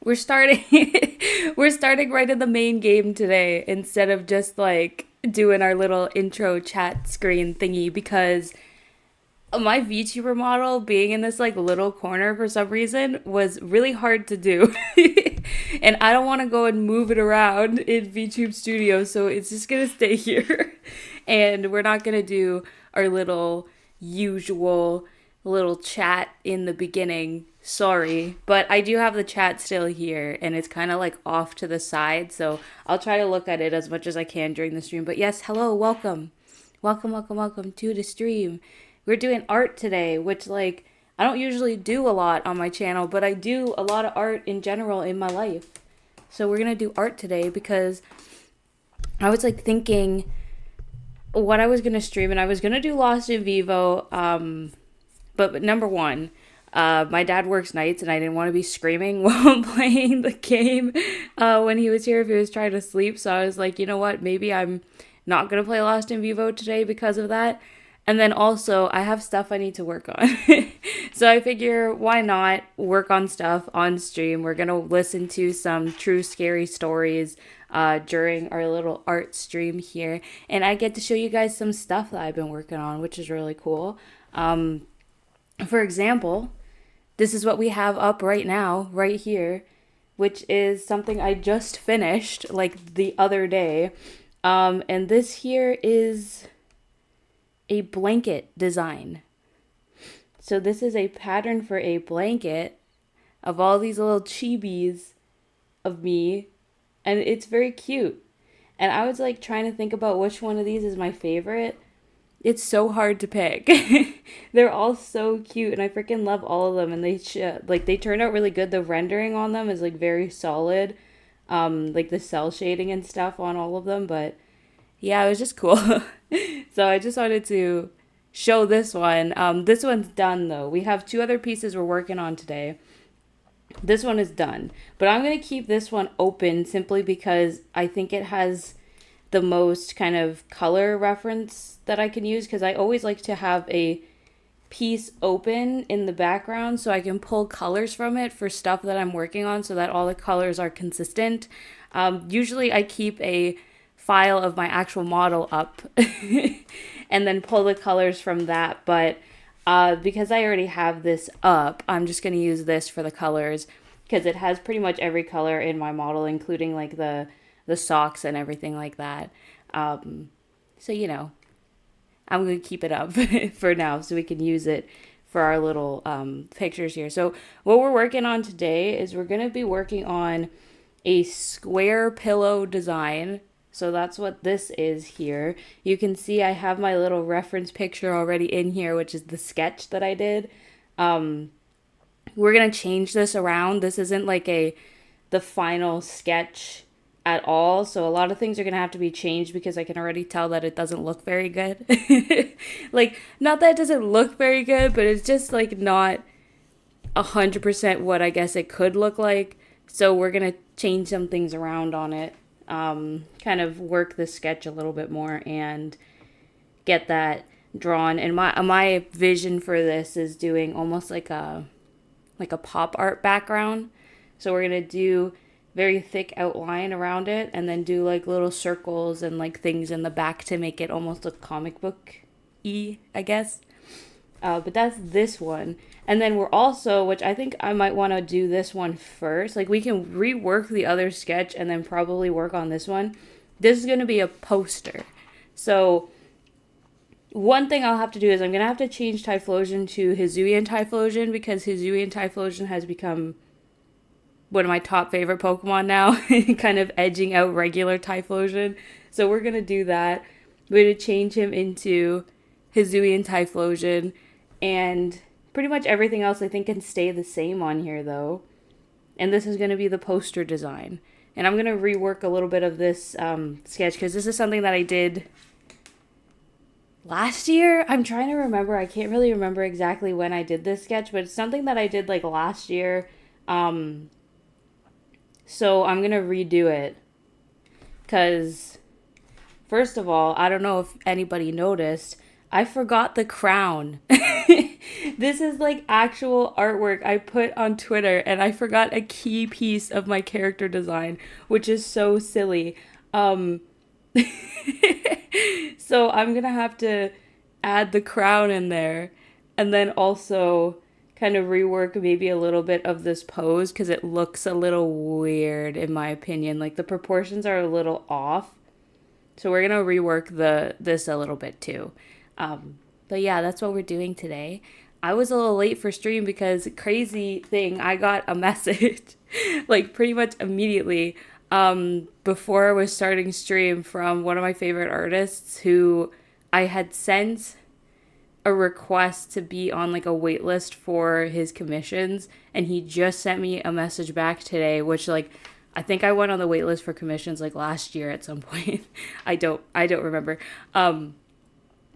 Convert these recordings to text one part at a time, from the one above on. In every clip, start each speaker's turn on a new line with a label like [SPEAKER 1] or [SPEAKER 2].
[SPEAKER 1] We're starting we're starting right in the main game today instead of just like doing our little intro chat screen thingy because my VTuber model being in this like little corner for some reason was really hard to do. And I don't want to go and move it around in VTube Studio, so it's just going to stay here. And we're not going to do our little usual little chat in the beginning. Sorry, but I do have the chat still here and it's kind of like off to the side, so I'll try to look at it as much as I can during the stream. But yes, hello, welcome. Welcome to the stream. We're doing art today, which like I don't usually do a lot on my channel, but I do a lot of art in general in my life. So we're going to do art today because I was like thinking what I was going to stream, and I was going to do Lost in Vivo, but number one, my dad works nights and I didn't want to be screaming while I'm playing the game when he was here if he was trying to sleep. So I was like, you know what, maybe I'm not going to play Lost in Vivo today because of that. And then also, I have stuff I need to work on. So I figure, why not work on stuff on stream? We're going to listen to some true scary stories during our little art stream here. And I get to show you guys some stuff that I've been working on, which is really cool. For example, this is what we have up right now, right here, which is something I just finished like the other day. And this here is a blanket design. So this is a pattern for a blanket of all these little chibis of me, and it's very cute. And I was like trying to think about which one of these is my favorite. It's so hard to pick. They're all so cute and I freaking love all of them, and they turned out really good. The rendering on them is like very solid. Like the cell shading and stuff on all of them, but yeah, it was just cool. So I just wanted to show this one. This one's done though. We have two other pieces we're working on today. This one is done, but I'm going to keep this one open simply because I think it has the most kind of color reference that I can use, because I always like to have a piece open in the background so I can pull colors from it for stuff that I'm working on so that all the colors are consistent. Usually I keep a file of my actual model up and then pull the colors from that, but because I already have this up, I'm just going to use this for the colors because it has pretty much every color in my model, including like the socks and everything like that. So you know, I'm going to keep it up for now so we can use it for our little pictures here. So what we're working on today is we're going to be working on a square pillow design. So that's what this is here. You can see I have my little reference picture already in here, which is the sketch that I did. We're going to change this around. This isn't like the final sketch at all. So a lot of things are going to have to be changed because I can already tell that it doesn't look very good. Like, not that it doesn't look very good, but it's just like not 100% what I guess it could look like. So we're going to change some things around on it. Kind of work the sketch a little bit more and get that drawn. And my vision for this is doing almost like a pop art background. So we're gonna do very thick outline around it and then do like little circles and like things in the back to make it almost look comic book-y, I guess. But that's this one. And then we're also, which I think I might want to do this one first. Like we can rework the other sketch and then probably work on this one. This is going to be a poster. So one thing I'll have to do is I'm going to have to change Typhlosion to Hisuian Typhlosion because Hisuian Typhlosion has become one of my top favorite Pokemon now. Kind of edging out regular Typhlosion. So we're going to do that. We're going to change him into Hisuian Typhlosion. And pretty much everything else I think can stay the same on here though. And this is going to be the poster design. And I'm going to rework a little bit of this sketch because this is something that I did last year. I'm trying to remember. I can't really remember exactly when I did this sketch, but it's something that I did like last year. So I'm going to redo it because first of all, I don't know if anybody noticed, I forgot the crown. This is like actual artwork I put on Twitter, and I forgot a key piece of my character design, which is so silly. Um, so I'm gonna have to add the crown in there, and then also kind of rework maybe a little bit of this pose because it looks a little weird in my opinion. Like the proportions are a little off. So we're gonna rework the this a little bit too. But yeah, that's what we're doing today. I was a little late for stream because crazy thing, I got a message like pretty much immediately before I was starting stream from one of my favorite artists who I had sent a request to be on like a wait list for his commissions, and he just sent me a message back today, which like I think I went on the wait list for commissions like last year at some point. I don't remember.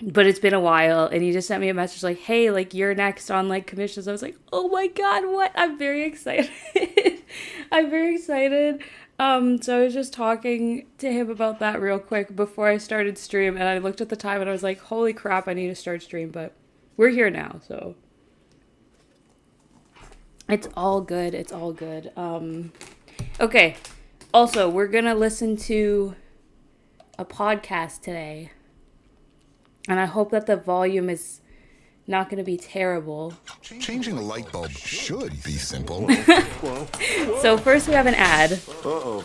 [SPEAKER 1] But it's been a while, and he just sent me a message like, hey, like you're next on like commissions. I was like, oh my god, what? I'm very excited. I'm very excited. So I was just talking to him about that real quick before I started stream, and I looked at the time and I was like, holy crap, I need to start stream, but we're here now, so it's all good. It's all good. Okay. Also, we're gonna listen to a podcast today, and I hope that the volume is not gonna be terrible.
[SPEAKER 2] Changing a light bulb should be simple.
[SPEAKER 1] So first we have an ad.
[SPEAKER 3] Uh-oh.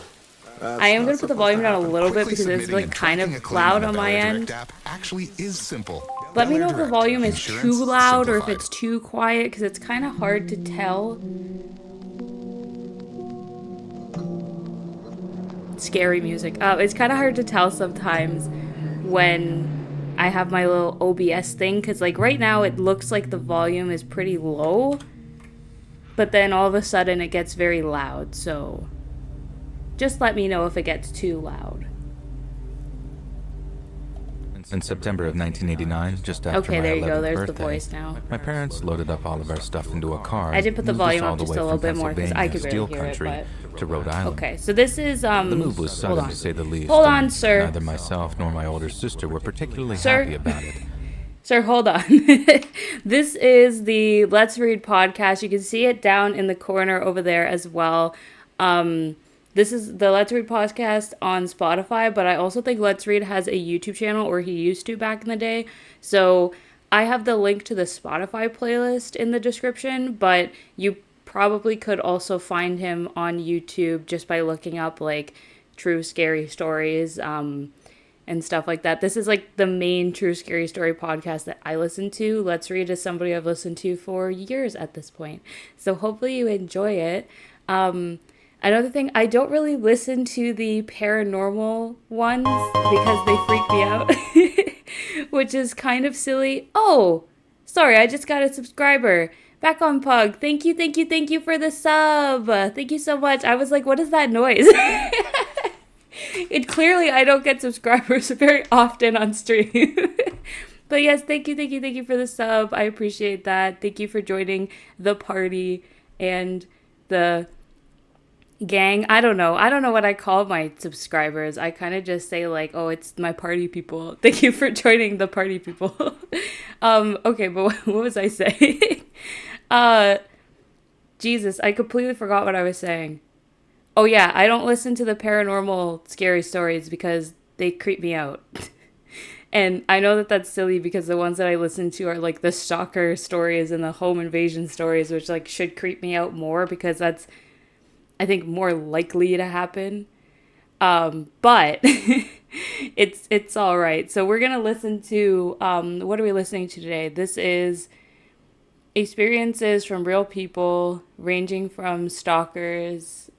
[SPEAKER 1] I am going to put the volume down a little bit because it's like kind of loud on my end.
[SPEAKER 2] App actually is simple.
[SPEAKER 1] Let me know if the volume is
[SPEAKER 2] Insurance
[SPEAKER 1] too loud or if
[SPEAKER 2] simplified.
[SPEAKER 1] it's too quiet because it's kind of hard to tell. Scary music. It's kind of hard to tell sometimes when I have my little OBS thing because like right now it looks like the volume is pretty low, but then all of a sudden it gets very loud, so just let me know if it gets too loud.
[SPEAKER 4] In September of 1989, just after
[SPEAKER 1] Okay,
[SPEAKER 4] my
[SPEAKER 1] there you
[SPEAKER 4] 11th
[SPEAKER 1] go. There's
[SPEAKER 4] birthday,
[SPEAKER 1] the voice now.
[SPEAKER 4] my parents loaded up all of our stuff into a car.
[SPEAKER 1] I did put the
[SPEAKER 4] and moved us
[SPEAKER 1] volume
[SPEAKER 4] all
[SPEAKER 1] up
[SPEAKER 4] the
[SPEAKER 1] just
[SPEAKER 4] way
[SPEAKER 1] a little
[SPEAKER 4] from
[SPEAKER 1] bit more because I
[SPEAKER 4] Pennsylvania,
[SPEAKER 1] could
[SPEAKER 4] steel
[SPEAKER 1] barely hear it,
[SPEAKER 4] country,
[SPEAKER 1] but
[SPEAKER 4] to Rhode Island.
[SPEAKER 1] okay. So this is
[SPEAKER 4] The move was
[SPEAKER 1] hold
[SPEAKER 4] sudden,
[SPEAKER 1] on.
[SPEAKER 4] to say the least.
[SPEAKER 1] Hold
[SPEAKER 4] and
[SPEAKER 1] on, sir.
[SPEAKER 4] Neither myself nor my older sister were particularly
[SPEAKER 1] Sir?
[SPEAKER 4] happy about it.
[SPEAKER 1] Sir, hold on. This is the Let's Read podcast. You can see it down in the corner over there as well. This is the Let's Read podcast on Spotify, but I also think Let's Read has a YouTube channel, or he used to back in the day. So I have the link to the Spotify playlist in the description, but you probably could also find him on YouTube just by looking up like true scary stories and stuff like that. This is like the main true scary story podcast that I listen to. Let's Read is somebody I've listened to for years at this point. So hopefully you enjoy it. Another thing, I don't really listen to the paranormal ones because they freak me out, which is kind of silly. Oh, sorry, I just got a subscriber. Back on Pug. Thank you for the sub. Thank you so much. I was like, what is that noise? It clearly I don't get subscribers very often on stream. But yes, thank you for the sub. I appreciate that. Thank you for joining the party and the gang. I don't know what I call my subscribers. I kind of just say like, oh, it's my party people. Thank you for joining the party people. Okay, but what was I saying? Jesus, I completely forgot what I was saying. Oh yeah, I don't listen to the paranormal scary stories because they creep me out. And I know that that's silly because the ones that I listen to are like the stalker stories and the home invasion stories, which like should creep me out more because that's, I think, more likely to happen. But it's all right. So we're gonna listen to what are we listening to today? This is experiences from real people, ranging from stalkers.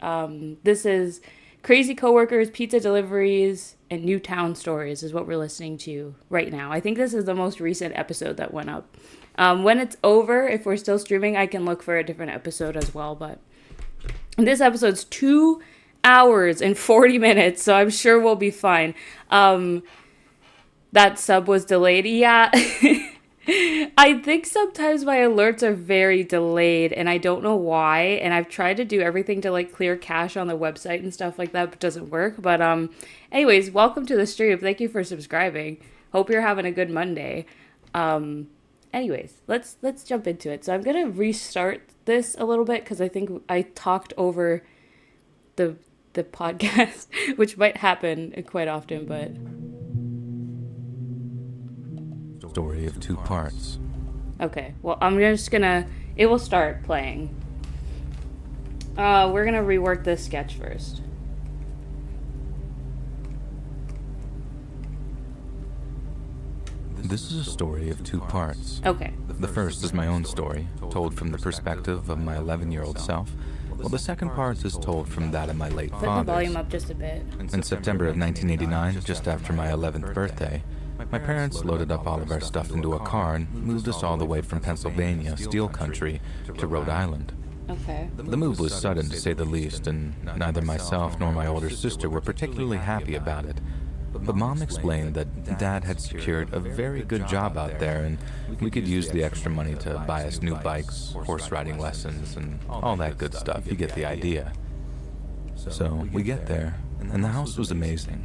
[SPEAKER 1] This is crazy coworkers, pizza deliveries, and Newtown stories is what we're listening to right now. I think this is the most recent episode that went up. When it's over, if we're still streaming, I can look for a different episode as well. But this episode's 2 hours and 40 minutes, so I'm sure we'll be fine. That sub was delayed. Yeah. I think sometimes my alerts are very delayed and I don't know why, and I've tried to do everything to like clear cache on the website and stuff like that, but it doesn't work. But anyways, welcome to the stream. Thank you for subscribing. Hope you're having a good Monday. And Anyways, let's jump into it. So I'm gonna restart this a little bit because I think I talked over the podcast, which might happen quite often, but
[SPEAKER 4] Story of two parts.
[SPEAKER 1] okay. Well, I'm just gonna. It will start playing. We're gonna rework this sketch first.
[SPEAKER 4] This is a story of two parts.
[SPEAKER 1] Okay.
[SPEAKER 4] The first is my own story, told from the perspective of my 11-year-old self, while the second part is told from that of my late
[SPEAKER 1] Put the volume
[SPEAKER 4] father's.
[SPEAKER 1] up just a bit.
[SPEAKER 4] In September of 1989, just after my 11th birthday, my parents loaded up all of our stuff into a car and moved us all the way from Pennsylvania, steel country, to Rhode Island.
[SPEAKER 1] Okay.
[SPEAKER 4] The move was sudden, to say the least, and neither myself nor my older sister were particularly happy about it. But Mom explained that Dad had secured a very good job out there, and we could use the extra money to buy us new bikes, horse riding lessons, and all that good stuff. You get the idea. So we get there, and the house was amazing.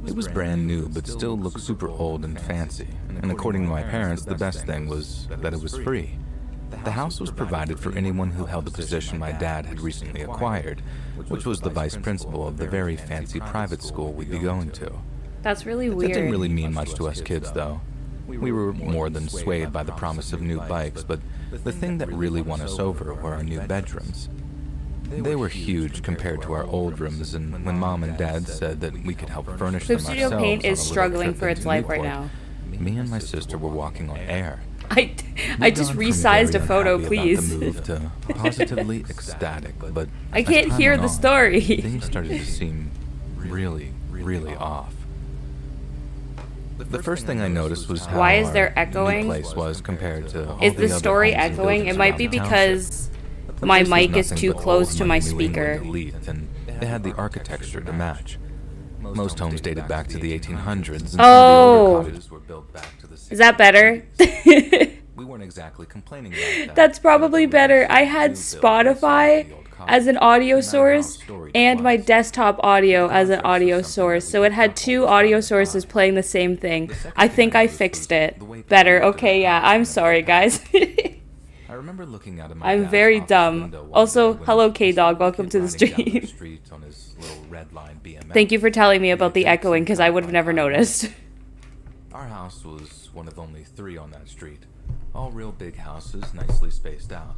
[SPEAKER 4] It was brand new, but still looked super old and fancy. And according to my parents, the best thing was that it was free. The house was provided for anyone who held the position my dad had recently acquired, which was the vice principal of the very fancy private school we'd be going to.
[SPEAKER 1] That's really
[SPEAKER 4] That
[SPEAKER 1] weird.
[SPEAKER 4] didn't really mean much to us kids, though. We were more than swayed by the promise of new bikes, but the thing that really won us over were our new bedrooms. They were huge compared to our old rooms, and when Mom and Dad said that we could help furnish
[SPEAKER 1] Poop
[SPEAKER 4] them
[SPEAKER 1] Studio
[SPEAKER 4] ourselves
[SPEAKER 1] Paint
[SPEAKER 4] on a
[SPEAKER 1] is
[SPEAKER 4] little
[SPEAKER 1] struggling
[SPEAKER 4] trip
[SPEAKER 1] for its
[SPEAKER 4] into
[SPEAKER 1] life right
[SPEAKER 4] Newport,
[SPEAKER 1] now.
[SPEAKER 4] me and my sister were walking on air.
[SPEAKER 1] I
[SPEAKER 4] We'd
[SPEAKER 1] just
[SPEAKER 4] gone from
[SPEAKER 1] resized a
[SPEAKER 4] very
[SPEAKER 1] photo,
[SPEAKER 4] unhappy about
[SPEAKER 1] please.
[SPEAKER 4] the move to positively ecstatic, but
[SPEAKER 1] I
[SPEAKER 4] as
[SPEAKER 1] can't
[SPEAKER 4] time
[SPEAKER 1] hear
[SPEAKER 4] went
[SPEAKER 1] the
[SPEAKER 4] on,
[SPEAKER 1] story.
[SPEAKER 4] Things started to seem really, really off. The first thing I noticed was how
[SPEAKER 1] Why is
[SPEAKER 4] our
[SPEAKER 1] there
[SPEAKER 4] new
[SPEAKER 1] echoing?
[SPEAKER 4] place was compared to all
[SPEAKER 1] Is
[SPEAKER 4] the
[SPEAKER 1] the
[SPEAKER 4] other
[SPEAKER 1] story
[SPEAKER 4] homes and
[SPEAKER 1] echoing?
[SPEAKER 4] buildings
[SPEAKER 1] It might be
[SPEAKER 4] around the township.
[SPEAKER 1] because
[SPEAKER 4] The
[SPEAKER 1] my
[SPEAKER 4] place was
[SPEAKER 1] mic is
[SPEAKER 4] nothing
[SPEAKER 1] too
[SPEAKER 4] but
[SPEAKER 1] close
[SPEAKER 4] old
[SPEAKER 1] to my
[SPEAKER 4] money New England
[SPEAKER 1] speaker.
[SPEAKER 4] elite, and they had the architecture to match. Most homes dated back to the 1800s, and some
[SPEAKER 1] Oh.
[SPEAKER 4] of the older cottages were built back to the 60s.
[SPEAKER 1] Is that better?
[SPEAKER 4] We weren't exactly complaining about that.
[SPEAKER 1] That's probably
[SPEAKER 4] but there
[SPEAKER 1] better.
[SPEAKER 4] was
[SPEAKER 1] I
[SPEAKER 4] some
[SPEAKER 1] had
[SPEAKER 4] new builds
[SPEAKER 1] Spotify
[SPEAKER 4] inside the old
[SPEAKER 1] as an audio
[SPEAKER 4] And that
[SPEAKER 1] source
[SPEAKER 4] house story
[SPEAKER 1] and my
[SPEAKER 4] was.
[SPEAKER 1] desktop audio as an audio source. So it had two audio sources playing the same thing. I think I fixed it. Better. Okay, yeah. I'm sorry, guys.
[SPEAKER 4] I remember looking out of my
[SPEAKER 1] I'm
[SPEAKER 4] dad's
[SPEAKER 1] very
[SPEAKER 4] office
[SPEAKER 1] dumb.
[SPEAKER 4] window one
[SPEAKER 1] Also,
[SPEAKER 4] day when
[SPEAKER 1] hello,
[SPEAKER 4] I
[SPEAKER 1] K-Dog.
[SPEAKER 4] saw a
[SPEAKER 1] Welcome
[SPEAKER 4] kid
[SPEAKER 1] to the
[SPEAKER 4] riding down
[SPEAKER 1] stream.
[SPEAKER 4] street on his little red line BMX.
[SPEAKER 1] Thank you for telling me about the
[SPEAKER 4] Exact
[SPEAKER 1] echoing
[SPEAKER 4] same
[SPEAKER 1] because I
[SPEAKER 4] kind
[SPEAKER 1] would have
[SPEAKER 4] of
[SPEAKER 1] never
[SPEAKER 4] bike I
[SPEAKER 1] noticed.
[SPEAKER 4] had. Our house was one of only 3 on that street. All real big houses, nicely spaced out.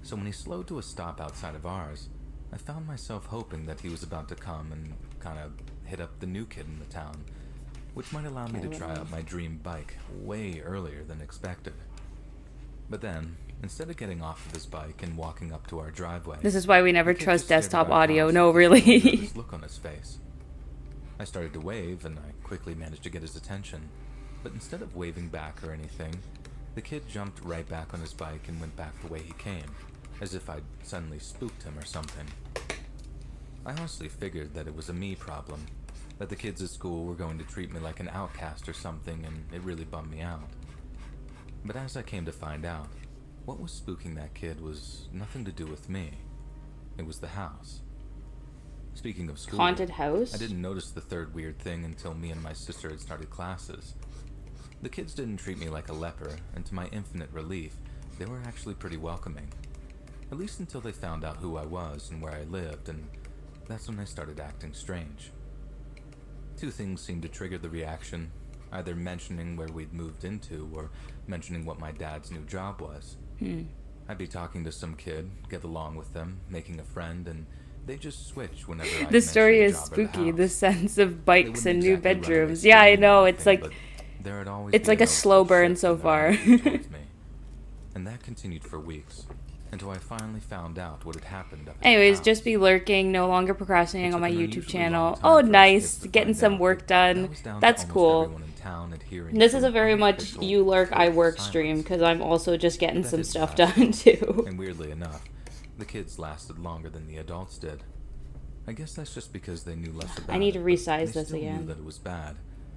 [SPEAKER 4] So when he slowed to a stop outside of ours, I found myself hoping that he was about to come and kind of hit up the new kid in the town, which might allow me to try out my dream bike way earlier than expected. But then, instead of getting off of his bike and walking up to our driveway,
[SPEAKER 1] This is why we never
[SPEAKER 4] the kid
[SPEAKER 1] trust
[SPEAKER 4] just stared
[SPEAKER 1] desktop
[SPEAKER 4] at our
[SPEAKER 1] audio.
[SPEAKER 4] house
[SPEAKER 1] No,
[SPEAKER 4] with this
[SPEAKER 1] really.
[SPEAKER 4] nervous look on his face. I started to wave, and I quickly managed to get his attention. But instead of waving back or anything, the kid jumped right back on his bike and went back the way he came, as if I'd suddenly spooked him or something. I honestly figured that it was a me problem, that the kids at school were going to treat me like an outcast or something, and it really bummed me out. But as I came to find out, what was spooking that kid was nothing to do with me. It was the house. Speaking of school,
[SPEAKER 1] Haunted house?
[SPEAKER 4] I didn't notice the third weird thing until me and my sister had started classes. The kids didn't treat me like a leper, and to my infinite relief, they were actually pretty welcoming. At least until they found out who I was and where I lived, and that's when I started acting strange. 2 things seemed to trigger the reaction, either mentioning where we'd moved into or mentioning what my dad's new job was. I'd be talking to some kid, get along with them, making a friend, and they just switch whenever I
[SPEAKER 1] This story
[SPEAKER 4] mentioned
[SPEAKER 1] is
[SPEAKER 4] the job or the
[SPEAKER 1] spooky.
[SPEAKER 4] house.
[SPEAKER 1] The sense of
[SPEAKER 4] They
[SPEAKER 1] bikes
[SPEAKER 4] wouldn't
[SPEAKER 1] and new
[SPEAKER 4] exactly run away
[SPEAKER 1] bedrooms. Yeah, I
[SPEAKER 4] screaming or
[SPEAKER 1] know. It's
[SPEAKER 4] anything,
[SPEAKER 1] like
[SPEAKER 4] but there had always
[SPEAKER 1] it's
[SPEAKER 4] been
[SPEAKER 1] like a
[SPEAKER 4] noticeable
[SPEAKER 1] slow burn
[SPEAKER 4] shift
[SPEAKER 1] so
[SPEAKER 4] in their
[SPEAKER 1] far.
[SPEAKER 4] attitude towards me. And that continued for weeks, until I finally found out what had happened up at the
[SPEAKER 1] Anyways,
[SPEAKER 4] house.
[SPEAKER 1] just be lurking, no longer
[SPEAKER 4] It
[SPEAKER 1] procrastinating on my
[SPEAKER 4] took an
[SPEAKER 1] YouTube
[SPEAKER 4] unusually
[SPEAKER 1] channel.
[SPEAKER 4] long time
[SPEAKER 1] Oh,
[SPEAKER 4] for us
[SPEAKER 1] nice.
[SPEAKER 4] kids to
[SPEAKER 1] Getting
[SPEAKER 4] find
[SPEAKER 1] some
[SPEAKER 4] out,
[SPEAKER 1] work
[SPEAKER 4] but
[SPEAKER 1] done.
[SPEAKER 4] that was down to
[SPEAKER 1] That's
[SPEAKER 4] almost
[SPEAKER 1] cool.
[SPEAKER 4] everyone in town adhering
[SPEAKER 1] This
[SPEAKER 4] to
[SPEAKER 1] is a very much
[SPEAKER 4] unofficial
[SPEAKER 1] you lurk, I
[SPEAKER 4] code
[SPEAKER 1] work
[SPEAKER 4] of
[SPEAKER 1] stream
[SPEAKER 4] silence.
[SPEAKER 1] because I'm also just getting
[SPEAKER 4] But that
[SPEAKER 1] some
[SPEAKER 4] didn't
[SPEAKER 1] stuff
[SPEAKER 4] last
[SPEAKER 1] done
[SPEAKER 4] long.
[SPEAKER 1] too.
[SPEAKER 4] And weirdly enough, the kids lasted longer than the adults did. I guess that's just because they knew less about it.
[SPEAKER 1] I need to
[SPEAKER 4] but
[SPEAKER 1] resize
[SPEAKER 4] they
[SPEAKER 1] this
[SPEAKER 4] still
[SPEAKER 1] again.
[SPEAKER 4] Knew that it was bad,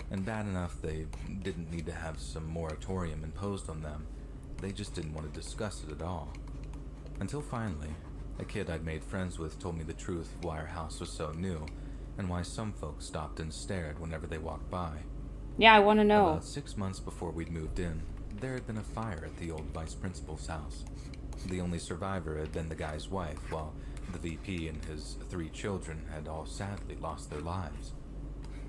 [SPEAKER 4] and bad enough they didn't need to have some moratorium imposed on them. They just didn't want to discuss it at all. Until finally, a kid I'd made friends with told me the truth of why our house was so new, and why some folks stopped and stared whenever they walked by.
[SPEAKER 1] Yeah, I want to know.
[SPEAKER 4] About 6 months before we'd moved in, there had been a fire at the old vice principal's house. The only survivor had been the guy's wife, while the VP and his 3 children had all sadly lost their lives.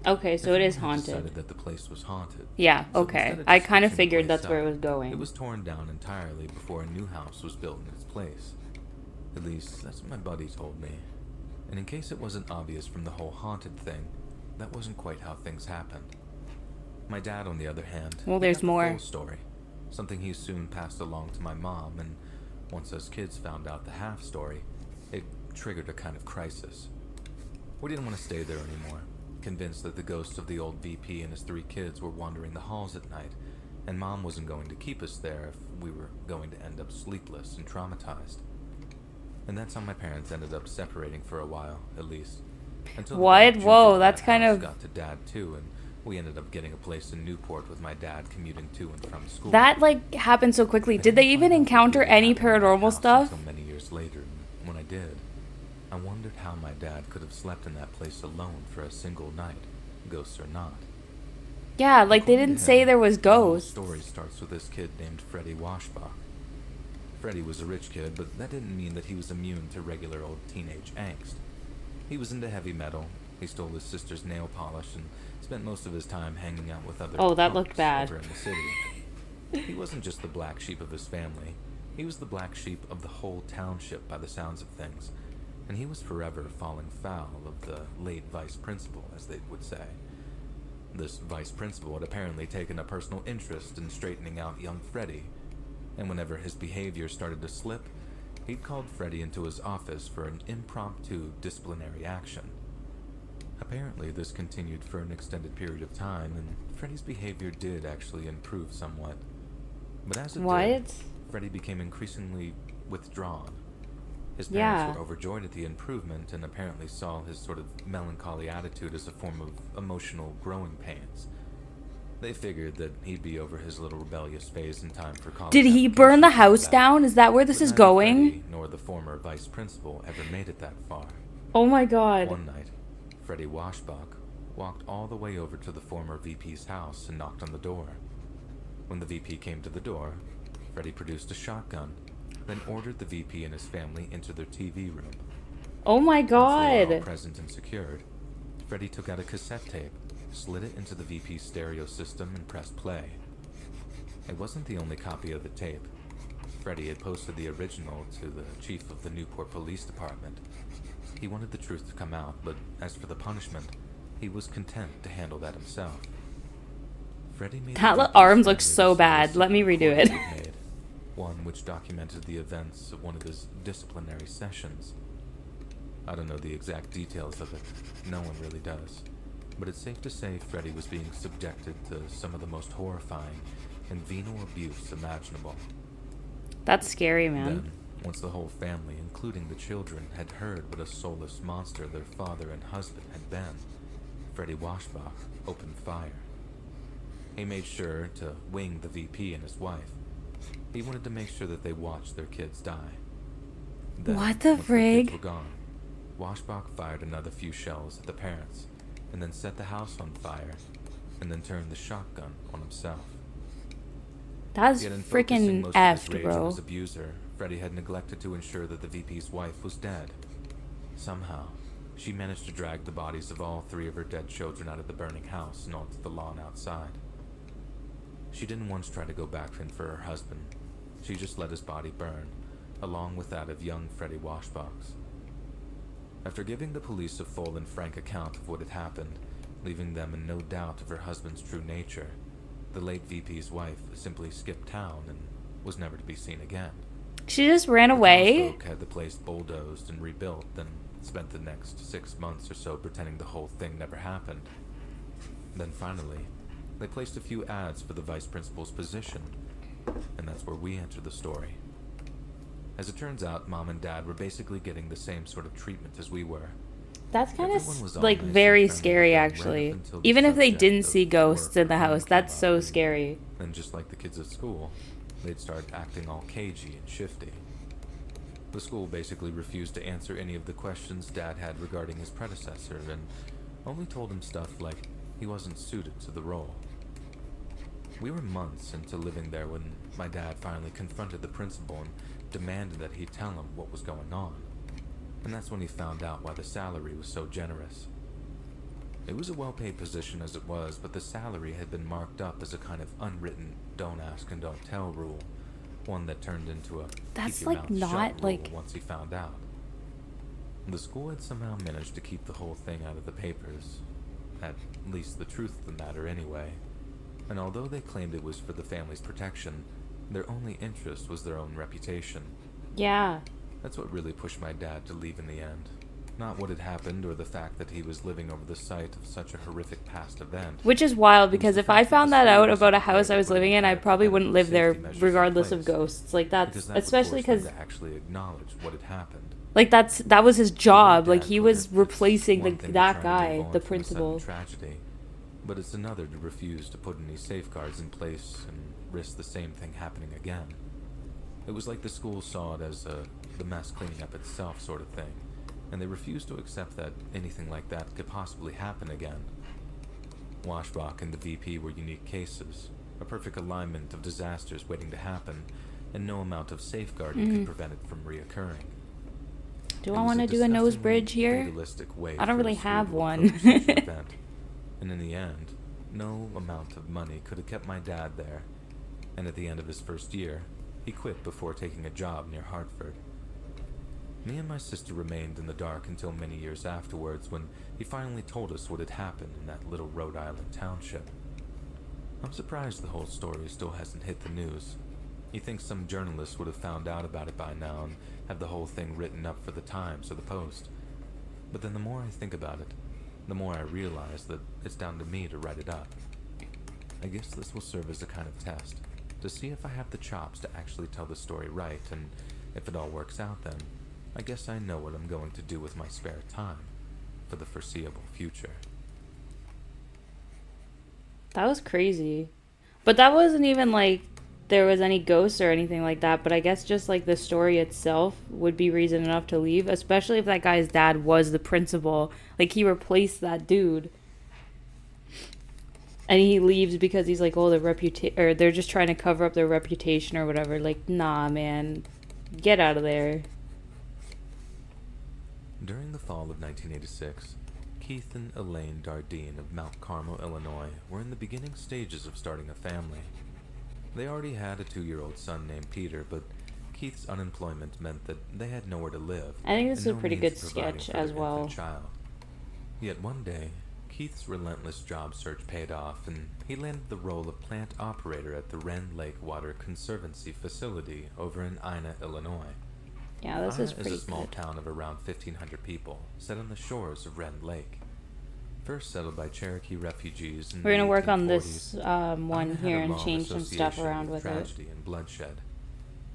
[SPEAKER 1] Okay, so it is
[SPEAKER 4] Everyone had
[SPEAKER 1] haunted.
[SPEAKER 4] decided that the place was haunted.
[SPEAKER 1] Yeah,
[SPEAKER 4] So
[SPEAKER 1] okay.
[SPEAKER 4] instead
[SPEAKER 1] I
[SPEAKER 4] just
[SPEAKER 1] kind of
[SPEAKER 4] fixing the
[SPEAKER 1] figured
[SPEAKER 4] place
[SPEAKER 1] that's where it
[SPEAKER 4] up,
[SPEAKER 1] was going.
[SPEAKER 4] It was torn down entirely before a new house was built in its place. At least, that's what my buddy told me. And in case it wasn't obvious from the whole haunted thing, that wasn't quite how things happened. My dad, on the other hand,
[SPEAKER 1] Well,
[SPEAKER 4] he
[SPEAKER 1] there's
[SPEAKER 4] got the
[SPEAKER 1] more.
[SPEAKER 4] full story, something he soon passed along to my mom, and once us kids found out the half story, it triggered a kind of crisis. We didn't want to stay there anymore, convinced that the ghosts of the old VP and his 3 kids were wandering the halls at night, and Mom wasn't going to keep us there if we were going to end up sleepless and traumatized. And that's how my parents ended up separating for a while, at least. Until the
[SPEAKER 1] What?
[SPEAKER 4] juju
[SPEAKER 1] Whoa,
[SPEAKER 4] in
[SPEAKER 1] that's
[SPEAKER 4] that
[SPEAKER 1] kind
[SPEAKER 4] house
[SPEAKER 1] of-
[SPEAKER 4] got to Dad too, and we ended up getting a place in Newport with my dad commuting to and from school.
[SPEAKER 1] That, like, happened so quickly.
[SPEAKER 4] I
[SPEAKER 1] Did they
[SPEAKER 4] didn't
[SPEAKER 1] even
[SPEAKER 4] find out
[SPEAKER 1] encounter
[SPEAKER 4] what
[SPEAKER 1] any
[SPEAKER 4] happened in that
[SPEAKER 1] paranormal
[SPEAKER 4] house
[SPEAKER 1] stuff?
[SPEAKER 4] Until many years later, and when I did, I wondered how my dad could have slept in that place alone for a single night, ghosts or not.
[SPEAKER 1] Yeah, like, they
[SPEAKER 4] According
[SPEAKER 1] didn't
[SPEAKER 4] to
[SPEAKER 1] say
[SPEAKER 4] him,
[SPEAKER 1] there was
[SPEAKER 4] the whole
[SPEAKER 1] ghosts.
[SPEAKER 4] story starts with this kid named Freddie Washbach. Freddie was a rich kid, but that didn't mean that he was immune to regular old teenage angst. He was into heavy metal, he stole his sister's nail polish, and spent most of his time hanging out with other
[SPEAKER 1] Oh, that
[SPEAKER 4] punks
[SPEAKER 1] looked bad.
[SPEAKER 4] over in the city. He wasn't just the black sheep of his family, he was the black sheep of the whole township by the sounds of things, and he was forever falling foul of the late vice principal, as they would say. This vice principal had apparently taken a personal interest in straightening out young Freddie, and whenever his behavior started to slip, he'd called Freddie into his office for an impromptu disciplinary action. Apparently, this continued for an extended period of time, and Freddie's behavior did actually improve somewhat. But as it
[SPEAKER 1] What?
[SPEAKER 4] did, Freddie became increasingly withdrawn. His parents
[SPEAKER 1] Yeah.
[SPEAKER 4] were overjoyed at the improvement and apparently saw his sort of melancholy attitude as a form of emotional growing pains. They figured that he'd be over his little rebellious phase in time for college.
[SPEAKER 1] Did he burn the
[SPEAKER 4] applications and
[SPEAKER 1] house
[SPEAKER 4] that.
[SPEAKER 1] down? Is that where this
[SPEAKER 4] But
[SPEAKER 1] is
[SPEAKER 4] neither
[SPEAKER 1] going?
[SPEAKER 4] Freddie nor the former vice principal ever made it that far.
[SPEAKER 1] Oh my god.
[SPEAKER 4] One night, Freddie Washbach walked all the way over to the former VP's house and knocked on the door. When the VP came to the door, Freddie produced a shotgun, then ordered the VP and his family into their TV room.
[SPEAKER 1] Oh my
[SPEAKER 4] Once they were all
[SPEAKER 1] god.
[SPEAKER 4] present and secured, Freddie took out a cassette tape, slid it into the VP's stereo system, and pressed play. It wasn't the only copy of the tape. Freddie had posted the original to the chief of the Newport Police Department. He wanted the truth to come out, but as for the punishment, he was content to handle that himself. Freddie made
[SPEAKER 1] That
[SPEAKER 4] the VP's
[SPEAKER 1] arms look
[SPEAKER 4] family
[SPEAKER 1] so
[SPEAKER 4] this
[SPEAKER 1] bad. Let me redo
[SPEAKER 4] recording
[SPEAKER 1] it.
[SPEAKER 4] he'd made, one which documented the events of one of his disciplinary sessions. I don't know the exact details of it. No one really does. But it's safe to say Freddie was being subjected to some of the most horrifying and venal abuse imaginable.
[SPEAKER 1] That's scary, man.
[SPEAKER 4] Then, once the whole family, including the children, had heard what a soulless monster their father and husband had been, Freddie Washbach opened fire. He made sure to wing the VP and his wife. He wanted to make sure that they watched their kids die. Then,
[SPEAKER 1] What the
[SPEAKER 4] once
[SPEAKER 1] frig?
[SPEAKER 4] kids were gone, Washbach fired another few shells at the parents, and then set the house on fire, and then turned the shotgun on himself.
[SPEAKER 1] That's
[SPEAKER 4] Yet in focusing
[SPEAKER 1] freaking
[SPEAKER 4] most of his
[SPEAKER 1] effed,
[SPEAKER 4] rage on
[SPEAKER 1] bro.
[SPEAKER 4] his abuser, Freddie had neglected to ensure that the VP's wife was dead. Somehow, she managed to drag the bodies of all 3 of her dead children out of the burning house and onto the lawn outside. She didn't once try to go back in for her husband. She just let his body burn, along with that of young Freddie Washbach's. After giving the police a full and frank account of what had happened, leaving them in no doubt of her husband's true nature, the late VP's wife simply skipped town and was never to be seen again.
[SPEAKER 1] She just ran
[SPEAKER 4] The
[SPEAKER 1] away?
[SPEAKER 4] townsfolk had the place bulldozed and rebuilt, then spent the next 6 months or so pretending the whole thing never happened. Then finally, they placed a few ads for the vice principal's position, and that's where we enter the story. As it turns out, Mom and Dad were basically getting the same sort of treatment as we were.
[SPEAKER 1] That's kind
[SPEAKER 4] Everyone was
[SPEAKER 1] of
[SPEAKER 4] all
[SPEAKER 1] like
[SPEAKER 4] nice and
[SPEAKER 1] very
[SPEAKER 4] friendly
[SPEAKER 1] scary,
[SPEAKER 4] with them right
[SPEAKER 1] actually.
[SPEAKER 4] up until the
[SPEAKER 1] Even if they
[SPEAKER 4] subject
[SPEAKER 1] didn't
[SPEAKER 4] of
[SPEAKER 1] see ghosts
[SPEAKER 4] work
[SPEAKER 1] in the
[SPEAKER 4] or
[SPEAKER 1] house,
[SPEAKER 4] home
[SPEAKER 1] that's
[SPEAKER 4] came
[SPEAKER 1] so
[SPEAKER 4] up,
[SPEAKER 1] scary.
[SPEAKER 4] and just like the kids at school, they'd start acting all cagey and shifty. The school basically refused to answer any of the questions Dad had regarding his predecessor, and only told him stuff like he wasn't suited to the role. We were months into living there when my dad finally confronted the principal and demanded that he tell him what was going on. And that's when he found out why the salary was so generous. It was a well-paid position as it was, but the salary had been marked up as a kind of unwritten don't ask and don't tell rule, one that turned into a
[SPEAKER 1] That's,
[SPEAKER 4] keep your
[SPEAKER 1] like,
[SPEAKER 4] mouth
[SPEAKER 1] not,
[SPEAKER 4] shut
[SPEAKER 1] like-
[SPEAKER 4] rule once he found out. The school had somehow managed to keep the whole thing out of the papers, at least the truth of the matter anyway, and although they claimed it was for the family's protection, their only interest was their own reputation.
[SPEAKER 1] Yeah.
[SPEAKER 4] That's what really pushed my dad to leave in the end. Not what had happened or the fact that he was living over the site of such a horrific past event.
[SPEAKER 1] Which is wild, because if I found that out about a house I was living in, I probably wouldn't live there regardless of ghosts. Like, that's,
[SPEAKER 4] Because that would
[SPEAKER 1] especially
[SPEAKER 4] force them
[SPEAKER 1] because,
[SPEAKER 4] to actually acknowledge what had happened.
[SPEAKER 1] like, that was his job.
[SPEAKER 4] My
[SPEAKER 1] Like,
[SPEAKER 4] dad
[SPEAKER 1] he
[SPEAKER 4] put
[SPEAKER 1] was
[SPEAKER 4] it,
[SPEAKER 1] replacing
[SPEAKER 4] it's
[SPEAKER 1] the,
[SPEAKER 4] one thing to
[SPEAKER 1] that
[SPEAKER 4] try to
[SPEAKER 1] guy,
[SPEAKER 4] move on
[SPEAKER 1] the
[SPEAKER 4] from a
[SPEAKER 1] principal.
[SPEAKER 4] sudden tragedy, but it's another to refuse to put any safeguards in place and risk the same thing happening again. It was like the school saw it as the mess cleaning up itself sort of thing, and they refused to accept that anything like that could possibly happen again. Washbach and the VP were unique cases, a perfect alignment of disasters waiting to happen, and no amount of safeguarding could prevent it from reoccurring.
[SPEAKER 1] Do
[SPEAKER 4] It
[SPEAKER 1] I
[SPEAKER 4] was
[SPEAKER 1] want to do a nose
[SPEAKER 4] disgustingly
[SPEAKER 1] bridge here?
[SPEAKER 4] fatalistic way
[SPEAKER 1] I don't
[SPEAKER 4] for
[SPEAKER 1] really
[SPEAKER 4] the school
[SPEAKER 1] have
[SPEAKER 4] to
[SPEAKER 1] one.
[SPEAKER 4] approach such an event. And in the end, no amount of money could have kept my dad there. And at the end of his first year, he quit before taking a job near Hartford. Me and my sister remained in the dark until many years afterwards when he finally told us what had happened in that little Rhode Island township. I'm surprised the whole story still hasn't hit the news. You think some journalists would have found out about it by now and have the whole thing written up for the Times or the Post. But then the more I think about it, the more I realize that it's down to me to write it up. I guess this will serve as a kind of test, to see if I have the chops to actually tell the story right, and if it all works out then, I guess I know what I'm going to do with my spare time for the foreseeable future.
[SPEAKER 1] That was crazy. But that wasn't even like there was any ghosts or anything like that, but I guess just like the story itself would be reason enough to leave, especially if that guy's dad was the principal. Like, he replaced that dude. And he leaves because he's like, oh, or they're just trying to cover up their reputation or whatever. Like, nah, man. Get out of there.
[SPEAKER 4] During the fall of 1986, Keith and Elaine Dardine of Mount Carmel, Illinois, were in the beginning stages of starting a family. They already had a 2-year-old son named Peter, but Keith's unemployment meant that they had nowhere to live.
[SPEAKER 1] I think this
[SPEAKER 4] and
[SPEAKER 1] is a
[SPEAKER 4] no
[SPEAKER 1] pretty
[SPEAKER 4] means
[SPEAKER 1] good
[SPEAKER 4] of providing
[SPEAKER 1] sketch
[SPEAKER 4] for
[SPEAKER 1] as
[SPEAKER 4] their
[SPEAKER 1] well.
[SPEAKER 4] infant child. Yet one day, Keith's relentless job search paid off, and he landed the role of plant operator at the Wren Lake Water Conservancy facility over in Ina, Illinois.
[SPEAKER 1] Yeah, this
[SPEAKER 4] Ina
[SPEAKER 1] is pretty
[SPEAKER 4] a small
[SPEAKER 1] good.
[SPEAKER 4] town of around 1,500 people, set on the shores of Wren Lake. First settled by Cherokee refugees in
[SPEAKER 1] We're gonna
[SPEAKER 4] the
[SPEAKER 1] work on
[SPEAKER 4] 1840s,
[SPEAKER 1] this one
[SPEAKER 4] Ina had
[SPEAKER 1] here
[SPEAKER 4] a
[SPEAKER 1] and
[SPEAKER 4] long
[SPEAKER 1] change some stuff
[SPEAKER 4] association
[SPEAKER 1] around
[SPEAKER 4] with
[SPEAKER 1] with it.
[SPEAKER 4] tragedy and bloodshed.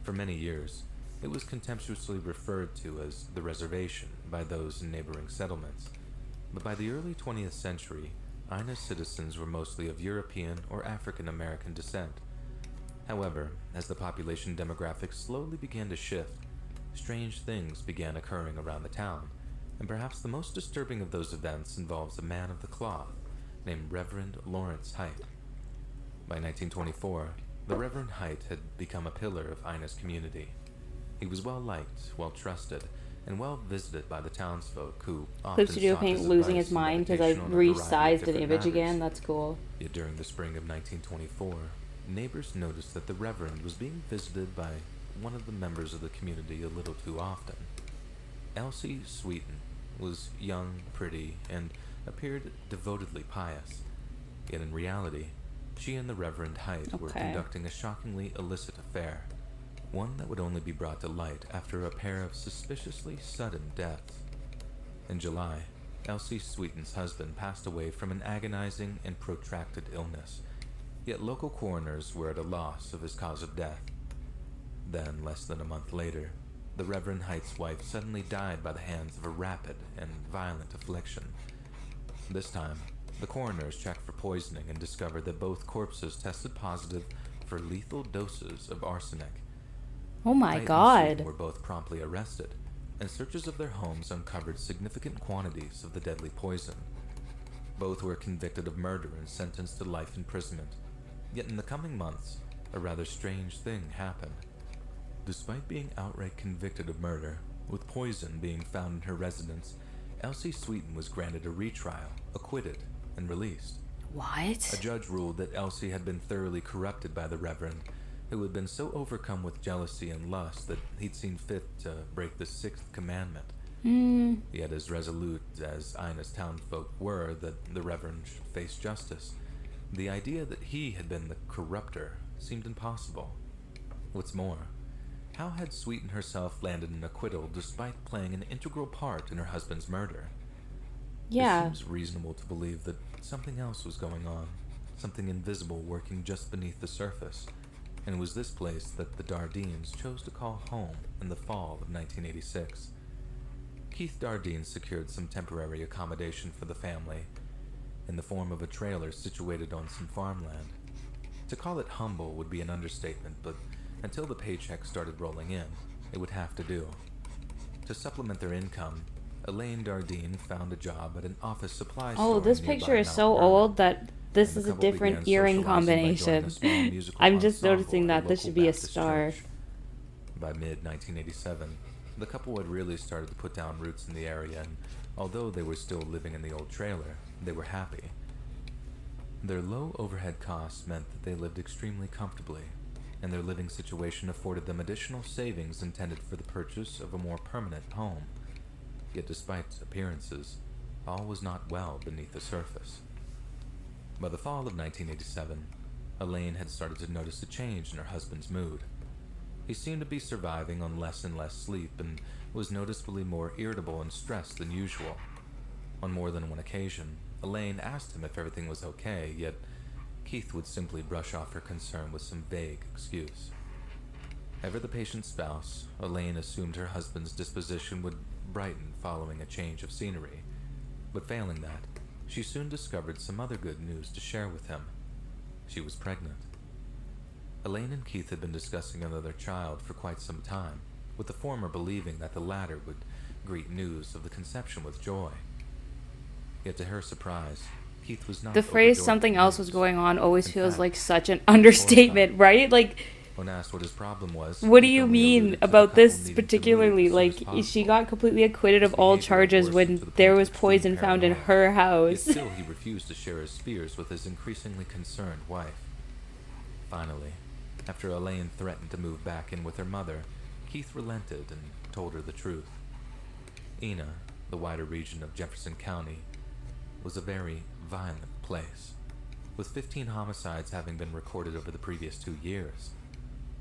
[SPEAKER 4] For many years, it was contemptuously referred to as the reservation by those in neighboring settlements. But by the early 20th century, Ina's citizens were mostly of European or African American descent. However, as the population demographics slowly began to shift, strange things began occurring around the town, and perhaps the most disturbing of those events involves a man of the cloth named Reverend Lawrence Height. By 1924, the Reverend Height had become a pillar of Ina's community. He was well liked, well trusted, and well visited by the townsfolk who often
[SPEAKER 1] Clip Studio
[SPEAKER 4] sought
[SPEAKER 1] Paint
[SPEAKER 4] his
[SPEAKER 1] losing
[SPEAKER 4] advice
[SPEAKER 1] his mind
[SPEAKER 4] and
[SPEAKER 1] because I
[SPEAKER 4] medication on a variety of
[SPEAKER 1] resized an
[SPEAKER 4] different
[SPEAKER 1] image
[SPEAKER 4] matters.
[SPEAKER 1] again. That's cool.
[SPEAKER 4] Yet during the spring of 1924, neighbors noticed that the Reverend was being visited by one of the members of the community a little too often. Elsie Sweeten was young, pretty, and appeared devotedly pious. Yet in reality, she and the Reverend Height were
[SPEAKER 1] Okay.
[SPEAKER 4] conducting a shockingly illicit affair, one that would only be brought to light after a pair of suspiciously sudden deaths. In July, Elsie Sweeten's husband passed away from an agonizing and protracted illness, yet local coroners were at a loss of his cause of death. Then, less than a month later, the Reverend Height's wife suddenly died by the hands of a rapid and violent affliction. This time, the coroners checked for poisoning and discovered that both corpses tested positive for lethal doses of arsenic.
[SPEAKER 1] Oh my
[SPEAKER 4] Height and
[SPEAKER 1] god.
[SPEAKER 4] Sweeten were both promptly arrested, and searches of their homes uncovered significant quantities of the deadly poison. Both were convicted of murder and sentenced to life imprisonment. Yet in the coming months, a rather strange thing happened. Despite being outright convicted of murder, with poison being found in her residence, Elsie Sweeten was granted a retrial, acquitted, and released.
[SPEAKER 1] What?
[SPEAKER 4] A judge ruled that Elsie had been thoroughly corrupted by the Reverend, who had been so overcome with jealousy and lust that he'd seen fit to break the sixth commandment. Yet as resolute as Ina's townfolk were that the Reverend should face justice, the idea that he had been the corrupter seemed impossible. What's more, how had Sweeten herself landed an acquittal despite playing an integral part in her husband's murder?
[SPEAKER 1] Yeah.
[SPEAKER 4] It seems reasonable to believe that something else was going on, something invisible working just beneath the surface, and it was this place that the Dardines chose to call home in the fall of 1986. Keith Dardine secured some temporary accommodation for the family, in the form of a trailer situated on some farmland. To call it humble would be an understatement, but until the paycheck started rolling in, it would have to do. To supplement their income, Elaine Dardine found a job at an office supply store.
[SPEAKER 1] Oh, this
[SPEAKER 4] nearby
[SPEAKER 1] picture is
[SPEAKER 4] Mount
[SPEAKER 1] so
[SPEAKER 4] Vernon,
[SPEAKER 1] old that this
[SPEAKER 4] and the
[SPEAKER 1] is a
[SPEAKER 4] couple
[SPEAKER 1] different
[SPEAKER 4] began
[SPEAKER 1] earring
[SPEAKER 4] socializing by joining
[SPEAKER 1] combination.
[SPEAKER 4] a small musical
[SPEAKER 1] I'm just
[SPEAKER 4] ensemble
[SPEAKER 1] noticing
[SPEAKER 4] at a
[SPEAKER 1] that this
[SPEAKER 4] local
[SPEAKER 1] should be a
[SPEAKER 4] Baptist
[SPEAKER 1] star.
[SPEAKER 4] church. By mid-1987, the couple had really started to put down roots in the area, and although they were still living in the old trailer, they were happy. Their low overhead costs meant that they lived extremely comfortably, and their living situation afforded them additional savings intended for the purchase of a more permanent home. Yet despite appearances, all was not well beneath the surface. By the fall of 1987, Elaine had started to notice a change in her husband's mood. He seemed to be surviving on less and less sleep and was noticeably more irritable and stressed than usual. On more than one occasion, Elaine asked him if everything was okay, yet Keith would simply brush off her concern with some vague excuse. Ever the patient's spouse, Elaine assumed her husband's disposition would brighten following a change of scenery, but failing that, she soon discovered some other good news to share with him. She was pregnant. Elaine and Keith had been discussing another child for quite some time, with the former believing that the latter would greet news of the conception with joy. Yet to her surprise, Keith was not
[SPEAKER 1] The phrase
[SPEAKER 4] overjoyed
[SPEAKER 1] something
[SPEAKER 4] with
[SPEAKER 1] else
[SPEAKER 4] news.
[SPEAKER 1] was going on always
[SPEAKER 4] In
[SPEAKER 1] feels
[SPEAKER 4] fact,
[SPEAKER 1] like such an
[SPEAKER 4] he was
[SPEAKER 1] understatement,
[SPEAKER 4] horrified.
[SPEAKER 1] right? Like,
[SPEAKER 4] When asked what his problem was,
[SPEAKER 1] what do
[SPEAKER 4] Keith
[SPEAKER 1] you
[SPEAKER 4] only
[SPEAKER 1] mean
[SPEAKER 4] alluded to the
[SPEAKER 1] about
[SPEAKER 4] couple
[SPEAKER 1] this
[SPEAKER 4] needing to move
[SPEAKER 1] particularly?
[SPEAKER 4] as soon as
[SPEAKER 1] Like,
[SPEAKER 4] possible.
[SPEAKER 1] she got completely acquitted of
[SPEAKER 4] His
[SPEAKER 1] all
[SPEAKER 4] behavior
[SPEAKER 1] charges
[SPEAKER 4] worsened
[SPEAKER 1] when
[SPEAKER 4] to the
[SPEAKER 1] there
[SPEAKER 4] point
[SPEAKER 1] was
[SPEAKER 4] of extreme
[SPEAKER 1] poison found in
[SPEAKER 4] paranoia.
[SPEAKER 1] her
[SPEAKER 4] Yet
[SPEAKER 1] house.
[SPEAKER 4] still, he refused to share his fears with his increasingly concerned wife. Finally, after Elaine threatened to move back in with her mother, Keith relented and told her the truth. Ina, the wider region of Jefferson County, was a very violent place, with 15 homicides having been recorded over the previous 2 years.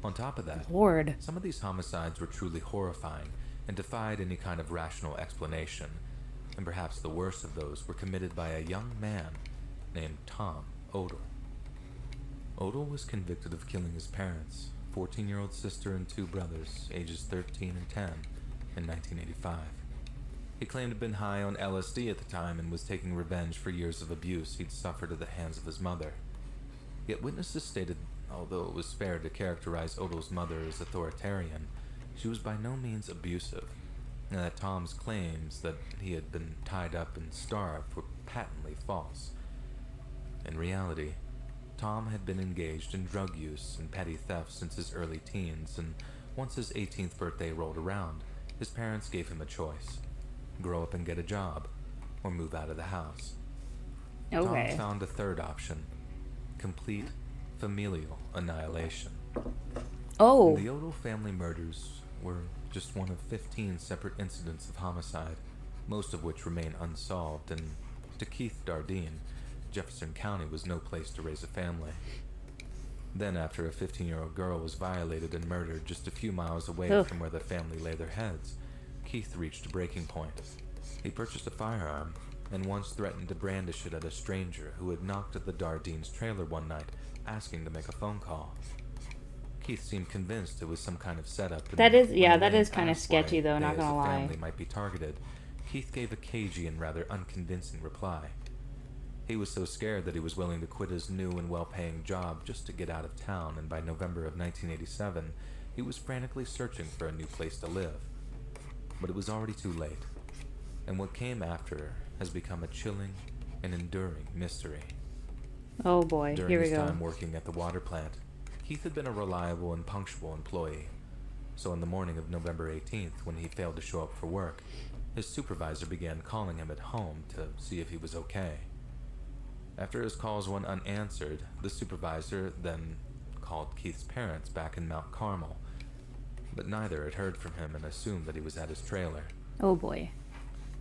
[SPEAKER 4] On top of that,
[SPEAKER 1] Lord.
[SPEAKER 4] some of these homicides were truly horrifying and defied any kind of rational explanation, and perhaps the worst of those were committed by a young man named Tom Odell. Odell was convicted of killing his parents, 14-year-old sister and 2 brothers, ages 13 and 10, in 1985. He claimed to have been high on LSD at the time and was taking revenge for years of abuse he'd suffered at the hands of his mother. Yet witnesses stated, although it was fair to characterize Odell's mother as authoritarian, she was by no means abusive, and that Tom's claims that he had been tied up and starved were patently false. In reality, Tom had been engaged in drug use and petty theft since his early teens, and once his 18th birthday rolled around, his parents gave him a choice: grow up and get a job, or move out of the house.
[SPEAKER 1] Okay.
[SPEAKER 4] Tom found a third option: complete familial annihilation.
[SPEAKER 1] Oh.
[SPEAKER 4] The Odell family murders were just one of 15 separate incidents of homicide, most of which remain unsolved, and to Keith Dardine, Jefferson County was no place to raise a family. Then, after a 15-year-old girl was violated and murdered just a few miles away
[SPEAKER 1] Ugh.
[SPEAKER 4] from where the family lay their heads, Keith reached a breaking point. He purchased a firearm and once threatened to brandish it at a stranger who had knocked at the Dardines' trailer one night, asking to make a phone call. Keith seemed convinced it was some kind of setup. and
[SPEAKER 1] That is-
[SPEAKER 4] when
[SPEAKER 1] yeah, that
[SPEAKER 4] Elaine
[SPEAKER 1] is kinda
[SPEAKER 4] asked
[SPEAKER 1] sketchy,
[SPEAKER 4] why
[SPEAKER 1] though,
[SPEAKER 4] they
[SPEAKER 1] not
[SPEAKER 4] as
[SPEAKER 1] gonna
[SPEAKER 4] a
[SPEAKER 1] lie.
[SPEAKER 4] family might be targeted, Keith gave a cagey and rather unconvincing reply. He was so scared that he was willing to quit his new and well-paying job just to get out of town, and by November of 1987, he was frantically searching for a new place to live. But it was already too late, and what came after has become a chilling and enduring mystery.
[SPEAKER 1] Oh boy,
[SPEAKER 4] During
[SPEAKER 1] here we
[SPEAKER 4] his
[SPEAKER 1] go.
[SPEAKER 4] time working at the water plant, Keith had been a reliable and punctual employee. So on the morning of November 18th, when he failed to show up for work, his supervisor began calling him at home to see if he was okay. After his calls went unanswered, the supervisor then called Keith's parents back in Mount Carmel, but neither had heard from him and assumed that he was at his trailer.
[SPEAKER 1] Oh boy.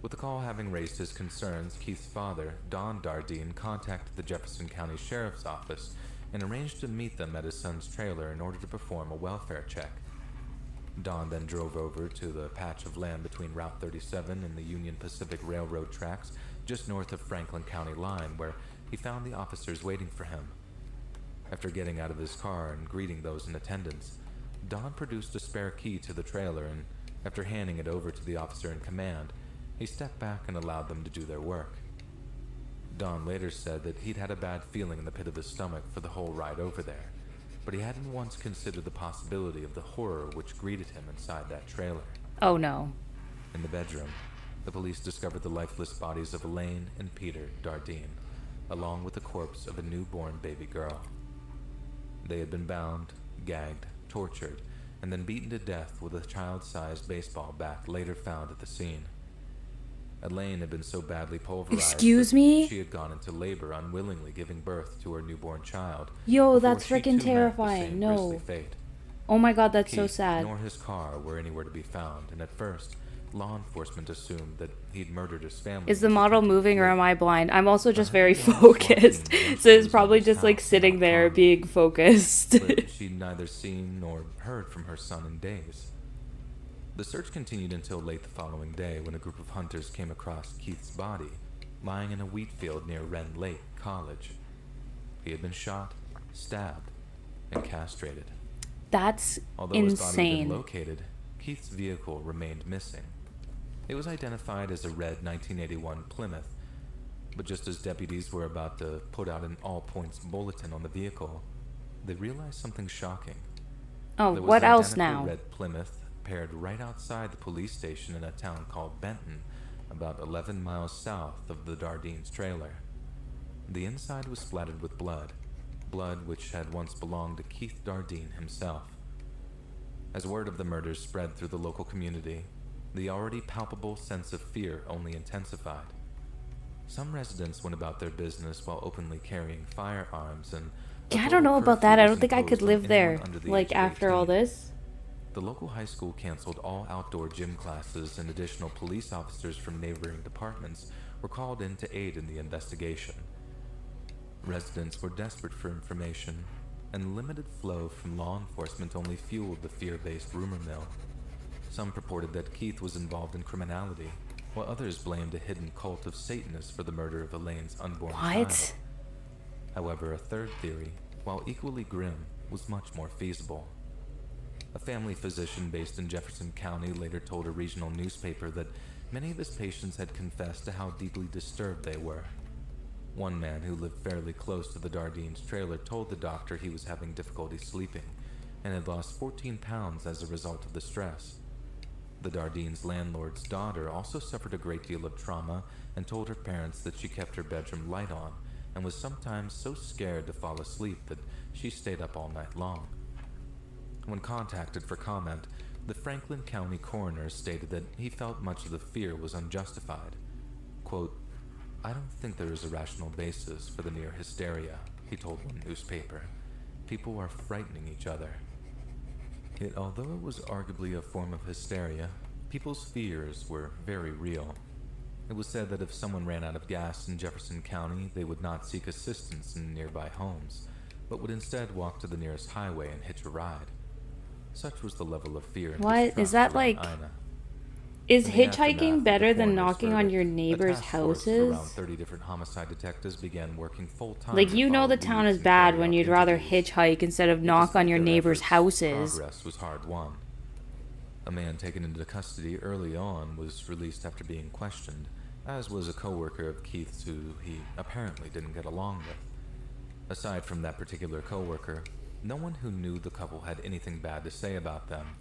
[SPEAKER 4] With the call having raised his concerns, Keith's father, Don Dardine, contacted the Jefferson County Sheriff's Office and arranged to meet them at his son's trailer in order to perform a welfare check. Don then drove over to the patch of land between Route 37 and the Union Pacific Railroad tracks just north of Franklin County line, where he found the officers waiting for him. After getting out of his car and greeting those in attendance, Don produced a spare key to the trailer, and after handing it over to the officer in command, he stepped back and allowed them to do their work. Don later said that he'd had a bad feeling in the pit of his stomach for the whole ride over there, but he hadn't once considered the possibility of the horror which greeted him inside that trailer.
[SPEAKER 1] Oh no.
[SPEAKER 4] In the bedroom, the police discovered the lifeless bodies of Elaine and Peter Dardine, along with the corpse of a newborn baby girl. They had been bound, gagged, tortured, and then beaten to death with a child-sized baseball bat later found at the scene. Elaine had been so badly pulverized
[SPEAKER 1] Excuse
[SPEAKER 4] that
[SPEAKER 1] me?
[SPEAKER 4] she had gone into labor, unwillingly giving birth to her newborn child.
[SPEAKER 1] Yo,
[SPEAKER 4] before
[SPEAKER 1] that's
[SPEAKER 4] she
[SPEAKER 1] freaking
[SPEAKER 4] too met the
[SPEAKER 1] terrifying.
[SPEAKER 4] same
[SPEAKER 1] No.
[SPEAKER 4] grisly fate.
[SPEAKER 1] Oh my god, that's so
[SPEAKER 4] Keith
[SPEAKER 1] sad.
[SPEAKER 4] nor his car were anywhere to be found, and at first, law enforcement assumed that he'd murdered his family.
[SPEAKER 1] Is the
[SPEAKER 4] and
[SPEAKER 1] model
[SPEAKER 4] attempted to
[SPEAKER 1] moving or
[SPEAKER 4] flee.
[SPEAKER 1] am I blind? I'm also just
[SPEAKER 4] Her
[SPEAKER 1] very
[SPEAKER 4] husband was
[SPEAKER 1] focused.
[SPEAKER 4] walking when
[SPEAKER 1] So
[SPEAKER 4] she
[SPEAKER 1] it's
[SPEAKER 4] was
[SPEAKER 1] probably
[SPEAKER 4] in his
[SPEAKER 1] just like
[SPEAKER 4] house in
[SPEAKER 1] sitting
[SPEAKER 4] Mount
[SPEAKER 1] there
[SPEAKER 4] Carmel.
[SPEAKER 1] being focused.
[SPEAKER 4] But she'd neither seen nor heard from her son in days. The search continued until late the following day, when a group of hunters came across Keith's body lying in a wheat field near Wren Lake College. He had been shot, stabbed, and castrated.
[SPEAKER 1] That's
[SPEAKER 4] Although his body had been
[SPEAKER 1] insane.
[SPEAKER 4] located, Keith's vehicle remained missing. It was identified as a red 1981 Plymouth, but just as deputies were about to put out an all-points bulletin on the vehicle, they realized something shocking.
[SPEAKER 1] Oh,
[SPEAKER 4] There was
[SPEAKER 1] what
[SPEAKER 4] an
[SPEAKER 1] else
[SPEAKER 4] identical
[SPEAKER 1] now?
[SPEAKER 4] red Plymouth paired right outside the police station in a town called Benton, about 11 miles south of the Dardine's trailer. The inside was splattered with blood which had once belonged to Keith Dardine himself. As word of the murders spread through the local community, the already palpable sense of fear only intensified. Some residents went about their business while openly carrying firearms, and a
[SPEAKER 1] Yeah, I don't know
[SPEAKER 4] total
[SPEAKER 1] about that. I
[SPEAKER 4] curfew
[SPEAKER 1] don't
[SPEAKER 4] was
[SPEAKER 1] think I could
[SPEAKER 4] imposed on
[SPEAKER 1] live there.
[SPEAKER 4] anyone under the
[SPEAKER 1] Like
[SPEAKER 4] age of
[SPEAKER 1] after all
[SPEAKER 4] 18.
[SPEAKER 1] this.
[SPEAKER 4] The local high school canceled all outdoor gym classes, and additional police officers from neighboring departments were called in to aid in the investigation. Residents were desperate for information, and limited flow from law enforcement only fueled the fear-based rumor mill. Some purported that Keith was involved in criminality, while others blamed a hidden cult of Satanists for the murder of Elaine's unborn
[SPEAKER 1] What?
[SPEAKER 4] child. However, a third theory, while equally grim, was much more feasible. A family physician based in Jefferson County later told a regional newspaper that many of his patients had confessed to how deeply disturbed they were. One man who lived fairly close to the Dardine's trailer told the doctor he was having difficulty sleeping and had lost 14 pounds as a result of the stress. The Dardine's landlord's daughter also suffered a great deal of trauma and told her parents that she kept her bedroom light on and was sometimes so scared to fall asleep that she stayed up all night long. When contacted for comment, the Franklin County coroner stated that he felt much of the fear was unjustified. Quote, "I don't think there is a rational basis for the near hysteria," he told one newspaper. "People are frightening each other." Yet, although it was arguably a form of hysteria, people's fears were very real. It was said that if someone ran out of gas in Jefferson County, they would not seek assistance in nearby homes, but would instead walk to the nearest highway and hitch a ride. Such was the level of fear and
[SPEAKER 1] What? Is
[SPEAKER 4] distrust
[SPEAKER 1] that
[SPEAKER 4] around
[SPEAKER 1] like-
[SPEAKER 4] Ina.
[SPEAKER 1] Is
[SPEAKER 4] In the aftermath
[SPEAKER 1] hitchhiking
[SPEAKER 4] of
[SPEAKER 1] better
[SPEAKER 4] the
[SPEAKER 1] than
[SPEAKER 4] coroner's
[SPEAKER 1] knocking on
[SPEAKER 4] verdict,
[SPEAKER 1] your
[SPEAKER 4] a
[SPEAKER 1] neighbors'
[SPEAKER 4] task force of
[SPEAKER 1] houses?
[SPEAKER 4] around 30 different homicide detectives began working full-time
[SPEAKER 1] Like,
[SPEAKER 4] to
[SPEAKER 1] you know
[SPEAKER 4] follow
[SPEAKER 1] the town
[SPEAKER 4] leads
[SPEAKER 1] is
[SPEAKER 4] and
[SPEAKER 1] bad
[SPEAKER 4] carry
[SPEAKER 1] when
[SPEAKER 4] out
[SPEAKER 1] you'd rather
[SPEAKER 4] interviews.
[SPEAKER 1] hitchhike instead of knock on
[SPEAKER 4] Despite
[SPEAKER 1] your
[SPEAKER 4] their
[SPEAKER 1] neighbors'
[SPEAKER 4] efforts,
[SPEAKER 1] houses.
[SPEAKER 4] Progress was hard won. A man taken into custody early on was released after being questioned, as was a co-worker of Keith's who he apparently didn't get along with. Aside from that particular co-worker, no one who knew the couple had anything bad to say about them.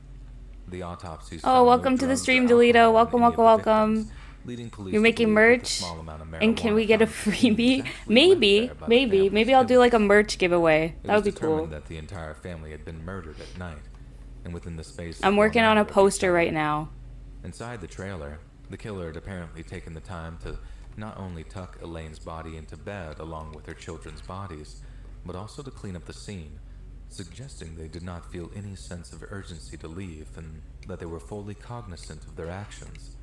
[SPEAKER 4] The autopsies
[SPEAKER 1] Oh,
[SPEAKER 4] found
[SPEAKER 1] welcome
[SPEAKER 4] no
[SPEAKER 1] to the
[SPEAKER 4] drugs or
[SPEAKER 1] stream,
[SPEAKER 4] alcohol
[SPEAKER 1] Delito.
[SPEAKER 4] in
[SPEAKER 1] Welcome,
[SPEAKER 4] any of
[SPEAKER 1] welcome,
[SPEAKER 4] the
[SPEAKER 1] welcome.
[SPEAKER 4] victims, leading police
[SPEAKER 1] You're
[SPEAKER 4] to
[SPEAKER 1] making
[SPEAKER 4] believe that the
[SPEAKER 1] merch?
[SPEAKER 4] small amount of
[SPEAKER 1] And can we
[SPEAKER 4] marijuana
[SPEAKER 1] get a
[SPEAKER 4] found at the scene was
[SPEAKER 1] freebie?
[SPEAKER 4] actually
[SPEAKER 1] Maybe,
[SPEAKER 4] left there by the
[SPEAKER 1] maybe.
[SPEAKER 4] family's
[SPEAKER 1] Maybe I'll do like a
[SPEAKER 4] killers.
[SPEAKER 1] merch giveaway.
[SPEAKER 4] It
[SPEAKER 1] That
[SPEAKER 4] was
[SPEAKER 1] would be
[SPEAKER 4] determined
[SPEAKER 1] cool.
[SPEAKER 4] that the entire family had been murdered at night, and within the space of
[SPEAKER 1] I'm
[SPEAKER 4] 1
[SPEAKER 1] working on
[SPEAKER 4] hour
[SPEAKER 1] a
[SPEAKER 4] of each
[SPEAKER 1] poster
[SPEAKER 4] other.
[SPEAKER 1] right now.
[SPEAKER 4] Inside the trailer, the killer had apparently taken the time to not only tuck Elaine's body into bed along with her children's bodies, but also to clean up the scene, suggesting they did not feel any sense of urgency to leave and that they were fully cognizant of their actions.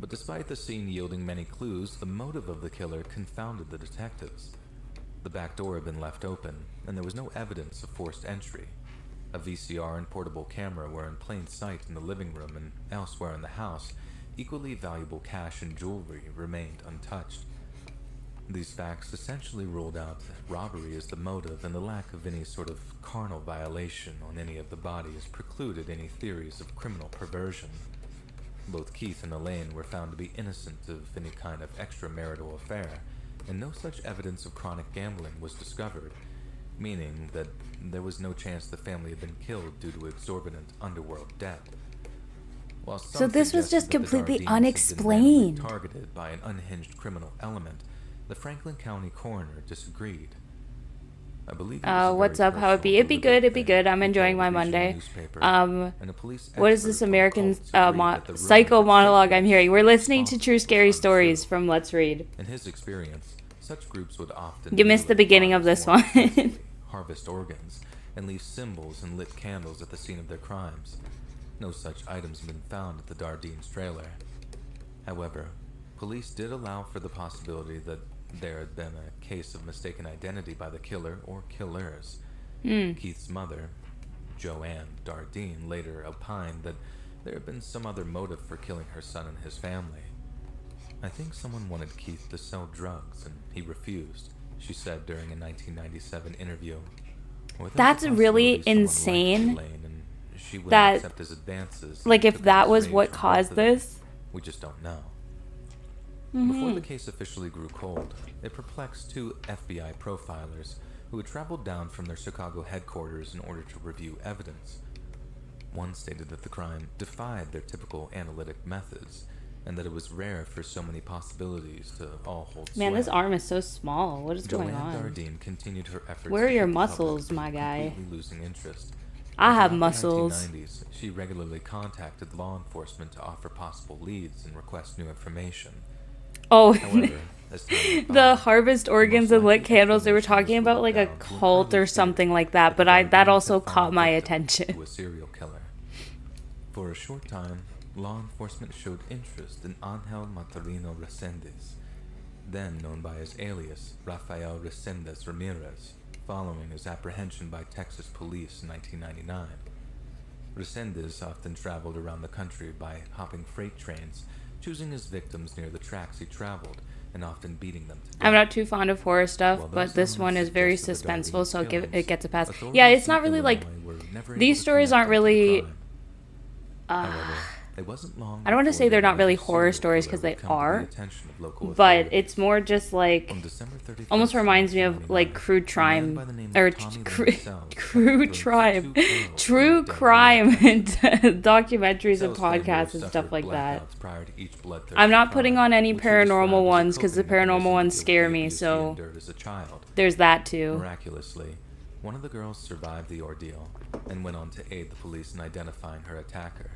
[SPEAKER 4] But despite the scene yielding many clues, the motive of the killer confounded the detectives. The back door had been left open, and there was no evidence of forced entry. A VCR and portable camera were in plain sight in the living room, and elsewhere in the house, equally valuable cash and jewelry remained untouched. These facts essentially ruled out robbery as the motive, and the lack of any sort of carnal violation on any of the bodies precluded any theories of criminal perversion. Both Keith and Elaine were found to be innocent of any kind of extramarital affair, and no such evidence of chronic gambling was discovered, meaning that there was no chance the family had been killed due to exorbitant underworld debt. While some
[SPEAKER 1] So this was
[SPEAKER 4] suggested
[SPEAKER 1] just
[SPEAKER 4] that the
[SPEAKER 1] completely
[SPEAKER 4] Dardines had been randomly
[SPEAKER 1] unexplained.
[SPEAKER 4] targeted by an unhinged criminal element, the Franklin County coroner disagreed. I believe it was a
[SPEAKER 1] What's
[SPEAKER 4] very
[SPEAKER 1] up? How it be?
[SPEAKER 4] personal,
[SPEAKER 1] It'd be good. It'd be
[SPEAKER 4] deliberate
[SPEAKER 1] good. I'm
[SPEAKER 4] thing.
[SPEAKER 1] enjoying my
[SPEAKER 4] He told the
[SPEAKER 1] Monday.
[SPEAKER 4] newspaper,
[SPEAKER 1] Um,
[SPEAKER 4] and a police
[SPEAKER 1] What is
[SPEAKER 4] expert
[SPEAKER 1] this
[SPEAKER 4] from
[SPEAKER 1] American
[SPEAKER 4] Colts agreed that the rumor
[SPEAKER 1] psycho
[SPEAKER 4] had
[SPEAKER 1] monologue
[SPEAKER 4] Satan
[SPEAKER 1] I'm hearing? We're listening to
[SPEAKER 4] responsible
[SPEAKER 1] true
[SPEAKER 4] was
[SPEAKER 1] scary
[SPEAKER 4] untrue.
[SPEAKER 1] stories from Let's Read.
[SPEAKER 4] In his experience, such groups would often
[SPEAKER 1] You missed the
[SPEAKER 4] mutilate
[SPEAKER 1] beginning of
[SPEAKER 4] bodies
[SPEAKER 1] this
[SPEAKER 4] more
[SPEAKER 1] one.
[SPEAKER 4] intensely, harvest organs, and leave symbols and lit candles at the scene of their crimes. No such items have been found at the Dardines trailer. However, police did allow for the possibility that there had been a case of mistaken identity by the killer or killers. Keith's mother, Joanne Dardine, later opined that there had been some other motive for killing her son and his family. I think someone wanted Keith to sell drugs, and he refused, she said during a 1997 interview. Or there's a
[SPEAKER 1] That's really
[SPEAKER 4] possibility someone liked
[SPEAKER 1] insane
[SPEAKER 4] Elaine and she wouldn't
[SPEAKER 1] that-
[SPEAKER 4] accept his advances.
[SPEAKER 1] Like, if
[SPEAKER 4] took
[SPEAKER 1] that
[SPEAKER 4] his
[SPEAKER 1] was
[SPEAKER 4] rage
[SPEAKER 1] what
[SPEAKER 4] from
[SPEAKER 1] caused
[SPEAKER 4] both of them.
[SPEAKER 1] this.
[SPEAKER 4] We just don't know. Before the case officially grew cold, it perplexed two FBI profilers who had traveled down from their Chicago headquarters in order to review evidence. One stated that the crime defied their typical analytic methods, and that it was rare for so many possibilities to all hold sway.
[SPEAKER 1] Man, this arm is so small. What is
[SPEAKER 4] Joanne
[SPEAKER 1] going on?
[SPEAKER 4] Dardine continued her efforts.
[SPEAKER 1] Where are
[SPEAKER 4] to
[SPEAKER 1] your
[SPEAKER 4] keep the public
[SPEAKER 1] muscles,
[SPEAKER 4] from
[SPEAKER 1] my guy?
[SPEAKER 4] completely losing interest.
[SPEAKER 1] I have
[SPEAKER 4] Throughout the
[SPEAKER 1] muscles.
[SPEAKER 4] 1990s, she regularly contacted law enforcement to offer possible leads and request new information.
[SPEAKER 1] Oh,
[SPEAKER 4] However, as time went by,
[SPEAKER 1] the harvest organs
[SPEAKER 4] most
[SPEAKER 1] and lit
[SPEAKER 4] likely
[SPEAKER 1] candles. They were
[SPEAKER 4] explanation
[SPEAKER 1] talking
[SPEAKER 4] was
[SPEAKER 1] about like a
[SPEAKER 4] whittled down to an
[SPEAKER 1] cult
[SPEAKER 4] early
[SPEAKER 1] or something
[SPEAKER 4] theory
[SPEAKER 1] like that, but
[SPEAKER 4] the
[SPEAKER 1] that
[SPEAKER 4] Dardines
[SPEAKER 1] also
[SPEAKER 4] had
[SPEAKER 1] caught
[SPEAKER 4] fallen
[SPEAKER 1] my
[SPEAKER 4] victim
[SPEAKER 1] attention.
[SPEAKER 4] to a serial killer. For a short time, law enforcement showed interest in Angel Maturino Resendez, then known by his alias Rafael Resendez Ramirez, following his apprehension by Texas police in 1999. Resendez often traveled around the country by hopping freight trains, choosing his victims near the tracks he traveled, and often beating them to death.
[SPEAKER 1] I'm not too fond of horror stuff,
[SPEAKER 4] While
[SPEAKER 1] but
[SPEAKER 4] those
[SPEAKER 1] this one
[SPEAKER 4] elements
[SPEAKER 1] is very
[SPEAKER 4] suggested the
[SPEAKER 1] suspenseful,
[SPEAKER 4] Dardines
[SPEAKER 1] so it gets a pass.
[SPEAKER 4] authorities
[SPEAKER 1] Yeah, it's
[SPEAKER 4] in
[SPEAKER 1] not really like
[SPEAKER 4] Illinois were never able
[SPEAKER 1] these
[SPEAKER 4] to
[SPEAKER 1] stories
[SPEAKER 4] connect
[SPEAKER 1] aren't
[SPEAKER 4] them to the
[SPEAKER 1] really.
[SPEAKER 4] crime. However, it wasn't long
[SPEAKER 1] I don't want to
[SPEAKER 4] before
[SPEAKER 1] say they're
[SPEAKER 4] the
[SPEAKER 1] not really
[SPEAKER 4] alleged
[SPEAKER 1] horror
[SPEAKER 4] serial
[SPEAKER 1] stories
[SPEAKER 4] killer
[SPEAKER 1] because they
[SPEAKER 4] would come to the
[SPEAKER 1] are,
[SPEAKER 4] attention of local
[SPEAKER 1] but
[SPEAKER 4] authorities.
[SPEAKER 1] it's more just like
[SPEAKER 4] On December 31st,
[SPEAKER 1] almost reminds me of like
[SPEAKER 4] 1999,
[SPEAKER 1] Crude
[SPEAKER 4] a man by
[SPEAKER 1] Crime
[SPEAKER 4] the name of
[SPEAKER 1] or
[SPEAKER 4] Tommy
[SPEAKER 1] True
[SPEAKER 4] Lynn Sells
[SPEAKER 1] Crime,
[SPEAKER 4] shot two
[SPEAKER 1] True
[SPEAKER 4] girls
[SPEAKER 1] Crime,
[SPEAKER 4] in Denver.
[SPEAKER 1] and documentaries and
[SPEAKER 4] Sells claimed they
[SPEAKER 1] podcasts and
[SPEAKER 4] suffered
[SPEAKER 1] stuff like that.
[SPEAKER 4] blackouts prior to each bloodthirsty
[SPEAKER 1] I'm not
[SPEAKER 4] crime,
[SPEAKER 1] putting on any
[SPEAKER 4] which he described
[SPEAKER 1] paranormal
[SPEAKER 4] as a
[SPEAKER 1] ones because the
[SPEAKER 4] coping
[SPEAKER 1] paranormal
[SPEAKER 4] mechanism
[SPEAKER 1] ones
[SPEAKER 4] to
[SPEAKER 1] scare
[SPEAKER 4] deal with
[SPEAKER 1] me,
[SPEAKER 4] the abuse he
[SPEAKER 1] so
[SPEAKER 4] endured as a child.
[SPEAKER 1] there's that too.
[SPEAKER 4] Miraculously, one of the girls survived the ordeal and went on to aid the police in identifying her attacker.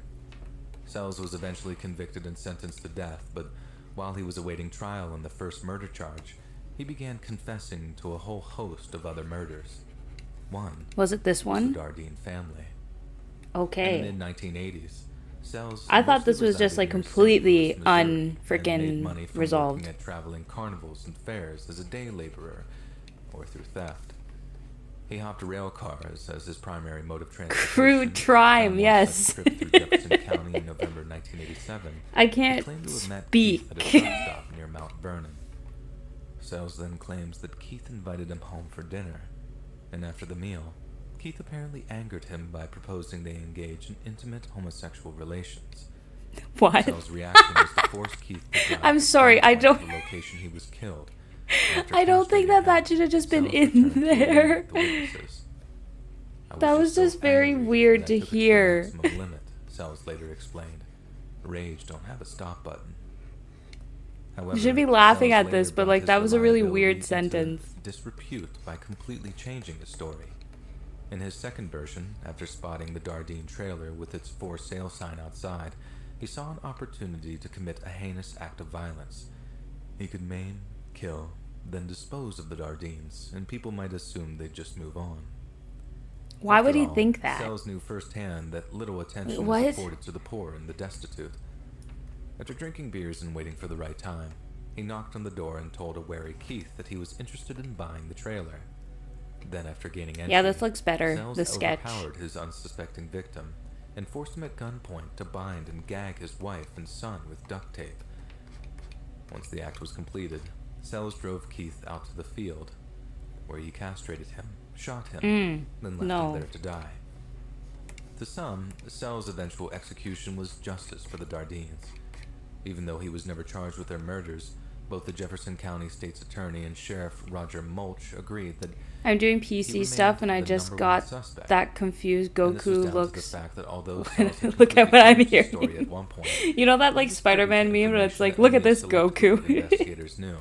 [SPEAKER 4] Sells was eventually convicted and sentenced to death, but while he was awaiting trial on the first murder charge, he began confessing to a whole host of other murders. One
[SPEAKER 1] Was it this
[SPEAKER 4] was
[SPEAKER 1] one?
[SPEAKER 4] the Dardine family.
[SPEAKER 1] Okay.
[SPEAKER 4] In the mid-1980s, Sells
[SPEAKER 1] I thought
[SPEAKER 4] mostly
[SPEAKER 1] this was just,
[SPEAKER 4] resided
[SPEAKER 1] like,
[SPEAKER 4] near St.
[SPEAKER 1] completely
[SPEAKER 4] Louis, Missouri, and
[SPEAKER 1] unfreaking
[SPEAKER 4] made money from
[SPEAKER 1] resolved.
[SPEAKER 4] working at traveling carnivals and fairs as a day laborer or through theft. He hopped rail cars as his primary mode of transportation.
[SPEAKER 1] Crude Crime,
[SPEAKER 4] On one
[SPEAKER 1] yes.
[SPEAKER 4] sudden trip through Jefferson County in November 1987.
[SPEAKER 1] I
[SPEAKER 4] He
[SPEAKER 1] can't
[SPEAKER 4] claimed to have met
[SPEAKER 1] speak.
[SPEAKER 4] Keith at a truck stop near Mount Vernon. Sells then claims that Keith invited him home for dinner, and after the meal, Keith apparently angered him by proposing they engage in intimate homosexual relations.
[SPEAKER 1] What?
[SPEAKER 4] Sells' reaction was to force Keith to drive
[SPEAKER 1] I'm sorry, I
[SPEAKER 4] to
[SPEAKER 1] don't-
[SPEAKER 4] the location he was killed. After
[SPEAKER 1] I don't think that
[SPEAKER 4] castrating
[SPEAKER 1] that
[SPEAKER 4] him,
[SPEAKER 1] should have just been
[SPEAKER 4] Sells
[SPEAKER 1] in
[SPEAKER 4] returned to
[SPEAKER 1] there.
[SPEAKER 4] the witnesses. "I
[SPEAKER 1] That was
[SPEAKER 4] so
[SPEAKER 1] just very
[SPEAKER 4] angry
[SPEAKER 1] weird
[SPEAKER 4] that
[SPEAKER 1] to
[SPEAKER 4] I took it to the
[SPEAKER 1] hear.
[SPEAKER 4] maximum limit," Sells later explained. Rage don't have a stop button. However,
[SPEAKER 1] You should be laughing
[SPEAKER 4] Sells
[SPEAKER 1] at this,
[SPEAKER 4] later
[SPEAKER 1] but
[SPEAKER 4] brought
[SPEAKER 1] like
[SPEAKER 4] his
[SPEAKER 1] that was a really
[SPEAKER 4] reliability
[SPEAKER 1] weird
[SPEAKER 4] into
[SPEAKER 1] sentence.
[SPEAKER 4] disrepute by completely changing the story. In his second version, after spotting the Dardine trailer with its for sale sign outside, he saw an opportunity to commit a heinous act of violence. He could maim, kill, then dispose of the Dardines, and people might assume they'd just move on.
[SPEAKER 1] Why would
[SPEAKER 4] After
[SPEAKER 1] he
[SPEAKER 4] all,
[SPEAKER 1] think that?
[SPEAKER 4] Sells knew firsthand that little attention
[SPEAKER 1] What?
[SPEAKER 4] is afforded to the poor and the destitute. After drinking beers and waiting for the right time, he knocked on the door and told a wary Keith that he was interested in buying the trailer. Then, after gaining entry,
[SPEAKER 1] Yeah, this looks better,
[SPEAKER 4] Sells
[SPEAKER 1] the sketch.
[SPEAKER 4] overpowered his unsuspecting victim and forced him at gunpoint to bind and gag his wife and son with duct tape. Once the act was completed, Sells drove Keith out to the field, where he castrated him, shot him, then left
[SPEAKER 1] no.
[SPEAKER 4] him there to die. To some, Sells' eventual execution was justice for the Dardines. Even though he was never charged with their murders, both the Jefferson County State's Attorney and Sheriff Roger Mulch agreed that
[SPEAKER 1] I'm doing
[SPEAKER 4] he
[SPEAKER 1] PC
[SPEAKER 4] remained
[SPEAKER 1] stuff and I
[SPEAKER 4] the
[SPEAKER 1] just
[SPEAKER 4] number one
[SPEAKER 1] got
[SPEAKER 4] suspect.
[SPEAKER 1] that confused
[SPEAKER 4] And this was
[SPEAKER 1] Goku
[SPEAKER 4] down to
[SPEAKER 1] looks.
[SPEAKER 4] the fact that although Sells had
[SPEAKER 1] Look at
[SPEAKER 4] completely
[SPEAKER 1] what I'm
[SPEAKER 4] changed the
[SPEAKER 1] hearing.
[SPEAKER 4] story at one point,
[SPEAKER 1] You know that like
[SPEAKER 4] he
[SPEAKER 1] Spider-Man
[SPEAKER 4] distributed
[SPEAKER 1] meme, and it's
[SPEAKER 4] information
[SPEAKER 1] like,
[SPEAKER 4] that
[SPEAKER 1] look at
[SPEAKER 4] only a
[SPEAKER 1] this
[SPEAKER 4] select group of
[SPEAKER 1] Goku.
[SPEAKER 4] investigators knew.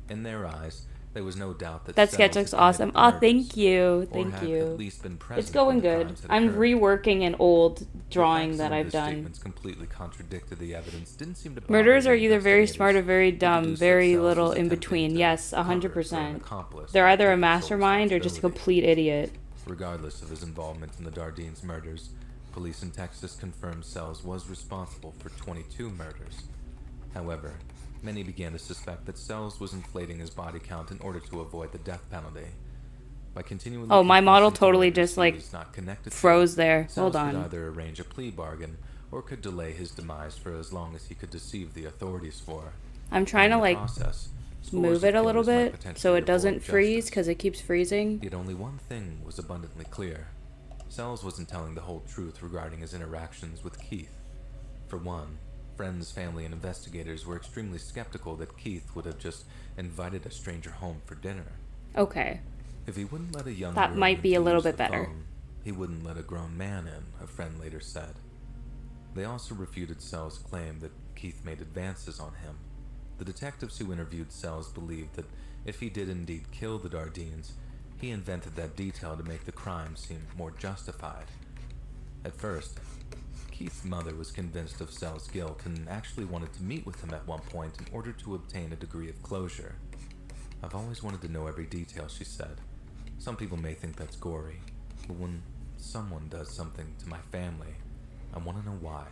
[SPEAKER 4] In their eyes, there was no doubt that
[SPEAKER 1] That
[SPEAKER 4] Sells
[SPEAKER 1] sketch
[SPEAKER 4] had
[SPEAKER 1] looks awesome.
[SPEAKER 4] committed
[SPEAKER 1] Oh,
[SPEAKER 4] the
[SPEAKER 1] thank
[SPEAKER 4] murders,
[SPEAKER 1] you,
[SPEAKER 4] or
[SPEAKER 1] thank
[SPEAKER 4] had
[SPEAKER 1] you.
[SPEAKER 4] at least been present
[SPEAKER 1] It's going
[SPEAKER 4] when the
[SPEAKER 1] good.
[SPEAKER 4] crimes had
[SPEAKER 1] I'm
[SPEAKER 4] occurred.
[SPEAKER 1] reworking an old
[SPEAKER 4] The
[SPEAKER 1] drawing
[SPEAKER 4] fact
[SPEAKER 1] that
[SPEAKER 4] some of
[SPEAKER 1] I've
[SPEAKER 4] his
[SPEAKER 1] done.
[SPEAKER 4] statements completely contradicted the evidence didn't seem to bother
[SPEAKER 1] Murderers
[SPEAKER 4] the
[SPEAKER 1] are either very smart or
[SPEAKER 4] investigators,
[SPEAKER 1] very
[SPEAKER 4] who
[SPEAKER 1] dumb,
[SPEAKER 4] deduced
[SPEAKER 1] very
[SPEAKER 4] that Sells
[SPEAKER 1] little
[SPEAKER 4] was
[SPEAKER 1] in
[SPEAKER 4] attempting
[SPEAKER 1] between.
[SPEAKER 4] to
[SPEAKER 1] Yes,
[SPEAKER 4] cover for an
[SPEAKER 1] 100%.
[SPEAKER 4] accomplice
[SPEAKER 1] They're
[SPEAKER 4] by
[SPEAKER 1] either a
[SPEAKER 4] taking sole
[SPEAKER 1] mastermind or just a
[SPEAKER 4] responsibility.
[SPEAKER 1] complete idiot.
[SPEAKER 4] Regardless of his involvement in the Dardines murders, police in Texas confirmed Sells was responsible for 22 murders. However, many began to suspect that Sells was inflating his body count in order to avoid the death penalty. By continually
[SPEAKER 1] Oh, my model
[SPEAKER 4] confessing to
[SPEAKER 1] totally
[SPEAKER 4] murders
[SPEAKER 1] just,
[SPEAKER 4] he
[SPEAKER 1] like,
[SPEAKER 4] was not connected to,
[SPEAKER 1] froze there.
[SPEAKER 4] Sells
[SPEAKER 1] Hold
[SPEAKER 4] could
[SPEAKER 1] on.
[SPEAKER 4] either arrange a plea bargain or could delay his demise for as long as he could deceive the authorities for.
[SPEAKER 1] I'm trying to
[SPEAKER 4] In the
[SPEAKER 1] like
[SPEAKER 4] process, scores
[SPEAKER 1] move
[SPEAKER 4] of
[SPEAKER 1] it a little
[SPEAKER 4] killers might
[SPEAKER 1] bit
[SPEAKER 4] potentially
[SPEAKER 1] so it
[SPEAKER 4] avoid
[SPEAKER 1] doesn't freeze
[SPEAKER 4] justice.
[SPEAKER 1] because it keeps freezing.
[SPEAKER 4] Yet only one thing was abundantly clear. Sells wasn't telling the whole truth regarding his interactions with Keith. For one, friends, family, and investigators were extremely skeptical that Keith would have just invited a stranger home for dinner.
[SPEAKER 1] Okay.
[SPEAKER 4] If he wouldn't let a young
[SPEAKER 1] That
[SPEAKER 4] girl
[SPEAKER 1] might
[SPEAKER 4] in
[SPEAKER 1] be
[SPEAKER 4] to
[SPEAKER 1] a little
[SPEAKER 4] use
[SPEAKER 1] bit
[SPEAKER 4] the
[SPEAKER 1] better.
[SPEAKER 4] phone, he wouldn't let a grown man in, a friend later said. They also refuted Sells' claim that Keith made advances on him. The detectives who interviewed Sells believed that if he did indeed kill the Dardines, he invented that detail to make the crime seem more justified. At first, Keith's mother was convinced of Sells' guilt and actually wanted to meet with him at one point in order to obtain a degree of closure. I've always wanted to know every detail, she said. Some people may think that's gory, but when someone does something to my family, I want to know why.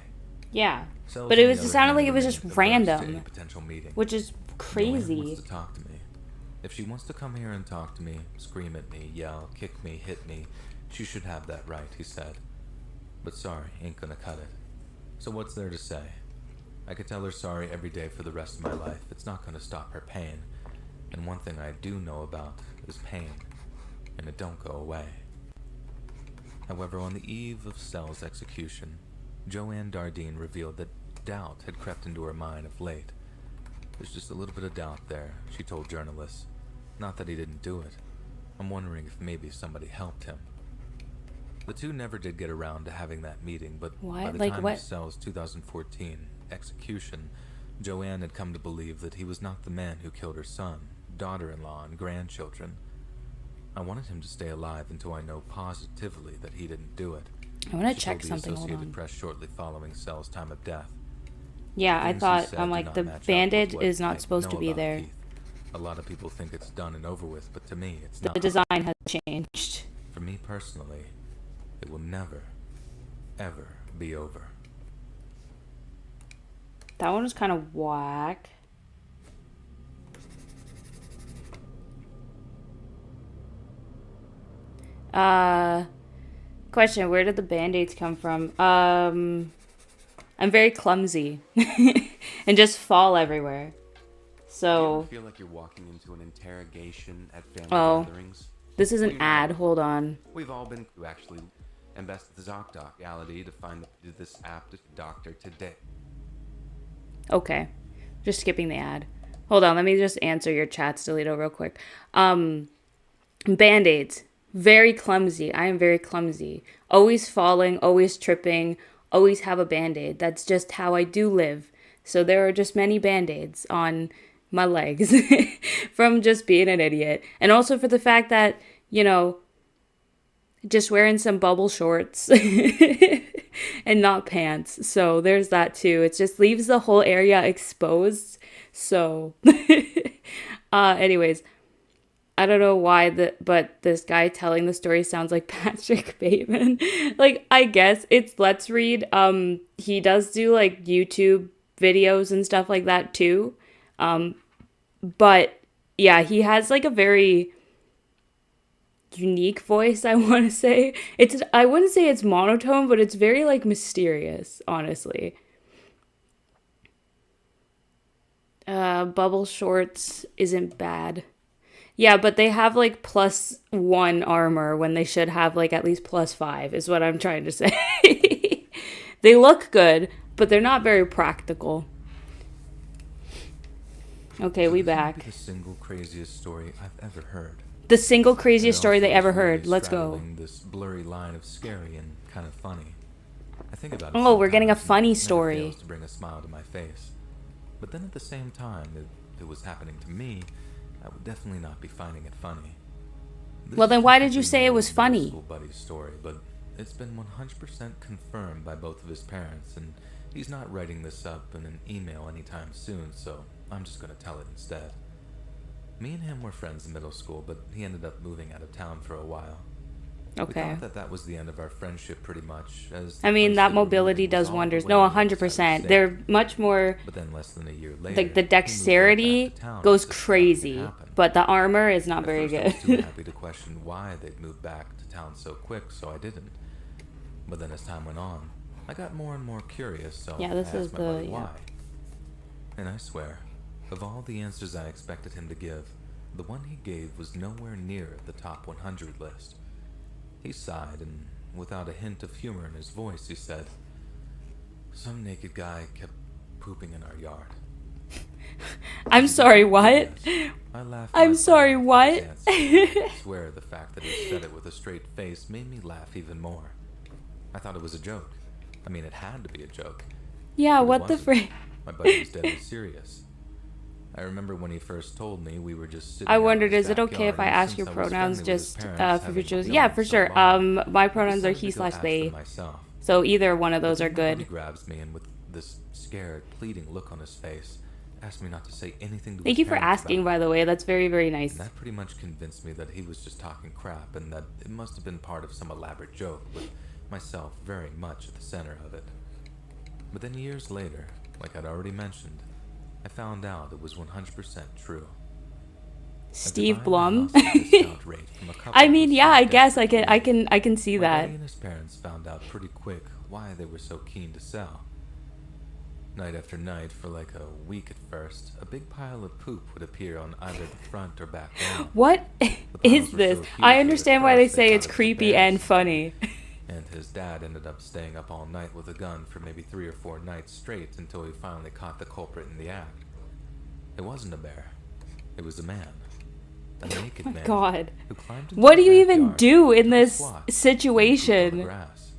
[SPEAKER 1] Yeah.
[SPEAKER 4] Sells,
[SPEAKER 1] But it
[SPEAKER 4] on
[SPEAKER 1] was
[SPEAKER 4] the
[SPEAKER 1] it
[SPEAKER 4] other
[SPEAKER 1] sounded
[SPEAKER 4] hand,
[SPEAKER 1] like it was just
[SPEAKER 4] remained averse to any
[SPEAKER 1] random,
[SPEAKER 4] potential meeting.
[SPEAKER 1] which is
[SPEAKER 4] Joanne
[SPEAKER 1] crazy.
[SPEAKER 4] wants to talk to me. If she wants to come here and talk to me, scream at me, yell, kick me, hit me, she should have that right, he said. But sorry, ain't gonna cut it. So what's there to say? I could tell her sorry every day for the rest of my life. It's not gonna stop her pain. And one thing I do know about is pain, and it don't go away. However, on the eve of Sells' execution, Joanne Dardine revealed that doubt had crept into her mind of late. There's just a little bit of doubt there, she told journalists. Not that he didn't do it. I'm wondering if maybe somebody helped him. The two never did get around to having that meeting, but by
[SPEAKER 1] What?
[SPEAKER 4] the
[SPEAKER 1] Like
[SPEAKER 4] time
[SPEAKER 1] what?
[SPEAKER 4] of Sells' 2014 execution, Joanne had come to believe that he was not the man who killed her son, daughter-in-law, and grandchildren. I wanted him to stay alive until I know positively that he didn't do it.
[SPEAKER 1] I want to
[SPEAKER 4] She
[SPEAKER 1] check
[SPEAKER 4] told the
[SPEAKER 1] something. Hold
[SPEAKER 4] Associated
[SPEAKER 1] on.
[SPEAKER 4] Press shortly following Sells' time of death.
[SPEAKER 1] Yeah, I
[SPEAKER 4] Things he
[SPEAKER 1] thought
[SPEAKER 4] said
[SPEAKER 1] I'm
[SPEAKER 4] do
[SPEAKER 1] like
[SPEAKER 4] not
[SPEAKER 1] the
[SPEAKER 4] match up with
[SPEAKER 1] bandage
[SPEAKER 4] what
[SPEAKER 1] is
[SPEAKER 4] I
[SPEAKER 1] not supposed to
[SPEAKER 4] know
[SPEAKER 1] be
[SPEAKER 4] about
[SPEAKER 1] there.
[SPEAKER 4] Keith. A lot of people think it's done and over with, but to me, it's
[SPEAKER 1] The
[SPEAKER 4] not.
[SPEAKER 1] design has changed.
[SPEAKER 4] For me personally, it will never, ever be over.
[SPEAKER 1] That one was kind of whack. Question, where did the band-aids come from? I'm very clumsy and just fall everywhere.
[SPEAKER 3] Do you
[SPEAKER 1] So,
[SPEAKER 3] ever feel like you're walking into an interrogation at family
[SPEAKER 1] Oh.
[SPEAKER 3] gatherings?
[SPEAKER 1] this is
[SPEAKER 3] Well,
[SPEAKER 1] an
[SPEAKER 3] you know,
[SPEAKER 1] ad. Hold on.
[SPEAKER 3] We've all been to actually invest the ZocDoc reality to find this app doctor today.
[SPEAKER 1] Okay. Just skipping the ad. Hold on, let me just answer your chats, Delito, real quick. Band-aids. Very clumsy. I am very clumsy. Always falling, always tripping, always have a band-aid. That's just how I do live. So there are just many band-aids on my legs from just being an idiot. And also for the fact that, you know, just wearing some bubble shorts and not pants. So there's that too. It just leaves the whole area exposed. So anyways, I don't know why but this guy telling the story sounds like Patrick Bateman. Like, I guess it's Let's Read. He does do like YouTube videos and stuff like that too. But yeah, he has like a very unique voice, I want to say. I wouldn't say it's monotone, but it's very like mysterious, honestly. Bubble shorts isn't bad. Yeah, but they have like +1 armor when they should have like at least +5 is what I'm trying to say. They look good, but they're not very practical. Okay, we back.
[SPEAKER 3] The single craziest story I've ever heard.
[SPEAKER 1] The single craziest story they ever heard. Let's go.
[SPEAKER 3] This blurry line of scary and kind of funny. I think about it.
[SPEAKER 1] Oh, we're getting a
[SPEAKER 3] sometimes,
[SPEAKER 1] funny
[SPEAKER 3] and it
[SPEAKER 1] story.
[SPEAKER 3] fails to bring a smile to my face. But then at the same time, if it was happening to me, I would definitely not be finding it funny.
[SPEAKER 1] Well, then why did you say it was funny?
[SPEAKER 3] School buddy's story, but it's been 100% confirmed by both of his parents, and he's not writing this up in an email anytime soon, so I'm just going to tell it instead. Me and him were friends in middle school, but he ended up moving out of town for a while.
[SPEAKER 1] Okay.
[SPEAKER 3] We thought that was the end of our friendship pretty much.
[SPEAKER 1] I mean, that mobility does wonders. No, 100%. They're much more...
[SPEAKER 3] But then less than a year later,
[SPEAKER 1] like the dexterity goes crazy, but the armor is not very good.
[SPEAKER 3] I was too happy to question why they'd moved back to town so quick, so I didn't. But then as time went on, I got more and more curious, so
[SPEAKER 1] yeah, this
[SPEAKER 3] I
[SPEAKER 1] is
[SPEAKER 3] asked my
[SPEAKER 1] the
[SPEAKER 3] buddy why. And I swear, of all the answers I expected him to give, the one he gave was nowhere near the top 100 list. He sighed, and without a hint of humor in his voice, he said, "Some naked guy kept pooping in our yard."
[SPEAKER 1] I'm sorry, what?
[SPEAKER 3] I laughed.
[SPEAKER 1] I'm sorry, what?
[SPEAKER 3] I swear the fact that he said it with a straight face made me laugh even more. I thought it was a joke. I mean, it had to be a joke.
[SPEAKER 1] Yeah,
[SPEAKER 3] But it
[SPEAKER 1] what the
[SPEAKER 3] wasn't.
[SPEAKER 1] frick?
[SPEAKER 3] My buddy was deadly serious. I remember when he first told me, we were just sitting
[SPEAKER 1] I
[SPEAKER 3] out in
[SPEAKER 1] wondered,
[SPEAKER 3] his
[SPEAKER 1] is it okay if
[SPEAKER 3] backyard,
[SPEAKER 1] I
[SPEAKER 3] and
[SPEAKER 1] ask your
[SPEAKER 3] since I was
[SPEAKER 1] pronouns
[SPEAKER 3] friendly with his
[SPEAKER 1] just
[SPEAKER 3] parents,
[SPEAKER 1] for
[SPEAKER 3] having
[SPEAKER 1] future?
[SPEAKER 3] known
[SPEAKER 1] Yeah,
[SPEAKER 3] him
[SPEAKER 1] for
[SPEAKER 3] so
[SPEAKER 1] sure.
[SPEAKER 3] long,
[SPEAKER 1] My
[SPEAKER 3] I
[SPEAKER 1] pronouns are
[SPEAKER 3] decided to go ask them
[SPEAKER 1] he/they.
[SPEAKER 3] myself.
[SPEAKER 1] So either one of
[SPEAKER 3] But
[SPEAKER 1] those
[SPEAKER 3] then
[SPEAKER 1] are
[SPEAKER 3] my buddy
[SPEAKER 1] good.
[SPEAKER 3] grabs me and with this scared, pleading look on his face, asked me not to say anything to
[SPEAKER 1] Thank
[SPEAKER 3] his
[SPEAKER 1] you for
[SPEAKER 3] parents
[SPEAKER 1] asking,
[SPEAKER 3] about it.
[SPEAKER 1] by the way. That's very, very nice.
[SPEAKER 3] And that pretty much convinced me that he was just talking crap and that it must have been part of some elaborate joke, with myself very much at the center of it. But then years later, like I'd already mentioned, I found out it was 100% true.
[SPEAKER 1] Steve Blum.
[SPEAKER 3] I
[SPEAKER 1] I mean, yeah, I guess I can see
[SPEAKER 3] My
[SPEAKER 1] that.
[SPEAKER 3] buddy and his parents found out pretty quick why they were so keen to sell. Night after night, for like a week at first, a big pile of poop would appear on either the front or back lawn.
[SPEAKER 1] What
[SPEAKER 3] The
[SPEAKER 1] is
[SPEAKER 3] piles were
[SPEAKER 1] this?
[SPEAKER 3] so huge
[SPEAKER 1] I
[SPEAKER 3] that
[SPEAKER 1] understand
[SPEAKER 3] at
[SPEAKER 1] why they
[SPEAKER 3] first
[SPEAKER 1] say
[SPEAKER 3] thought
[SPEAKER 1] it's
[SPEAKER 3] it was
[SPEAKER 1] creepy
[SPEAKER 3] bears.
[SPEAKER 1] and funny.
[SPEAKER 3] And his dad ended up staying up all night with a gun for maybe 3 or 4 nights straight until he finally caught the culprit in the act. It wasn't a bear. It was a man. A naked man.
[SPEAKER 1] God.
[SPEAKER 3] Who climbed into
[SPEAKER 1] What
[SPEAKER 3] the
[SPEAKER 1] do you even
[SPEAKER 3] backyard,
[SPEAKER 1] do in
[SPEAKER 3] took a
[SPEAKER 1] this
[SPEAKER 3] squat, and pooped on the
[SPEAKER 1] situation?
[SPEAKER 3] grass.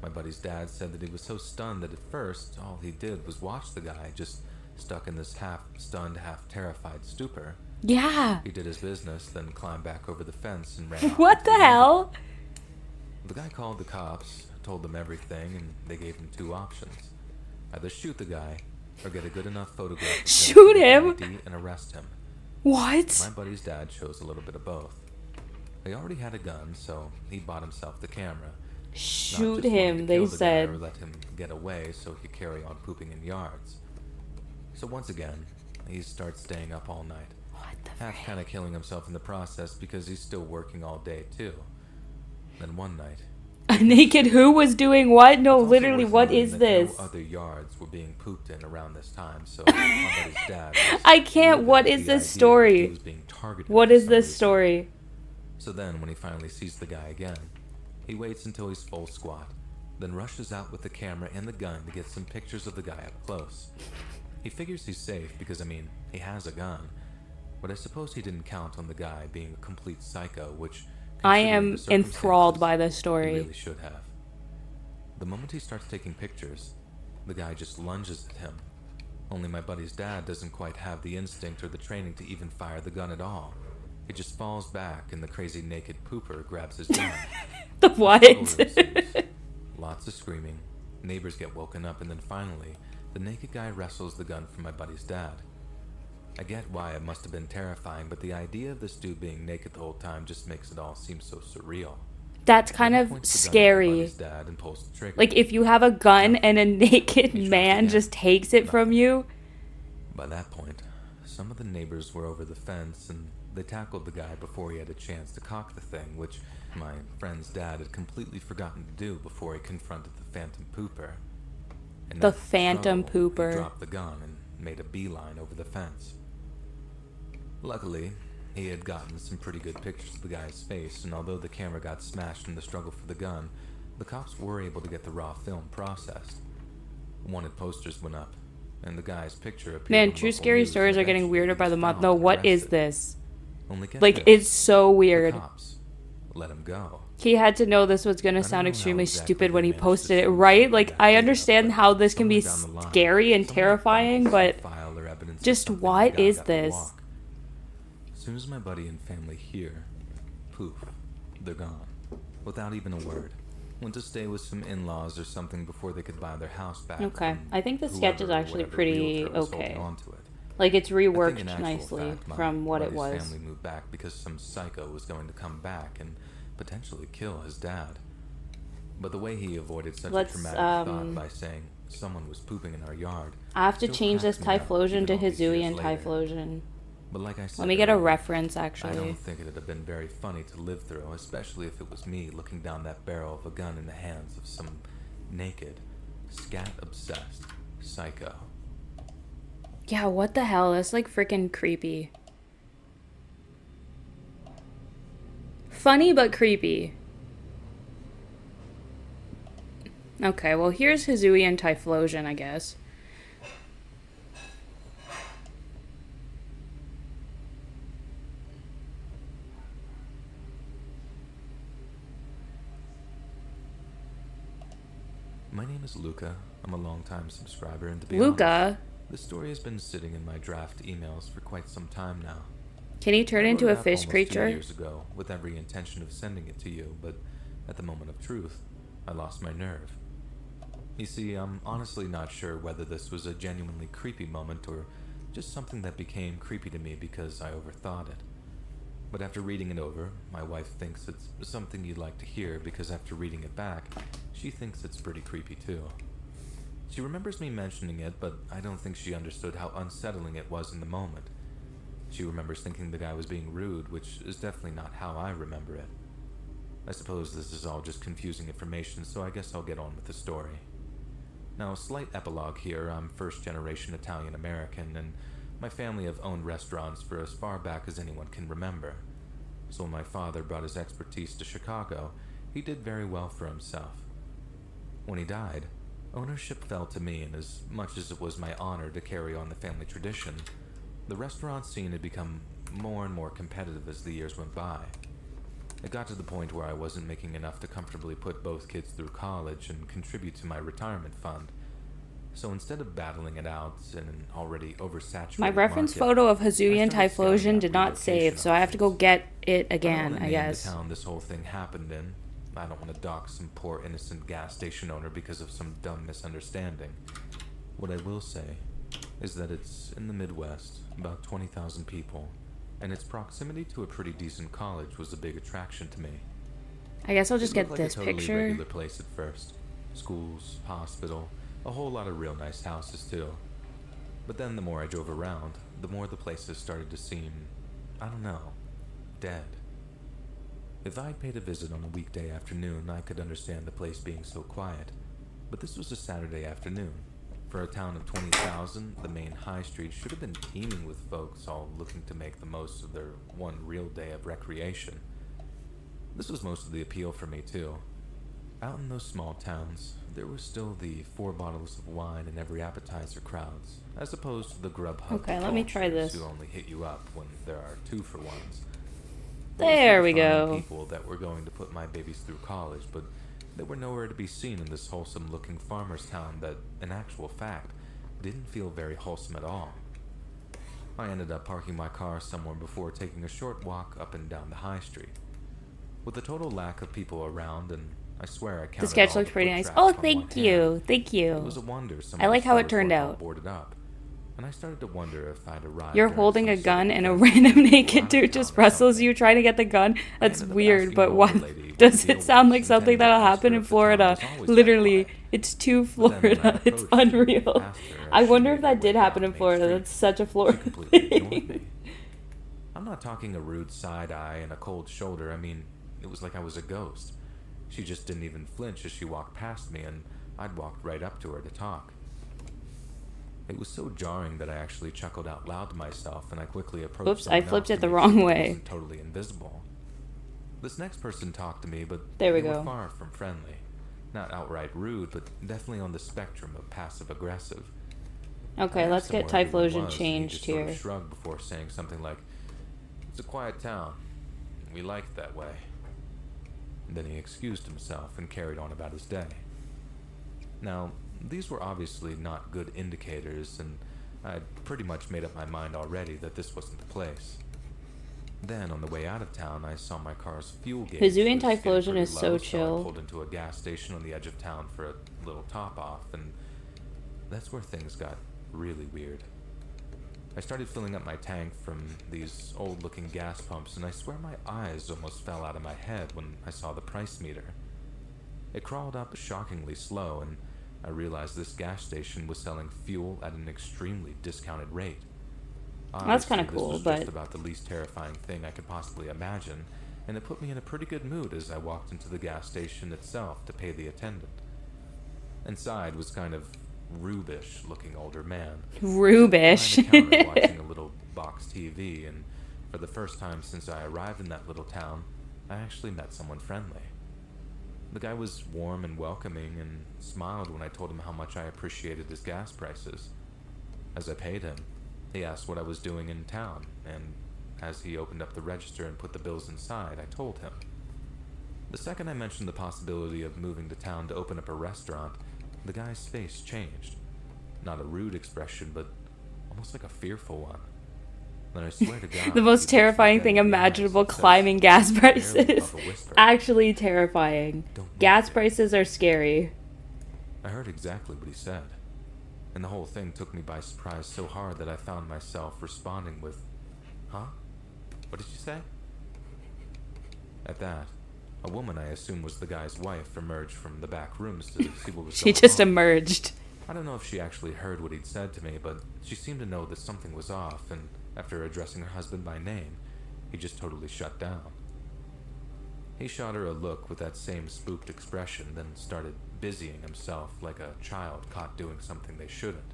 [SPEAKER 3] My buddy's dad said that he was so stunned that at first all he did was watch the guy just stuck in this half-stunned, half-terrified stupor.
[SPEAKER 1] Yeah.
[SPEAKER 3] He did his business, then climbed back over the fence and ran off
[SPEAKER 1] What
[SPEAKER 3] into
[SPEAKER 1] the
[SPEAKER 3] neighborhood.
[SPEAKER 1] hell?
[SPEAKER 3] The guy called the cops, told them everything, and they gave him 2 options. Either shoot the guy, or get a good enough photograph of
[SPEAKER 1] Shoot
[SPEAKER 3] with
[SPEAKER 1] him?
[SPEAKER 3] an ID and arrest him.
[SPEAKER 1] What?
[SPEAKER 3] My buddy's dad chose a little bit of both. He already had a gun, so he bought himself the camera. Not
[SPEAKER 1] Shoot
[SPEAKER 3] just wanting to
[SPEAKER 1] him,
[SPEAKER 3] kill
[SPEAKER 1] they
[SPEAKER 3] the guy
[SPEAKER 1] said.
[SPEAKER 3] or let him get away so he could carry on pooping in yards. So once again, he starts staying up all night.
[SPEAKER 1] What the
[SPEAKER 3] Half
[SPEAKER 1] frick?
[SPEAKER 3] kind of killing himself in the process because he's still working all day too. Then one night,
[SPEAKER 1] A naked who was doing what? No,
[SPEAKER 3] it's also
[SPEAKER 1] literally,
[SPEAKER 3] worth
[SPEAKER 1] what
[SPEAKER 3] noting
[SPEAKER 1] is
[SPEAKER 3] that
[SPEAKER 1] this?
[SPEAKER 3] No other yards were being pooped in around this time, so my buddy's dad was
[SPEAKER 1] I can't.
[SPEAKER 3] livid
[SPEAKER 1] What
[SPEAKER 3] at
[SPEAKER 1] is
[SPEAKER 3] the
[SPEAKER 1] this
[SPEAKER 3] idea that
[SPEAKER 1] story?
[SPEAKER 3] he was being targeted
[SPEAKER 1] What
[SPEAKER 3] for
[SPEAKER 1] is
[SPEAKER 3] some
[SPEAKER 1] this
[SPEAKER 3] reason.
[SPEAKER 1] story?
[SPEAKER 3] So then, when he finally sees the guy again, he waits until he's full squat, then rushes out with the camera and the gun to get some pictures of the guy up close. He figures he's safe because, I mean, he has a gun, but I suppose he didn't count on the guy being a complete psycho, which,
[SPEAKER 1] I
[SPEAKER 3] considering
[SPEAKER 1] am
[SPEAKER 3] the
[SPEAKER 1] enthralled
[SPEAKER 3] circumstances,
[SPEAKER 1] by this
[SPEAKER 3] he
[SPEAKER 1] story.
[SPEAKER 3] really should have. The moment he starts taking pictures, the guy just lunges at him. Only my buddy's dad doesn't quite have the instinct or the training to even fire the gun at all. He just falls back and the crazy naked pooper grabs his gun.
[SPEAKER 1] The
[SPEAKER 3] Struggle
[SPEAKER 1] what?
[SPEAKER 3] ensues. Lots of screaming. Neighbors get woken up, and then finally, the naked guy wrestles the gun from my buddy's dad. I get why it must have been terrifying, but the idea of this dude being naked the whole time just makes it all seem so surreal.
[SPEAKER 1] That's kind
[SPEAKER 3] He
[SPEAKER 1] of
[SPEAKER 3] points the gun at my
[SPEAKER 1] scary.
[SPEAKER 3] buddy's dad and pulls the trigger.
[SPEAKER 1] Like, if you have a gun and a naked
[SPEAKER 3] He tries
[SPEAKER 1] man
[SPEAKER 3] again.
[SPEAKER 1] just takes it from you.
[SPEAKER 3] By that point, some of the neighbors were over the fence, and they tackled the guy before he had a chance to cock the thing, which my friend's dad had completely forgotten to do before he confronted the phantom pooper. In
[SPEAKER 1] The
[SPEAKER 3] that
[SPEAKER 1] phantom
[SPEAKER 3] struggle,
[SPEAKER 1] pooper.
[SPEAKER 3] He dropped the gun and made a beeline over the fence. Luckily, he had gotten some pretty good pictures of the guy's face, and although the camera got smashed in the struggle for the gun, the cops were able to get the raw film processed. Wanted posters went up, and the guy's picture appeared
[SPEAKER 1] Man,
[SPEAKER 3] on
[SPEAKER 1] true
[SPEAKER 3] local
[SPEAKER 1] scary
[SPEAKER 3] news,
[SPEAKER 1] stories
[SPEAKER 3] and
[SPEAKER 1] are getting
[SPEAKER 3] eventually
[SPEAKER 1] weirder
[SPEAKER 3] he
[SPEAKER 1] by the
[SPEAKER 3] was
[SPEAKER 1] month.
[SPEAKER 3] found
[SPEAKER 1] No,
[SPEAKER 3] and
[SPEAKER 1] what is
[SPEAKER 3] arrested.
[SPEAKER 1] this?
[SPEAKER 3] Only get
[SPEAKER 1] Like,
[SPEAKER 3] this,
[SPEAKER 1] it's so
[SPEAKER 3] the
[SPEAKER 1] weird.
[SPEAKER 3] cops let him go.
[SPEAKER 1] He had to know this was going to
[SPEAKER 3] don't
[SPEAKER 1] sound
[SPEAKER 3] know how
[SPEAKER 1] extremely
[SPEAKER 3] exactly
[SPEAKER 1] stupid
[SPEAKER 3] they
[SPEAKER 1] when he
[SPEAKER 3] managed to
[SPEAKER 1] posted it,
[SPEAKER 3] sneak
[SPEAKER 1] right?
[SPEAKER 3] something
[SPEAKER 1] Like,
[SPEAKER 3] that
[SPEAKER 1] I
[SPEAKER 3] big up,
[SPEAKER 1] understand
[SPEAKER 3] but
[SPEAKER 1] how this can be
[SPEAKER 3] somewhere down the line,
[SPEAKER 1] scary and
[SPEAKER 3] someone
[SPEAKER 1] terrifying,
[SPEAKER 3] found
[SPEAKER 1] but
[SPEAKER 3] some file or evidence of
[SPEAKER 1] just
[SPEAKER 3] something
[SPEAKER 1] what
[SPEAKER 3] the guy
[SPEAKER 1] is
[SPEAKER 3] got to
[SPEAKER 1] this?
[SPEAKER 3] walk. As soon as my buddy and family hear, poof, they're gone, without even a word. Went to stay with some in-laws or something before they could buy their house back.
[SPEAKER 1] Okay.
[SPEAKER 3] from
[SPEAKER 1] I think the sketch is
[SPEAKER 3] whoever or
[SPEAKER 1] actually
[SPEAKER 3] whatever
[SPEAKER 1] pretty
[SPEAKER 3] realtor was holding
[SPEAKER 1] okay.
[SPEAKER 3] onto it.
[SPEAKER 1] like, it's
[SPEAKER 3] I think
[SPEAKER 1] reworked
[SPEAKER 3] in actual
[SPEAKER 1] nicely
[SPEAKER 3] fact, my
[SPEAKER 1] from what it
[SPEAKER 3] buddy's
[SPEAKER 1] was.
[SPEAKER 3] family moved back because some psycho was going to come back and potentially kill his dad. But the way he avoided such
[SPEAKER 1] Let's,
[SPEAKER 3] a traumatic thought by saying someone was pooping in our yard.
[SPEAKER 1] I have to
[SPEAKER 3] still
[SPEAKER 1] change this
[SPEAKER 3] cracks me up,
[SPEAKER 1] Typhlosion
[SPEAKER 3] even
[SPEAKER 1] to
[SPEAKER 3] all these years
[SPEAKER 1] Hizuian
[SPEAKER 3] later.
[SPEAKER 1] Typhlosion.
[SPEAKER 3] But like I said,
[SPEAKER 1] Let me get a
[SPEAKER 3] earlier,
[SPEAKER 1] reference,
[SPEAKER 3] I
[SPEAKER 1] actually.
[SPEAKER 3] don't think it'd have been very funny to live through, especially if it was me looking down that barrel of a gun in the hands of some naked, scat-obsessed psycho.
[SPEAKER 1] Yeah, what the hell? That's like freaking creepy. Funny but creepy. Okay, well, here's Hizuian Typhlosion, I guess.
[SPEAKER 3] My name is Luca. I'm a longtime subscriber, and to be honest,
[SPEAKER 1] Luca,
[SPEAKER 3] the story has been sitting in my draft emails for quite some time now.
[SPEAKER 1] can he turn
[SPEAKER 3] I
[SPEAKER 1] into
[SPEAKER 3] wrote
[SPEAKER 1] a
[SPEAKER 3] it up
[SPEAKER 1] fish
[SPEAKER 3] almost 2
[SPEAKER 1] creature?
[SPEAKER 3] years ago, with every intention of sending it to you, but at the moment of truth, I lost my nerve. You see, I'm honestly not sure whether this was a genuinely creepy moment or just something that became creepy to me because I overthought it. But after reading it over, my wife thinks it's something you'd like to hear because after reading it back, she thinks it's pretty creepy too. She remembers me mentioning it, but I don't think she understood how unsettling it was in the moment. She remembers thinking the guy was being rude, which is definitely not how I remember it. I suppose this is all just confusing information, so I guess I'll get on with the story. Now, a slight epilogue here. I'm first-generation Italian-American, and my family have owned restaurants for as far back as anyone can remember. So when my father brought his expertise to Chicago, he did very well for himself. When he died, ownership fell to me, and as much as it was my honor to carry on the family tradition, the restaurant scene had become more and more competitive as the years went by. It got to the point where I wasn't making enough to comfortably put both kids through college and contribute to my retirement fund. So instead of battling it out in an already oversaturated
[SPEAKER 1] My reference
[SPEAKER 3] market,
[SPEAKER 1] photo of
[SPEAKER 3] I
[SPEAKER 1] Hizuian
[SPEAKER 3] started scouting
[SPEAKER 1] Typhlosion
[SPEAKER 3] out
[SPEAKER 1] did not
[SPEAKER 3] relocation
[SPEAKER 1] save, so I have to go
[SPEAKER 3] options.
[SPEAKER 1] get it
[SPEAKER 3] I don't
[SPEAKER 1] again,
[SPEAKER 3] want to
[SPEAKER 1] I
[SPEAKER 3] name
[SPEAKER 1] guess.
[SPEAKER 3] the town this whole thing happened in. I don't want to dock some poor innocent gas station owner because of some dumb misunderstanding. What I will say is that it's in the Midwest, about 20,000 people, and its proximity to a pretty decent college was a big attraction to me.
[SPEAKER 1] I guess I'll just
[SPEAKER 3] It
[SPEAKER 1] get
[SPEAKER 3] looked like
[SPEAKER 1] this
[SPEAKER 3] a totally
[SPEAKER 1] picture.
[SPEAKER 3] regular place at first. Schools, hospital, a whole lot of real nice houses too. But then the more I drove around, the more the places started to seem, I don't know, dead. If I'd paid a visit on a weekday afternoon, I could understand the place being so quiet. But this was a Saturday afternoon. For a town of 20,000, the main high street should have been teeming with folks all looking to make the most of their one real day of recreation. This was most of the appeal for me, too. Out in those small towns, there was still the 4 bottles of wine and every appetizer crowds, as opposed to the Grubhub
[SPEAKER 1] Okay, let me try
[SPEAKER 3] cultures
[SPEAKER 1] this.
[SPEAKER 3] who only hit you up when there are 2-for-1s.
[SPEAKER 1] There we
[SPEAKER 3] Those were the fine
[SPEAKER 1] go.
[SPEAKER 3] People that were going to put my babies through college, but They were nowhere to be seen in this wholesome-looking farmer's town that, in actual fact, didn't feel very wholesome at all. I ended up parking my car somewhere before taking a short walk up and down the high street. With a total lack of people around, and I swear I counted
[SPEAKER 1] The sketch
[SPEAKER 3] all
[SPEAKER 1] looked
[SPEAKER 3] the
[SPEAKER 1] pretty
[SPEAKER 3] foot
[SPEAKER 1] nice.
[SPEAKER 3] traffic
[SPEAKER 1] Oh,
[SPEAKER 3] on one
[SPEAKER 1] thank
[SPEAKER 3] hand.
[SPEAKER 1] you. Thank
[SPEAKER 3] It was
[SPEAKER 1] you.
[SPEAKER 3] a wonder some
[SPEAKER 1] I
[SPEAKER 3] of
[SPEAKER 1] like
[SPEAKER 3] the
[SPEAKER 1] how it
[SPEAKER 3] stores
[SPEAKER 1] turned
[SPEAKER 3] weren't all
[SPEAKER 1] out.
[SPEAKER 3] boarded up, and I started to wonder if I'd arrived
[SPEAKER 1] You're
[SPEAKER 3] during
[SPEAKER 1] holding
[SPEAKER 3] some
[SPEAKER 1] a
[SPEAKER 3] sort
[SPEAKER 1] gun
[SPEAKER 3] of
[SPEAKER 1] and a
[SPEAKER 3] event
[SPEAKER 1] random
[SPEAKER 3] or
[SPEAKER 1] naked
[SPEAKER 3] out of
[SPEAKER 1] dude
[SPEAKER 3] town
[SPEAKER 1] just
[SPEAKER 3] or
[SPEAKER 1] wrestles
[SPEAKER 3] something.
[SPEAKER 1] you trying to get the gun.
[SPEAKER 3] I
[SPEAKER 1] That's
[SPEAKER 3] ended up
[SPEAKER 1] weird,
[SPEAKER 3] asking
[SPEAKER 1] but
[SPEAKER 3] the
[SPEAKER 1] why
[SPEAKER 3] older lady what
[SPEAKER 1] does
[SPEAKER 3] the
[SPEAKER 1] it
[SPEAKER 3] deal
[SPEAKER 1] sound
[SPEAKER 3] was,
[SPEAKER 1] like something
[SPEAKER 3] intending to
[SPEAKER 1] that'll
[SPEAKER 3] ask
[SPEAKER 1] happen
[SPEAKER 3] her
[SPEAKER 1] in
[SPEAKER 3] if the town
[SPEAKER 1] Florida?
[SPEAKER 3] was always that
[SPEAKER 1] Literally,
[SPEAKER 3] quiet.
[SPEAKER 1] it's too
[SPEAKER 3] But then when I
[SPEAKER 1] Florida. It's
[SPEAKER 3] approached her and
[SPEAKER 1] unreal.
[SPEAKER 3] asked her if
[SPEAKER 1] I
[SPEAKER 3] she
[SPEAKER 1] wonder
[SPEAKER 3] made
[SPEAKER 1] if
[SPEAKER 3] her
[SPEAKER 1] that
[SPEAKER 3] way
[SPEAKER 1] did
[SPEAKER 3] down
[SPEAKER 1] happen in
[SPEAKER 3] Main
[SPEAKER 1] Florida.
[SPEAKER 3] Street,
[SPEAKER 1] That's such a
[SPEAKER 3] she
[SPEAKER 1] Florida
[SPEAKER 3] completely ignored
[SPEAKER 1] thing.
[SPEAKER 3] me. I'm not talking a rude side eye and a cold shoulder. I mean, it was like I was a ghost. She just didn't even flinch as she walked past me, and I'd walked right up to her to talk. It was so jarring that I actually chuckled out loud to myself, and I quickly approached
[SPEAKER 1] Oops, I
[SPEAKER 3] someone
[SPEAKER 1] flipped
[SPEAKER 3] else
[SPEAKER 1] it
[SPEAKER 3] to
[SPEAKER 1] the
[SPEAKER 3] make
[SPEAKER 1] wrong
[SPEAKER 3] sure I
[SPEAKER 1] way.
[SPEAKER 3] wasn't totally invisible. This next person talked to me, but
[SPEAKER 1] There we
[SPEAKER 3] they were
[SPEAKER 1] go.
[SPEAKER 3] far from friendly. Not outright rude, but definitely on the spectrum of passive-aggressive.
[SPEAKER 1] Okay,
[SPEAKER 3] I
[SPEAKER 1] let's
[SPEAKER 3] asked him
[SPEAKER 1] get
[SPEAKER 3] where everyone
[SPEAKER 1] Typhlosion
[SPEAKER 3] was, and he
[SPEAKER 1] changed
[SPEAKER 3] just sort of
[SPEAKER 1] here.
[SPEAKER 3] shrugged before saying something like, "It's a quiet town. We like it that way." And then he excused himself and carried on about his day. Now, these were obviously not good indicators, and I'd pretty much made up my mind already that this wasn't the place. Then, on the way out of town, I saw my car's fuel gauge
[SPEAKER 1] Hizui and
[SPEAKER 3] was getting
[SPEAKER 1] Typhlosion
[SPEAKER 3] pretty
[SPEAKER 1] is so
[SPEAKER 3] low,
[SPEAKER 1] chill.
[SPEAKER 3] I pulled into a gas station on the edge of town for a little top-off, and that's where things got really weird. I started filling up my tank from these old-looking gas pumps, and I swear my eyes almost fell out of my head when I saw the price meter. It crawled up shockingly slow, and I realized this gas station was selling fuel at an extremely discounted rate.
[SPEAKER 1] That's kinda
[SPEAKER 3] Obviously,
[SPEAKER 1] cool,
[SPEAKER 3] this was
[SPEAKER 1] but-
[SPEAKER 3] just about the least terrifying thing I could possibly imagine, and it put me in a pretty good mood as I walked into the gas station itself to pay the attendant. Inside was kind of Rubish-looking older man.
[SPEAKER 1] Rubish.
[SPEAKER 3] Behind the counter watching a little box TV, and for the first time since I arrived in that little town, I actually met someone friendly. The guy was warm and welcoming and smiled when I told him how much I appreciated his gas prices. As I paid him, he asked what I was doing in town, and as he opened up the register and put the bills inside, I told him. The second I mentioned the possibility of moving to town to open up a restaurant, the guy's face changed. Not a rude expression, but almost like a fearful one. Then I swear to God,
[SPEAKER 1] The most
[SPEAKER 3] he looks me
[SPEAKER 1] terrifying
[SPEAKER 3] dead
[SPEAKER 1] thing
[SPEAKER 3] in the eyes
[SPEAKER 1] imaginable,
[SPEAKER 3] and says,
[SPEAKER 1] climbing gas
[SPEAKER 3] barely
[SPEAKER 1] prices.
[SPEAKER 3] above a whisper,
[SPEAKER 1] Actually terrifying.
[SPEAKER 3] "Don't move
[SPEAKER 1] Gas
[SPEAKER 3] here."
[SPEAKER 1] prices are scary.
[SPEAKER 3] I heard exactly what he said, and the whole thing took me by surprise so hard that I found myself responding with, "Huh? What did you say?" At that, a woman I assume was the guy's wife emerged from the back rooms to see what was
[SPEAKER 1] She
[SPEAKER 3] going
[SPEAKER 1] just
[SPEAKER 3] on.
[SPEAKER 1] emerged.
[SPEAKER 3] I don't know if she actually heard what he'd said to me, but she seemed to know that something was off, and after addressing her husband by name, he just totally shut down. He shot her a look with that same spooked expression, then started busying himself like a child caught doing something they shouldn't.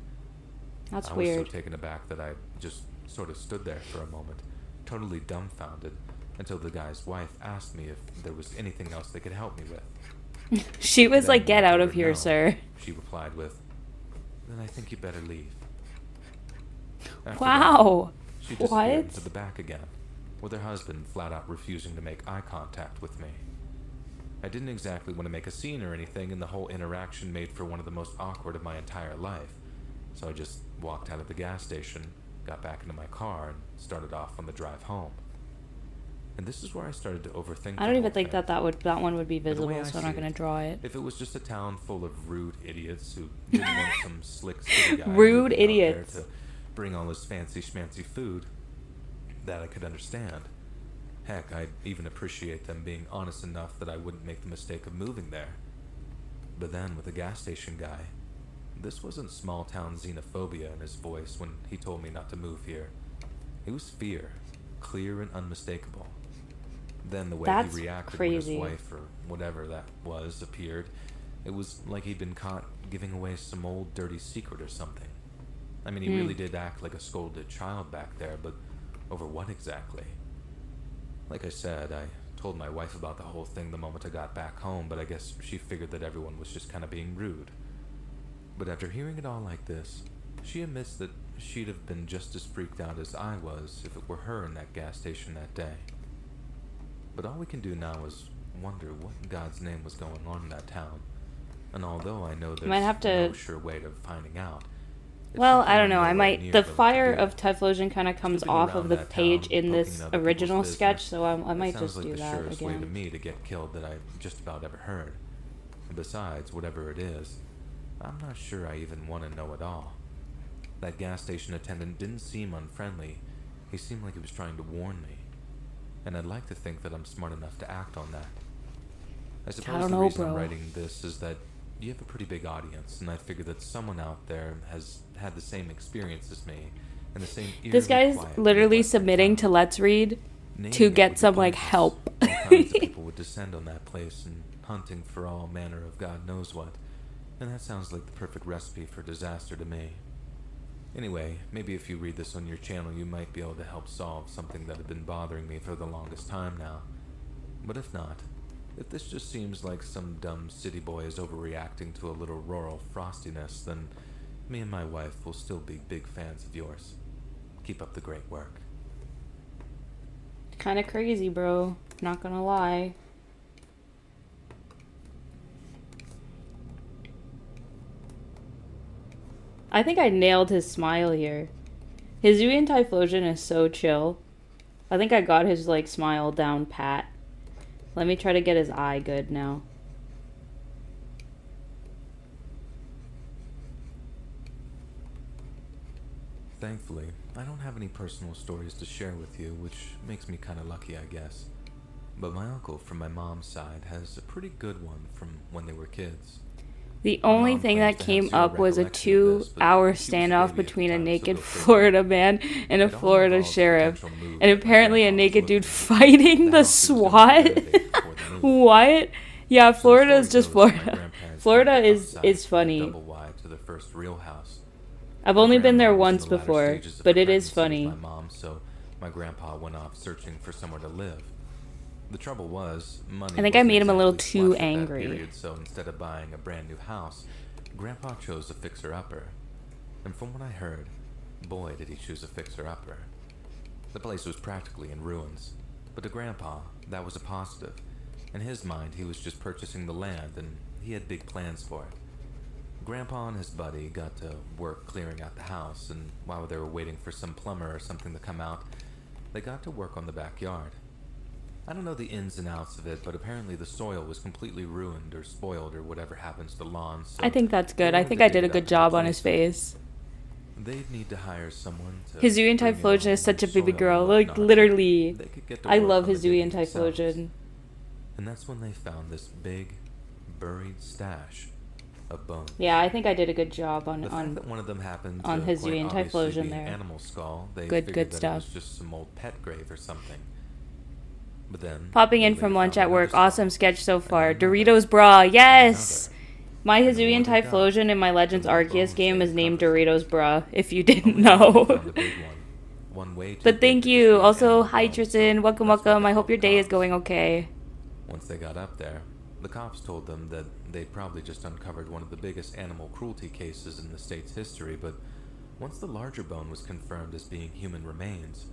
[SPEAKER 1] That's
[SPEAKER 3] I
[SPEAKER 1] weird.
[SPEAKER 3] was so taken aback that I just sort of stood there for a moment, totally dumbfounded, until the guy's wife asked me if there was anything else they could help me with.
[SPEAKER 1] She was
[SPEAKER 3] Then
[SPEAKER 1] like, "Get
[SPEAKER 3] when I
[SPEAKER 1] out
[SPEAKER 3] told
[SPEAKER 1] of
[SPEAKER 3] her
[SPEAKER 1] here,
[SPEAKER 3] no,
[SPEAKER 1] sir."
[SPEAKER 3] She replied with, "Then I think you better leave." After that,
[SPEAKER 1] Wow.
[SPEAKER 3] she disappeared
[SPEAKER 1] What?
[SPEAKER 3] into the back again, with her husband flat out refusing to make eye contact with me. I didn't exactly want to make a scene or anything, and the whole interaction made for one of the most awkward of my entire life, so I just walked out of the gas station, got back into my car, and started off on the drive home. And this is where I started to overthink
[SPEAKER 1] I
[SPEAKER 3] the
[SPEAKER 1] don't even
[SPEAKER 3] whole
[SPEAKER 1] think
[SPEAKER 3] thing.
[SPEAKER 1] that one would be
[SPEAKER 3] But the way
[SPEAKER 1] visible, so
[SPEAKER 3] I
[SPEAKER 1] I'm not
[SPEAKER 3] see
[SPEAKER 1] gonna draw it.
[SPEAKER 3] If it was just a town full of rude idiots who didn't want some slick city guy
[SPEAKER 1] Rude
[SPEAKER 3] moving out there
[SPEAKER 1] idiots.
[SPEAKER 3] to bring all this fancy schmancy food, that I could understand. Heck, I'd even appreciate them being honest enough that I wouldn't make the mistake of moving there. But then with the gas station guy, this wasn't small town xenophobia in his voice when he told me not to move here. It was fear, clear and unmistakable. Then the way
[SPEAKER 1] That's
[SPEAKER 3] he reacted
[SPEAKER 1] crazy.
[SPEAKER 3] when his wife, or whatever that was, appeared, it was like he'd been caught giving away some old dirty secret or something. I mean, he really did act like a scolded child back there, but over what exactly? Like I said, I told my wife about the whole thing the moment I got back home, but I guess she figured that everyone was just kind of being rude. But after hearing it all like this, she admits that she'd have been just as freaked out as I was if it were her in that gas station that day. But all we can do now is wonder what in God's name was going on in that town. And although I know there's
[SPEAKER 1] Might have to-
[SPEAKER 3] no sure way of finding out, it's
[SPEAKER 1] Well,
[SPEAKER 3] something
[SPEAKER 1] I don't
[SPEAKER 3] I'm
[SPEAKER 1] know. I
[SPEAKER 3] nowhere
[SPEAKER 1] might.
[SPEAKER 3] near
[SPEAKER 1] The
[SPEAKER 3] willing to
[SPEAKER 1] fire
[SPEAKER 3] do.
[SPEAKER 1] of Typhlosion kind of comes
[SPEAKER 3] Snooping
[SPEAKER 1] off
[SPEAKER 3] around
[SPEAKER 1] of the
[SPEAKER 3] that
[SPEAKER 1] page
[SPEAKER 3] town,
[SPEAKER 1] in
[SPEAKER 3] poking
[SPEAKER 1] this
[SPEAKER 3] other people's
[SPEAKER 1] original
[SPEAKER 3] business,
[SPEAKER 1] sketch, so I
[SPEAKER 3] that
[SPEAKER 1] might
[SPEAKER 3] sounds
[SPEAKER 1] just
[SPEAKER 3] like
[SPEAKER 1] do
[SPEAKER 3] the
[SPEAKER 1] that
[SPEAKER 3] surest way to
[SPEAKER 1] again.
[SPEAKER 3] me to get killed that I just about ever heard. And besides, whatever it is, I'm not sure I even want to know it all. That gas station attendant didn't seem unfriendly. He seemed like he was trying to warn me. And I'd like to think that I'm smart enough to act on that. I suppose
[SPEAKER 1] don't
[SPEAKER 3] the
[SPEAKER 1] know,
[SPEAKER 3] reason I'm
[SPEAKER 1] bro.
[SPEAKER 3] writing this is that you have a pretty big audience, and I figure that someone out there has had the same experience as me, and the same
[SPEAKER 1] This
[SPEAKER 3] eerily
[SPEAKER 1] guy's
[SPEAKER 3] quiet
[SPEAKER 1] literally
[SPEAKER 3] Midwestern
[SPEAKER 1] submitting to
[SPEAKER 3] town.
[SPEAKER 1] Let's Read
[SPEAKER 3] Naming
[SPEAKER 1] to
[SPEAKER 3] it
[SPEAKER 1] get
[SPEAKER 3] would
[SPEAKER 1] some,
[SPEAKER 3] be
[SPEAKER 1] like,
[SPEAKER 3] pointless.
[SPEAKER 1] help.
[SPEAKER 3] All kinds of people would descend on that place and hunting for all manner of God knows what, and that sounds like the perfect recipe for disaster to me. Anyway, maybe if you read this on your channel, you might be able to help solve something that had been bothering me for the longest time now. But if not, if this just seems like some dumb city boy is overreacting to a little rural frostiness, then me and my wife will still be big fans of yours. Keep up the great work.
[SPEAKER 1] Kind of crazy, bro. Not gonna lie. I think I nailed his smile here. Hisuian Typhlosion is so chill. I think I got his, like, smile down pat. Let me try to get his eye good now.
[SPEAKER 3] Thankfully, I don't have any personal stories to share with you, which makes me kind of lucky, I guess. But my uncle from my mom's side has a pretty good one from when they were kids.
[SPEAKER 1] The
[SPEAKER 3] My
[SPEAKER 1] only
[SPEAKER 3] mom
[SPEAKER 1] thing
[SPEAKER 3] claims
[SPEAKER 1] that
[SPEAKER 3] to have
[SPEAKER 1] came
[SPEAKER 3] zero
[SPEAKER 1] up was a
[SPEAKER 3] recollection of this, but
[SPEAKER 1] 2-hour
[SPEAKER 3] she was a
[SPEAKER 1] standoff
[SPEAKER 3] baby at the
[SPEAKER 1] between a
[SPEAKER 3] time, so
[SPEAKER 1] naked
[SPEAKER 3] go figure.
[SPEAKER 1] Florida man and a
[SPEAKER 3] It all
[SPEAKER 1] Florida
[SPEAKER 3] involves
[SPEAKER 1] sheriff.
[SPEAKER 3] potential moves
[SPEAKER 1] And
[SPEAKER 3] that my
[SPEAKER 1] apparently a
[SPEAKER 3] grandpa was
[SPEAKER 1] naked
[SPEAKER 3] looking
[SPEAKER 1] dude
[SPEAKER 3] at.
[SPEAKER 1] fighting the
[SPEAKER 3] house he was gonna
[SPEAKER 1] SWAT.
[SPEAKER 3] renovate before the move.
[SPEAKER 1] What? Yeah,
[SPEAKER 3] So the
[SPEAKER 1] Florida is
[SPEAKER 3] story
[SPEAKER 1] just
[SPEAKER 3] goes that my
[SPEAKER 1] Florida.
[SPEAKER 3] grandparents
[SPEAKER 1] Florida
[SPEAKER 3] moved
[SPEAKER 1] is
[SPEAKER 3] upside from a
[SPEAKER 1] funny.
[SPEAKER 3] double wide to the first real house.
[SPEAKER 1] I've
[SPEAKER 3] My
[SPEAKER 1] only been there
[SPEAKER 3] grandma was in
[SPEAKER 1] once
[SPEAKER 3] the latter
[SPEAKER 1] before,
[SPEAKER 3] stages of
[SPEAKER 1] but
[SPEAKER 3] her
[SPEAKER 1] it is
[SPEAKER 3] pregnancy with
[SPEAKER 1] funny.
[SPEAKER 3] My mom, so my grandpa went off searching for somewhere to live. The trouble was, money
[SPEAKER 1] I think I made him a little
[SPEAKER 3] wasn't exactly
[SPEAKER 1] too
[SPEAKER 3] flush at that
[SPEAKER 1] angry.
[SPEAKER 3] period, so instead of buying a brand new house, Grandpa chose a fixer-upper. And from what I heard, boy did he choose a fixer-upper. The place was practically in ruins, but to Grandpa, that was a positive. In his mind, he was just purchasing the land, and he had big plans for it. Grandpa and his buddy got to work clearing out the house, and while they were waiting for some plumber or something to come out, they got to work on the backyard. I don't know the ins and outs of it, but apparently the soil was completely ruined or spoiled or whatever happens to lawns. So
[SPEAKER 1] I think that's good.
[SPEAKER 3] they
[SPEAKER 1] I
[SPEAKER 3] wanted
[SPEAKER 1] think
[SPEAKER 3] to
[SPEAKER 1] I
[SPEAKER 3] dig
[SPEAKER 1] did a
[SPEAKER 3] it
[SPEAKER 1] good
[SPEAKER 3] up and
[SPEAKER 1] job on his
[SPEAKER 3] replace it.
[SPEAKER 1] face.
[SPEAKER 3] They'd need to hire someone to
[SPEAKER 1] Hisuian
[SPEAKER 3] bring in
[SPEAKER 1] Typhlosion
[SPEAKER 3] all
[SPEAKER 1] is such
[SPEAKER 3] the
[SPEAKER 1] a baby
[SPEAKER 3] soil
[SPEAKER 1] girl.
[SPEAKER 3] and
[SPEAKER 1] Like,
[SPEAKER 3] whatnot.
[SPEAKER 1] literally.
[SPEAKER 3] They could get to
[SPEAKER 1] I
[SPEAKER 3] work
[SPEAKER 1] love
[SPEAKER 3] on the
[SPEAKER 1] Hisuian
[SPEAKER 3] digging themselves.
[SPEAKER 1] Typhlosion.
[SPEAKER 3] And that's when they found this big, buried stash of bones.
[SPEAKER 1] Yeah, I think I did a good job
[SPEAKER 3] The fact
[SPEAKER 1] on
[SPEAKER 3] that one of them happened
[SPEAKER 1] on
[SPEAKER 3] to
[SPEAKER 1] his
[SPEAKER 3] quite
[SPEAKER 1] Hisuian
[SPEAKER 3] obviously
[SPEAKER 1] Typhlosion
[SPEAKER 3] be an
[SPEAKER 1] there.
[SPEAKER 3] animal skull, they
[SPEAKER 1] Good-
[SPEAKER 3] figured
[SPEAKER 1] good
[SPEAKER 3] that
[SPEAKER 1] stuff.
[SPEAKER 3] it was just some old pet grave or something. But then
[SPEAKER 1] popping
[SPEAKER 3] they
[SPEAKER 1] in
[SPEAKER 3] later
[SPEAKER 1] from lunch
[SPEAKER 3] found
[SPEAKER 1] at work.
[SPEAKER 3] another
[SPEAKER 1] Awesome
[SPEAKER 3] skull,
[SPEAKER 1] sketch so far.
[SPEAKER 3] and another,
[SPEAKER 1] Doritos bra.
[SPEAKER 3] and
[SPEAKER 1] Yes.
[SPEAKER 3] another.
[SPEAKER 1] My
[SPEAKER 3] And the
[SPEAKER 1] Hisuian
[SPEAKER 3] more they dug,
[SPEAKER 1] Typhlosion in my Legends
[SPEAKER 3] the more
[SPEAKER 1] Arceus
[SPEAKER 3] bones
[SPEAKER 1] game
[SPEAKER 3] they
[SPEAKER 1] is named
[SPEAKER 3] uncovered.
[SPEAKER 1] Doritos bra. If you
[SPEAKER 3] Only
[SPEAKER 1] didn't
[SPEAKER 3] then they
[SPEAKER 1] know.
[SPEAKER 3] found a big one way too
[SPEAKER 1] But
[SPEAKER 3] big
[SPEAKER 1] thank
[SPEAKER 3] to
[SPEAKER 1] you.
[SPEAKER 3] just be
[SPEAKER 1] Also,
[SPEAKER 3] animal
[SPEAKER 1] hi
[SPEAKER 3] bones, so
[SPEAKER 1] Tristan. Welcome,
[SPEAKER 3] that's why
[SPEAKER 1] welcome.
[SPEAKER 3] they
[SPEAKER 1] I hope
[SPEAKER 3] called
[SPEAKER 1] your day is
[SPEAKER 3] cops.
[SPEAKER 1] going okay.
[SPEAKER 3] Once they got up there, the cops told them that they'd probably just uncovered one of the biggest animal cruelty cases in the state's history, but once the larger bone was confirmed as being human remains,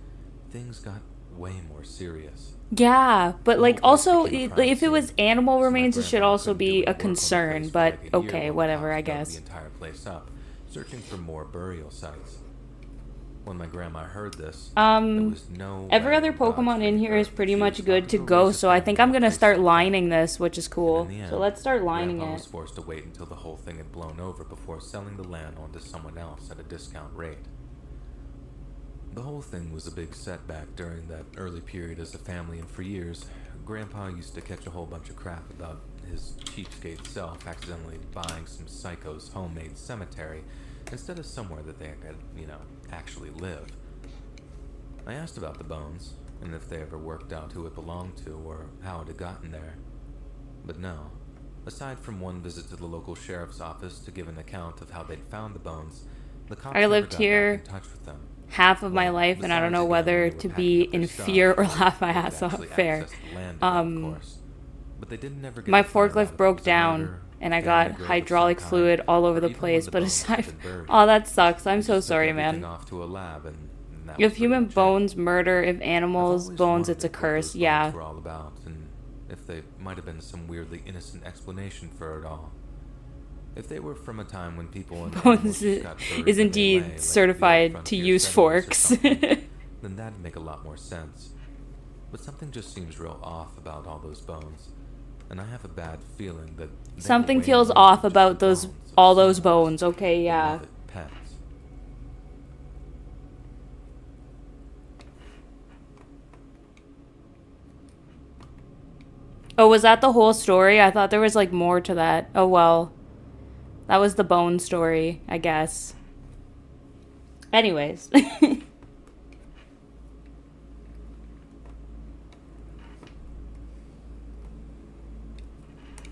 [SPEAKER 3] things got way more serious.
[SPEAKER 1] Yeah, but
[SPEAKER 3] The
[SPEAKER 1] like
[SPEAKER 3] whole place
[SPEAKER 1] also
[SPEAKER 3] became a crime
[SPEAKER 1] if it was
[SPEAKER 3] scene,
[SPEAKER 1] animal
[SPEAKER 3] so my
[SPEAKER 1] remains, it should
[SPEAKER 3] grandpa
[SPEAKER 1] also
[SPEAKER 3] couldn't do
[SPEAKER 1] be
[SPEAKER 3] any
[SPEAKER 1] a
[SPEAKER 3] work on the
[SPEAKER 1] concern.
[SPEAKER 3] place for
[SPEAKER 1] But
[SPEAKER 3] like a year
[SPEAKER 1] okay,
[SPEAKER 3] while the
[SPEAKER 1] whatever,
[SPEAKER 3] cops
[SPEAKER 1] I
[SPEAKER 3] dug
[SPEAKER 1] guess.
[SPEAKER 3] the entire place up, searching for more burial sites. When my grandma heard this, there was no
[SPEAKER 1] Every
[SPEAKER 3] way
[SPEAKER 1] other
[SPEAKER 3] in God's
[SPEAKER 1] Pokemon in
[SPEAKER 3] green
[SPEAKER 1] here is
[SPEAKER 3] earth
[SPEAKER 1] pretty
[SPEAKER 3] she
[SPEAKER 1] much
[SPEAKER 3] was
[SPEAKER 1] good
[SPEAKER 3] about
[SPEAKER 1] to
[SPEAKER 3] go
[SPEAKER 1] go,
[SPEAKER 3] raise a
[SPEAKER 1] so I
[SPEAKER 3] family
[SPEAKER 1] think I'm
[SPEAKER 3] in a
[SPEAKER 1] gonna
[SPEAKER 3] place
[SPEAKER 1] start
[SPEAKER 3] like that.
[SPEAKER 1] lining this, which is
[SPEAKER 3] And
[SPEAKER 1] cool.
[SPEAKER 3] in the
[SPEAKER 1] So
[SPEAKER 3] end,
[SPEAKER 1] let's start lining
[SPEAKER 3] Grandpa
[SPEAKER 1] it.
[SPEAKER 3] was forced to wait until the whole thing had blown over before selling the land onto someone else at a discount rate. The whole thing was a big setback during that early period as a family, and for years, Grandpa used to catch a whole bunch of crap about his cheapskate self accidentally buying some psycho's homemade cemetery instead of somewhere that they could, actually live. I asked about the bones, and if they ever worked out who it belonged to or how it had gotten there. But no. Aside from one visit to the local sheriff's office to give an account of how they'd found the bones, the cops
[SPEAKER 1] I
[SPEAKER 3] never
[SPEAKER 1] lived
[SPEAKER 3] got
[SPEAKER 1] here
[SPEAKER 3] back in touch with them.
[SPEAKER 1] Half of my
[SPEAKER 3] Well,
[SPEAKER 1] life, and I don't
[SPEAKER 3] besides
[SPEAKER 1] know
[SPEAKER 3] again,
[SPEAKER 1] whether
[SPEAKER 3] when they
[SPEAKER 1] to
[SPEAKER 3] were
[SPEAKER 1] be
[SPEAKER 3] packing up
[SPEAKER 1] in
[SPEAKER 3] their stuff,
[SPEAKER 1] fear or
[SPEAKER 3] they
[SPEAKER 1] laugh my
[SPEAKER 3] could
[SPEAKER 1] ass off.
[SPEAKER 3] actually
[SPEAKER 1] Fair.
[SPEAKER 3] access the land again, of course. But they didn't never get
[SPEAKER 1] My
[SPEAKER 3] to find out
[SPEAKER 1] forklift
[SPEAKER 3] if it
[SPEAKER 1] broke
[SPEAKER 3] was a
[SPEAKER 1] down,
[SPEAKER 3] murder,
[SPEAKER 1] and I
[SPEAKER 3] family
[SPEAKER 1] got
[SPEAKER 3] grave of
[SPEAKER 1] hydraulic
[SPEAKER 3] some
[SPEAKER 1] fluid
[SPEAKER 3] kind,
[SPEAKER 1] all over
[SPEAKER 3] or
[SPEAKER 1] the
[SPEAKER 3] even when
[SPEAKER 1] place.
[SPEAKER 3] the
[SPEAKER 1] But
[SPEAKER 3] bones had
[SPEAKER 1] aside,
[SPEAKER 3] been buried.
[SPEAKER 1] oh, that sucks. I'm
[SPEAKER 3] They
[SPEAKER 1] so
[SPEAKER 3] just took
[SPEAKER 1] sorry,
[SPEAKER 3] everything
[SPEAKER 1] man.
[SPEAKER 3] off to a lab, and that
[SPEAKER 1] If
[SPEAKER 3] was
[SPEAKER 1] human
[SPEAKER 3] pretty much it.
[SPEAKER 1] bones murder, if
[SPEAKER 3] I've
[SPEAKER 1] animals
[SPEAKER 3] always
[SPEAKER 1] bones,
[SPEAKER 3] wondered
[SPEAKER 1] it's a
[SPEAKER 3] what
[SPEAKER 1] curse.
[SPEAKER 3] those
[SPEAKER 1] Yeah.
[SPEAKER 3] bones were all about, and if they might have been some weirdly innocent explanation for it all. If they were from a time when people and
[SPEAKER 1] Bones
[SPEAKER 3] animals just got buried
[SPEAKER 1] is
[SPEAKER 3] where they
[SPEAKER 1] indeed
[SPEAKER 3] lay, like the old
[SPEAKER 1] certified to
[SPEAKER 3] frontier
[SPEAKER 1] use
[SPEAKER 3] settlers or
[SPEAKER 1] forks.
[SPEAKER 3] something, then that'd make a lot more sense. But something just seems real off about all those bones, and I have a bad feeling that they
[SPEAKER 1] Something
[SPEAKER 3] were way
[SPEAKER 1] feels
[SPEAKER 3] more
[SPEAKER 1] off
[SPEAKER 3] than just
[SPEAKER 1] about
[SPEAKER 3] the
[SPEAKER 1] those
[SPEAKER 3] bones of
[SPEAKER 1] all those
[SPEAKER 3] someone
[SPEAKER 1] bones. Okay, yeah.
[SPEAKER 3] beloved pets.
[SPEAKER 1] Oh, was that the whole story? I thought there was like more to that. Oh well. That was the bone story, I guess. Anyways.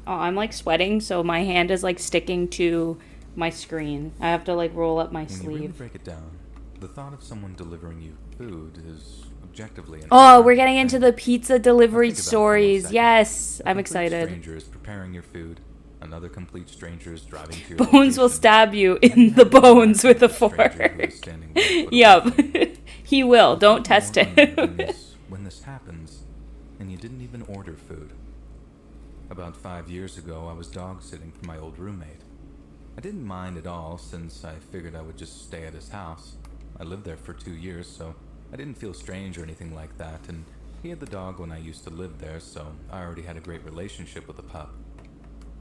[SPEAKER 1] Oh, I'm like sweating, so my hand is like sticking to my screen. I have to like roll up my
[SPEAKER 3] When you really
[SPEAKER 1] sleeve.
[SPEAKER 3] break it down, the thought of someone delivering you food is objectively an
[SPEAKER 1] Oh, we're
[SPEAKER 3] unattractive
[SPEAKER 1] getting into
[SPEAKER 3] thing.
[SPEAKER 1] the pizza delivery
[SPEAKER 3] Think about it for 1
[SPEAKER 1] stories.
[SPEAKER 3] second.
[SPEAKER 1] Yes,
[SPEAKER 3] A
[SPEAKER 1] I'm
[SPEAKER 3] complete
[SPEAKER 1] excited.
[SPEAKER 3] stranger is preparing your food. Another complete stranger is driving to your
[SPEAKER 1] Bones will
[SPEAKER 3] location.
[SPEAKER 1] stab you
[SPEAKER 3] Then
[SPEAKER 1] in
[SPEAKER 3] you
[SPEAKER 1] the
[SPEAKER 3] have an
[SPEAKER 1] bones with a
[SPEAKER 3] imaginary stranger who
[SPEAKER 1] fork.
[SPEAKER 3] is standing 1 foot away from you.
[SPEAKER 1] Yup. He will.
[SPEAKER 3] What's
[SPEAKER 1] Don't
[SPEAKER 3] even
[SPEAKER 1] test
[SPEAKER 3] more unnerving
[SPEAKER 1] him.
[SPEAKER 3] is when this happens, and you didn't even order food. About 5 years ago, I was dog sitting for my old roommate. I didn't mind at all since I figured I would just stay at his house. I lived there for 2 years, so I didn't feel strange or anything like that, and he had the dog when I used to live there, so I already had a great relationship with the pup.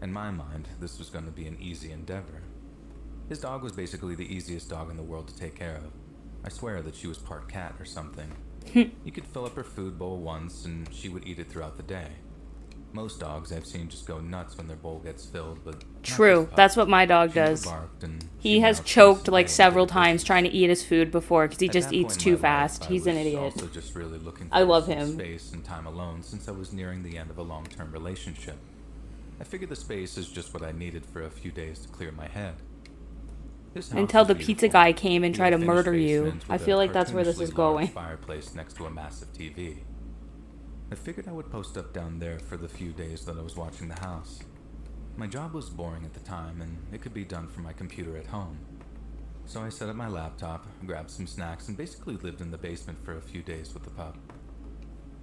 [SPEAKER 3] In my mind, this was going to be an easy endeavor. His dog was basically the easiest dog in the world to take care of. I swear that she was part cat or something. You could fill up her food bowl once, and she would eat it throughout the day. Most dogs I've seen just go nuts when their bowl gets filled, but not
[SPEAKER 1] True.
[SPEAKER 3] this pup.
[SPEAKER 1] That's what my dog
[SPEAKER 3] She never
[SPEAKER 1] does.
[SPEAKER 3] barked, and
[SPEAKER 1] He
[SPEAKER 3] she
[SPEAKER 1] has
[SPEAKER 3] went out
[SPEAKER 1] choked
[SPEAKER 3] twice a
[SPEAKER 1] like
[SPEAKER 3] day
[SPEAKER 1] several
[SPEAKER 3] to
[SPEAKER 1] times
[SPEAKER 3] visit.
[SPEAKER 1] trying to eat his food before because he
[SPEAKER 3] At
[SPEAKER 1] just
[SPEAKER 3] that
[SPEAKER 1] eats
[SPEAKER 3] point in
[SPEAKER 1] too
[SPEAKER 3] my life,
[SPEAKER 1] fast.
[SPEAKER 3] I
[SPEAKER 1] He's an
[SPEAKER 3] was
[SPEAKER 1] idiot.
[SPEAKER 3] also just really looking
[SPEAKER 1] I
[SPEAKER 3] for
[SPEAKER 1] love
[SPEAKER 3] some
[SPEAKER 1] him.
[SPEAKER 3] space and time alone since I was nearing the end of a long-term relationship. I figured the space is just what I needed for a few days to clear my head. This house
[SPEAKER 1] Until
[SPEAKER 3] was
[SPEAKER 1] the pizza
[SPEAKER 3] beautiful.
[SPEAKER 1] guy came and
[SPEAKER 3] We
[SPEAKER 1] tried
[SPEAKER 3] had
[SPEAKER 1] to
[SPEAKER 3] a finished
[SPEAKER 1] murder you.
[SPEAKER 3] basement
[SPEAKER 1] I
[SPEAKER 3] with
[SPEAKER 1] feel
[SPEAKER 3] a
[SPEAKER 1] like that's where this is
[SPEAKER 3] cartoonishly large
[SPEAKER 1] going.
[SPEAKER 3] fireplace next to a massive TV. I figured I would post up down there for the few days that I was watching the house. My job was boring at the time, and it could be done from my computer at home. So I set up my laptop, grabbed some snacks, and basically lived in the basement for a few days with the pup.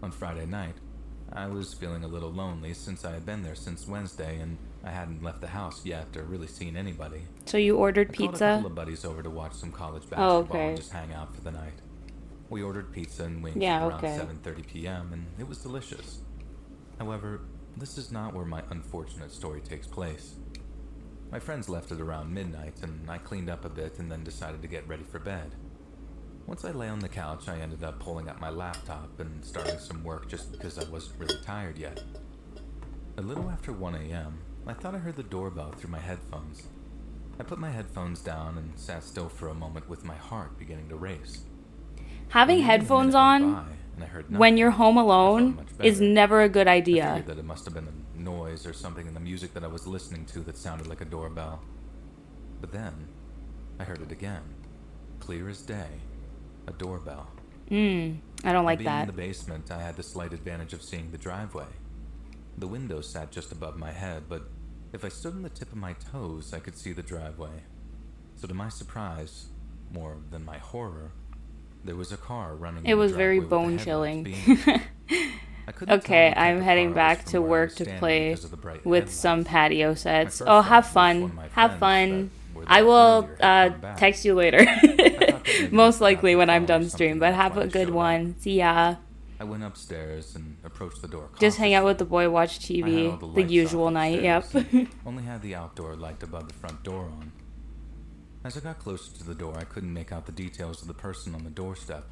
[SPEAKER 3] On Friday night, I was feeling a little lonely since I had been there since Wednesday and I hadn't left the house yet or really seen anybody.
[SPEAKER 1] So you ordered
[SPEAKER 3] I called a couple
[SPEAKER 1] pizza?
[SPEAKER 3] of buddies over to watch some college
[SPEAKER 1] Oh,
[SPEAKER 3] basketball
[SPEAKER 1] okay.
[SPEAKER 3] and just hang out for the night. We ordered pizza and wings
[SPEAKER 1] Yeah,
[SPEAKER 3] at around
[SPEAKER 1] okay.
[SPEAKER 3] 7:30 p.m. and it was delicious. However, this is not where my unfortunate story takes place. My friends left at around midnight and I cleaned up a bit and then decided to get ready for bed. Once I lay on the couch, I ended up pulling out my laptop and starting some work just because I wasn't really tired yet. A little after 1 a.m., I thought I heard the doorbell through my headphones. I put my headphones down and sat still for a moment with my heart beginning to race.
[SPEAKER 1] Having
[SPEAKER 3] Maybe a
[SPEAKER 1] headphones
[SPEAKER 3] minute went
[SPEAKER 1] on
[SPEAKER 3] by, and I heard
[SPEAKER 1] when
[SPEAKER 3] nothing.
[SPEAKER 1] you're home alone
[SPEAKER 3] much
[SPEAKER 1] is
[SPEAKER 3] better.
[SPEAKER 1] never a good
[SPEAKER 3] I
[SPEAKER 1] idea.
[SPEAKER 3] figured that it must have been a noise or something in the music that I was listening to that sounded like a doorbell. But then, I heard it again. Clear as day. A doorbell.
[SPEAKER 1] I don't like
[SPEAKER 3] Being in
[SPEAKER 1] that.
[SPEAKER 3] the basement, I had the slight advantage of seeing the driveway. The window sat just above my head, but if I stood on the tip of my toes, I could see the driveway. So to my surprise, more than my horror, there was a car running.
[SPEAKER 1] It
[SPEAKER 3] in the
[SPEAKER 1] was very
[SPEAKER 3] driveway with the
[SPEAKER 1] bone
[SPEAKER 3] headlights
[SPEAKER 1] chilling.
[SPEAKER 3] beaming. I couldn't
[SPEAKER 1] Okay,
[SPEAKER 3] tell what type
[SPEAKER 1] I'm
[SPEAKER 3] of
[SPEAKER 1] heading
[SPEAKER 3] car it
[SPEAKER 1] back
[SPEAKER 3] was
[SPEAKER 1] to
[SPEAKER 3] from where I
[SPEAKER 1] work
[SPEAKER 3] was
[SPEAKER 1] to
[SPEAKER 3] standing
[SPEAKER 1] play
[SPEAKER 3] because of the bright
[SPEAKER 1] with
[SPEAKER 3] headlights.
[SPEAKER 1] some patio
[SPEAKER 3] My
[SPEAKER 1] sets.
[SPEAKER 3] first
[SPEAKER 1] Oh,
[SPEAKER 3] thought
[SPEAKER 1] have
[SPEAKER 3] was one
[SPEAKER 1] fun.
[SPEAKER 3] of my
[SPEAKER 1] Have
[SPEAKER 3] friends
[SPEAKER 1] fun.
[SPEAKER 3] that were
[SPEAKER 1] I
[SPEAKER 3] there
[SPEAKER 1] will
[SPEAKER 3] earlier had come back.
[SPEAKER 1] text you later.
[SPEAKER 3] thought that maybe
[SPEAKER 1] Most
[SPEAKER 3] they
[SPEAKER 1] likely
[SPEAKER 3] forgot
[SPEAKER 1] when
[SPEAKER 3] their
[SPEAKER 1] I'm
[SPEAKER 3] phone or
[SPEAKER 1] done stream,
[SPEAKER 3] something,
[SPEAKER 1] but
[SPEAKER 3] that's
[SPEAKER 1] have
[SPEAKER 3] why
[SPEAKER 1] a
[SPEAKER 3] they
[SPEAKER 1] good
[SPEAKER 3] showed up.
[SPEAKER 1] one. See ya.
[SPEAKER 3] I went upstairs and approached the door.
[SPEAKER 1] Just hang out with the
[SPEAKER 3] cautiously.
[SPEAKER 1] boy, watch
[SPEAKER 3] I had all
[SPEAKER 1] TV. The
[SPEAKER 3] lights
[SPEAKER 1] usual
[SPEAKER 3] off
[SPEAKER 1] night, yep.
[SPEAKER 3] upstairs and only had the outdoor light above the front door on. As I got closer to the door, I couldn't make out the details of the person on the doorstep.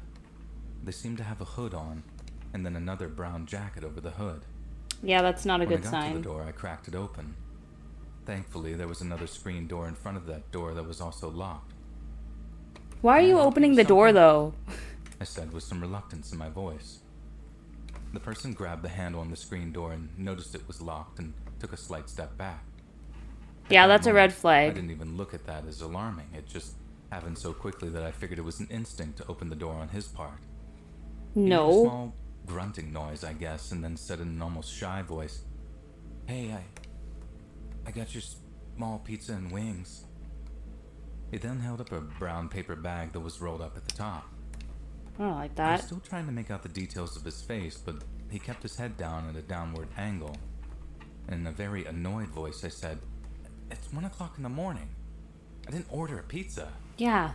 [SPEAKER 3] They seemed to have a hood on, and then another brown jacket over the hood.
[SPEAKER 1] Yeah, that's not a
[SPEAKER 3] When
[SPEAKER 1] good
[SPEAKER 3] I got to
[SPEAKER 1] sign.
[SPEAKER 3] the door, I cracked it open. Thankfully, there was another screen door in front of that door that was also locked.
[SPEAKER 1] Why are you
[SPEAKER 3] Can I help you
[SPEAKER 1] opening
[SPEAKER 3] with
[SPEAKER 1] the door
[SPEAKER 3] something?
[SPEAKER 1] though?
[SPEAKER 3] I said with some reluctance in my voice. The person grabbed the handle on the screen door and noticed it was locked and took a slight step back. At
[SPEAKER 1] Yeah,
[SPEAKER 3] that
[SPEAKER 1] that's a red
[SPEAKER 3] moment, I
[SPEAKER 1] flag.
[SPEAKER 3] didn't even look at that as alarming. It just happened so quickly that I figured it was an instinct to open the door on his part. He made a
[SPEAKER 1] No.
[SPEAKER 3] small grunting noise, I guess, and then said in an almost shy voice, "Hey, I got your small pizza and wings." He then held up a brown paper bag that was rolled up at the top.
[SPEAKER 1] I don't like
[SPEAKER 3] I was
[SPEAKER 1] that.
[SPEAKER 3] still trying to make out the details of his face, but
[SPEAKER 4] he kept his head down at a downward angle. In a very annoyed voice, I said, "It's 1 o'clock in the morning. I didn't order a pizza."
[SPEAKER 1] Yeah.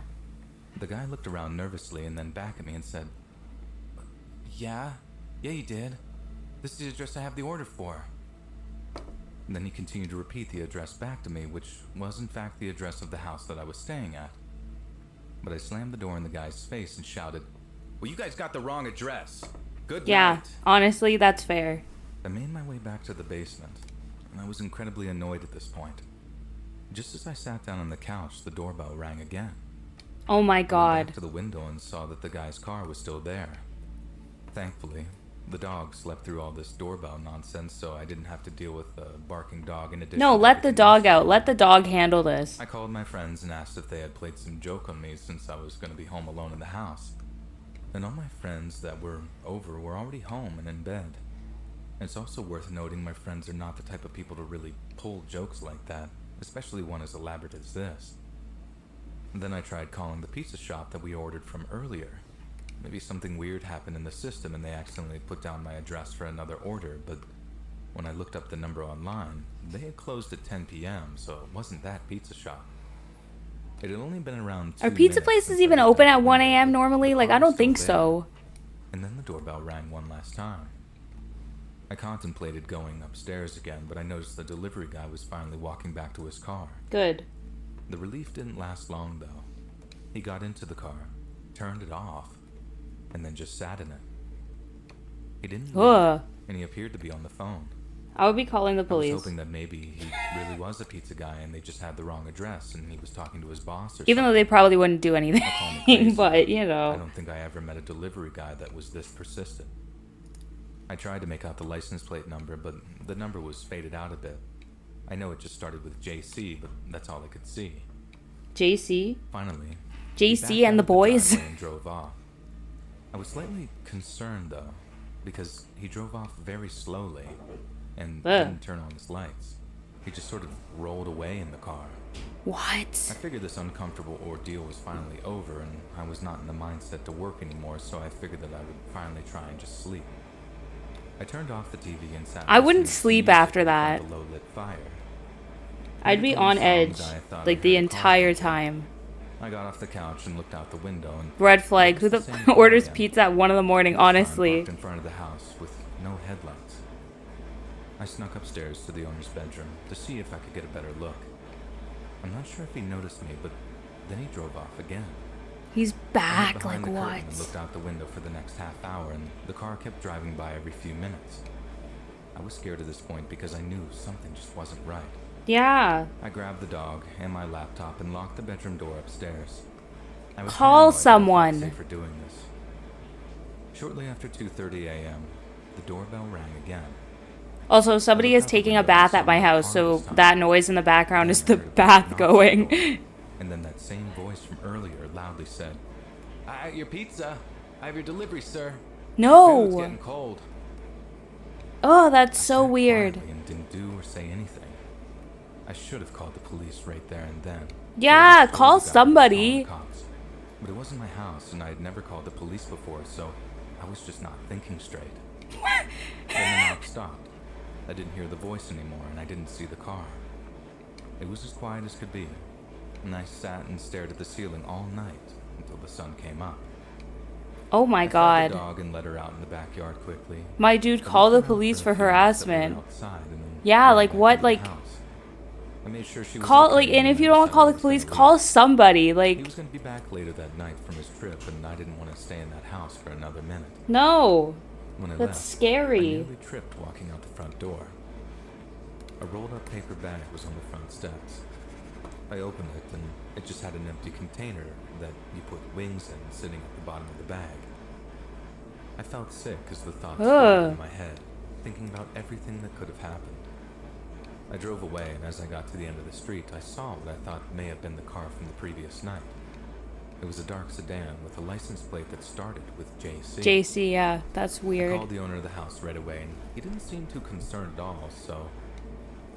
[SPEAKER 4] The guy looked around nervously and then back at me and said, Yeah, you did. This is the address I have the order for." And then he continued to repeat the address back to me, which was in fact the address of the house that I was staying at. But I slammed the door in the guy's face and shouted, "Well, you guys got the wrong address. Good
[SPEAKER 1] Yeah.
[SPEAKER 4] night."
[SPEAKER 1] Honestly, that's fair.
[SPEAKER 4] I made my way back to the basement, and I was incredibly annoyed at this point. Just as I sat down on the couch, the doorbell rang again.
[SPEAKER 1] Oh my
[SPEAKER 4] I went
[SPEAKER 1] god.
[SPEAKER 4] back to the window and saw that the guy's car was still there. Thankfully, the dog slept through all this doorbell nonsense, so I didn't have to deal with a barking dog in addition
[SPEAKER 1] No,
[SPEAKER 4] to
[SPEAKER 1] let the
[SPEAKER 4] everything
[SPEAKER 1] dog
[SPEAKER 4] else.
[SPEAKER 1] out. Let the dog handle this.
[SPEAKER 4] I called my friends and asked if they had played some joke on me since I was going to be home alone in the house. And all my friends that were over were already home and in bed. It's also worth noting my friends are not the type of people to really pull jokes like that, especially one as elaborate as this. Then I tried calling the pizza shop that we ordered from earlier. Maybe something weird happened in the system and they accidentally put down my address for another order, but when I looked up the number online, they had closed at 10 p.m., so it wasn't that pizza shop. It had only been around 2
[SPEAKER 1] Are pizza
[SPEAKER 4] minutes
[SPEAKER 1] places
[SPEAKER 4] since I
[SPEAKER 1] even
[SPEAKER 4] looked
[SPEAKER 1] open
[SPEAKER 4] up
[SPEAKER 1] at
[SPEAKER 4] the
[SPEAKER 1] 1
[SPEAKER 4] window,
[SPEAKER 1] a.m.
[SPEAKER 4] but
[SPEAKER 1] normally?
[SPEAKER 4] the
[SPEAKER 1] Like,
[SPEAKER 4] car
[SPEAKER 1] I
[SPEAKER 4] was
[SPEAKER 1] don't
[SPEAKER 4] still
[SPEAKER 1] think
[SPEAKER 4] there.
[SPEAKER 1] so.
[SPEAKER 4] And then the doorbell rang one last time. I contemplated going upstairs again, but I noticed the delivery guy was finally walking back to his car.
[SPEAKER 1] Good.
[SPEAKER 4] The relief didn't last long, though. He got into the car, turned it off, and then just sat in it. He didn't leave,
[SPEAKER 1] Ugh.
[SPEAKER 4] and he appeared to be on the phone.
[SPEAKER 1] I would be calling the
[SPEAKER 4] I was
[SPEAKER 1] police.
[SPEAKER 4] hoping that maybe he really was a pizza guy and they just had the wrong address and he was talking to his boss or
[SPEAKER 1] Even though
[SPEAKER 4] something.
[SPEAKER 1] they probably wouldn't do
[SPEAKER 4] Call me
[SPEAKER 1] anything.
[SPEAKER 4] crazy,
[SPEAKER 1] But, you
[SPEAKER 4] I
[SPEAKER 1] know.
[SPEAKER 4] don't think I ever met a delivery guy that was this persistent. I tried to make out the license plate number, but the number was faded out a bit. I know it just started with JC, but that's all I could see.
[SPEAKER 1] JC?
[SPEAKER 4] Finally, he
[SPEAKER 1] JC
[SPEAKER 4] backed
[SPEAKER 1] and
[SPEAKER 4] out
[SPEAKER 1] the
[SPEAKER 4] of
[SPEAKER 1] boys?
[SPEAKER 4] driveway and drove off. I was slightly concerned, though, because he drove off very slowly and
[SPEAKER 1] Ugh.
[SPEAKER 4] didn't turn on his lights. He just sort of rolled away in the car. I
[SPEAKER 1] What?
[SPEAKER 4] figured this uncomfortable ordeal was finally over, and I was not in the mindset to work anymore, so I figured that I would finally try and just sleep. I turned off the TV and sat
[SPEAKER 1] I wouldn't
[SPEAKER 4] listening to
[SPEAKER 1] sleep
[SPEAKER 4] music
[SPEAKER 1] after
[SPEAKER 4] in front
[SPEAKER 1] that.
[SPEAKER 4] of a low-lit fire.
[SPEAKER 1] I'd be
[SPEAKER 4] Every
[SPEAKER 1] on
[SPEAKER 4] songs
[SPEAKER 1] edge,
[SPEAKER 4] I thought I
[SPEAKER 1] like, the
[SPEAKER 4] heard a car
[SPEAKER 1] entire
[SPEAKER 4] come.
[SPEAKER 1] time.
[SPEAKER 4] I got off the couch and looked out the window, and
[SPEAKER 1] Red flag. Who
[SPEAKER 4] It's
[SPEAKER 1] the
[SPEAKER 4] the same
[SPEAKER 1] orders
[SPEAKER 4] again.
[SPEAKER 1] pizza at 1 in the morning,
[SPEAKER 4] this time
[SPEAKER 1] honestly?
[SPEAKER 4] parked in front of the house with no headlights. I snuck upstairs to the owner's bedroom to see if I could get a better look. I'm not sure if he noticed me, but then he drove off again.
[SPEAKER 1] He's
[SPEAKER 4] I went
[SPEAKER 1] back,
[SPEAKER 4] behind
[SPEAKER 1] like
[SPEAKER 4] the curtain and
[SPEAKER 1] what?
[SPEAKER 4] looked out the window for the next half hour, and the car kept driving by every few minutes. I was scared at this point because I knew something just wasn't right.
[SPEAKER 1] Yeah.
[SPEAKER 4] I grabbed the dog and my laptop and locked the bedroom door upstairs. I was
[SPEAKER 1] Call
[SPEAKER 4] paranoid that I felt
[SPEAKER 1] someone.
[SPEAKER 4] safe for doing this. Shortly after 2:30 a.m., the doorbell rang again.
[SPEAKER 1] Also, somebody is taking a bath at my house, so that noise in the background is the bath going.
[SPEAKER 4] And then that same voice from earlier loudly said, "I have your pizza. I have your delivery, sir. Food's
[SPEAKER 1] No.
[SPEAKER 4] getting cold."
[SPEAKER 1] Oh, that's
[SPEAKER 4] I
[SPEAKER 1] so
[SPEAKER 4] sat
[SPEAKER 1] weird.
[SPEAKER 4] quietly and didn't do or say anything. I should have called the police right there and then.
[SPEAKER 1] Yeah,
[SPEAKER 4] Or at least told
[SPEAKER 1] call
[SPEAKER 4] the guy to
[SPEAKER 1] somebody.
[SPEAKER 4] call the cops. But it wasn't my house, and I had never called the police before, so I was just not thinking straight. Then the knock stopped. I didn't hear the voice anymore, and I didn't see the car. It was as quiet as could be, and I sat and stared at the ceiling all night until the sun came up.
[SPEAKER 1] Oh my
[SPEAKER 4] I fed
[SPEAKER 1] god.
[SPEAKER 4] the dog and let her out in the backyard quickly.
[SPEAKER 1] My dude,
[SPEAKER 4] I
[SPEAKER 1] call
[SPEAKER 4] looked
[SPEAKER 1] the
[SPEAKER 4] around
[SPEAKER 1] police
[SPEAKER 4] a
[SPEAKER 1] for
[SPEAKER 4] few minutes that we were
[SPEAKER 1] harassment.
[SPEAKER 4] outside and then
[SPEAKER 1] Yeah,
[SPEAKER 4] went
[SPEAKER 1] like
[SPEAKER 4] back
[SPEAKER 1] what,
[SPEAKER 4] into the
[SPEAKER 1] like-
[SPEAKER 4] house. I made sure she was
[SPEAKER 1] Call,
[SPEAKER 4] okay,
[SPEAKER 1] like, and if
[SPEAKER 4] then
[SPEAKER 1] you don't want to call the
[SPEAKER 4] decided I was
[SPEAKER 1] police,
[SPEAKER 4] gonna
[SPEAKER 1] call
[SPEAKER 4] leave.
[SPEAKER 1] somebody.
[SPEAKER 4] He
[SPEAKER 1] Like,
[SPEAKER 4] was going to be back later that night from his trip, and I didn't want to stay in that house for another minute.
[SPEAKER 1] no.
[SPEAKER 4] When I
[SPEAKER 1] That's
[SPEAKER 4] left, I
[SPEAKER 1] scary.
[SPEAKER 4] nearly tripped walking out the front door. A rolled-up paper bag was on the front steps. I opened it, and it just had an empty container that you put wings in sitting at the bottom of the bag. I felt sick as the thoughts swirled in my head, thinking about everything that could have happened. I drove away, and as I got to the end of the street, I saw what I thought may have been the car from the previous night. It was a dark sedan with a license plate that started with JC.
[SPEAKER 1] JC, yeah, that's
[SPEAKER 4] I
[SPEAKER 1] weird.
[SPEAKER 4] called the owner of the house right away, and he didn't seem too concerned at all, so...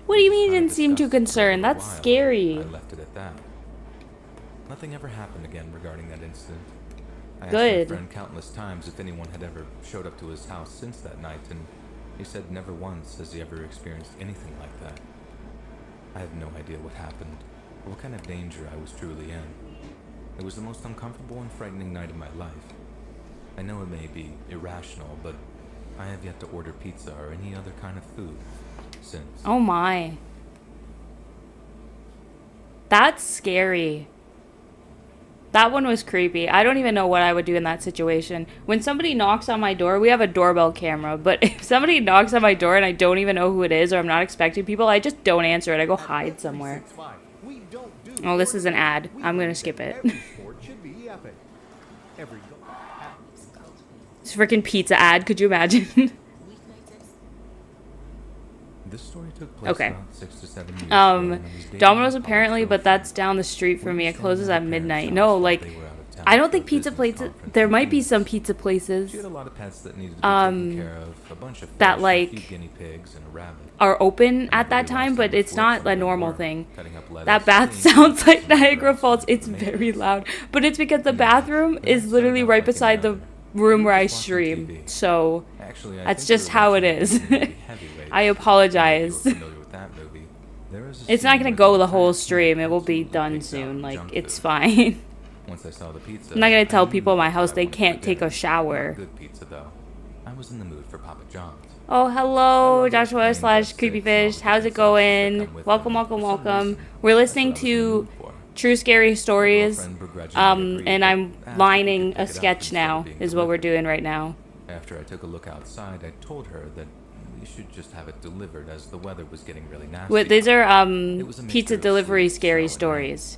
[SPEAKER 1] What do you
[SPEAKER 4] we
[SPEAKER 1] mean you
[SPEAKER 4] just kinda
[SPEAKER 1] didn't seem too
[SPEAKER 4] discussed it for a
[SPEAKER 1] concerned?
[SPEAKER 4] little
[SPEAKER 1] That's
[SPEAKER 4] while, and
[SPEAKER 1] scary.
[SPEAKER 4] I left it at that. Nothing ever happened again regarding that incident.
[SPEAKER 3] I asked
[SPEAKER 1] Good.
[SPEAKER 3] my friend countless times if anyone had ever showed up to his house since that night, and he said never once has he ever experienced anything like that. I have no idea what happened, or what kind of danger I was truly in. It was the most uncomfortable and frightening night of my life. I know it may be irrational, but I have yet to order pizza or any other kind of food since.
[SPEAKER 1] Oh my. That's scary. That one was creepy. I don't even know what I would do in that situation. When somebody knocks on my door, we have a doorbell camera, but if somebody knocks on my door and I don't even know who it is or I'm not expecting people, I just don't answer it. I go hide somewhere. Oh, this is an ad. I'm gonna skip it. It's a freaking pizza ad. Could you imagine?
[SPEAKER 3] This story took place
[SPEAKER 1] Okay.
[SPEAKER 3] about 6 to 7 years ago when I was dating
[SPEAKER 1] Domino's
[SPEAKER 3] my
[SPEAKER 1] apparently,
[SPEAKER 3] college
[SPEAKER 1] but that's down the street from me. It closes at midnight. No, like, I don't think pizza places. There might be some pizza places
[SPEAKER 3] She had a lot of pets that needed to be taken care of, a bunch of fish,
[SPEAKER 1] that,
[SPEAKER 3] a
[SPEAKER 1] like,
[SPEAKER 3] few guinea pigs, and a rabbit.
[SPEAKER 1] are open at that time, but it's not a normal thing. That bath sounds like Niagara Falls. It's very loud, but it's because the bathroom is literally right beside the room where I stream. So
[SPEAKER 3] Actually,
[SPEAKER 1] that's just how it is. I apologize. It's not gonna go the whole stream. It will be done soon. Like, it's fine.
[SPEAKER 3] Once I saw the pizza,
[SPEAKER 1] I'm not gonna tell
[SPEAKER 3] I knew
[SPEAKER 1] people in my
[SPEAKER 3] what
[SPEAKER 1] house
[SPEAKER 3] I
[SPEAKER 1] they
[SPEAKER 3] wanted
[SPEAKER 1] can't
[SPEAKER 3] for
[SPEAKER 1] take a
[SPEAKER 3] dinner.
[SPEAKER 1] shower.
[SPEAKER 3] Good pizza though. I was in the mood for Papa John's.
[SPEAKER 1] Oh, hello, Joshua slash Creepy Fish. How's it going? Welcome, welcome, welcome. We're listening to True Scary Stories. And I'm lining a sketch now, is what we're doing right now.
[SPEAKER 3] After I took a look outside, I told her that we should just have it delivered as the weather was getting really nasty.
[SPEAKER 1] Wait, these are
[SPEAKER 3] It was a mixture
[SPEAKER 1] pizza
[SPEAKER 3] of
[SPEAKER 1] delivery
[SPEAKER 3] sweet,
[SPEAKER 1] scary
[SPEAKER 3] sour, and
[SPEAKER 1] stories.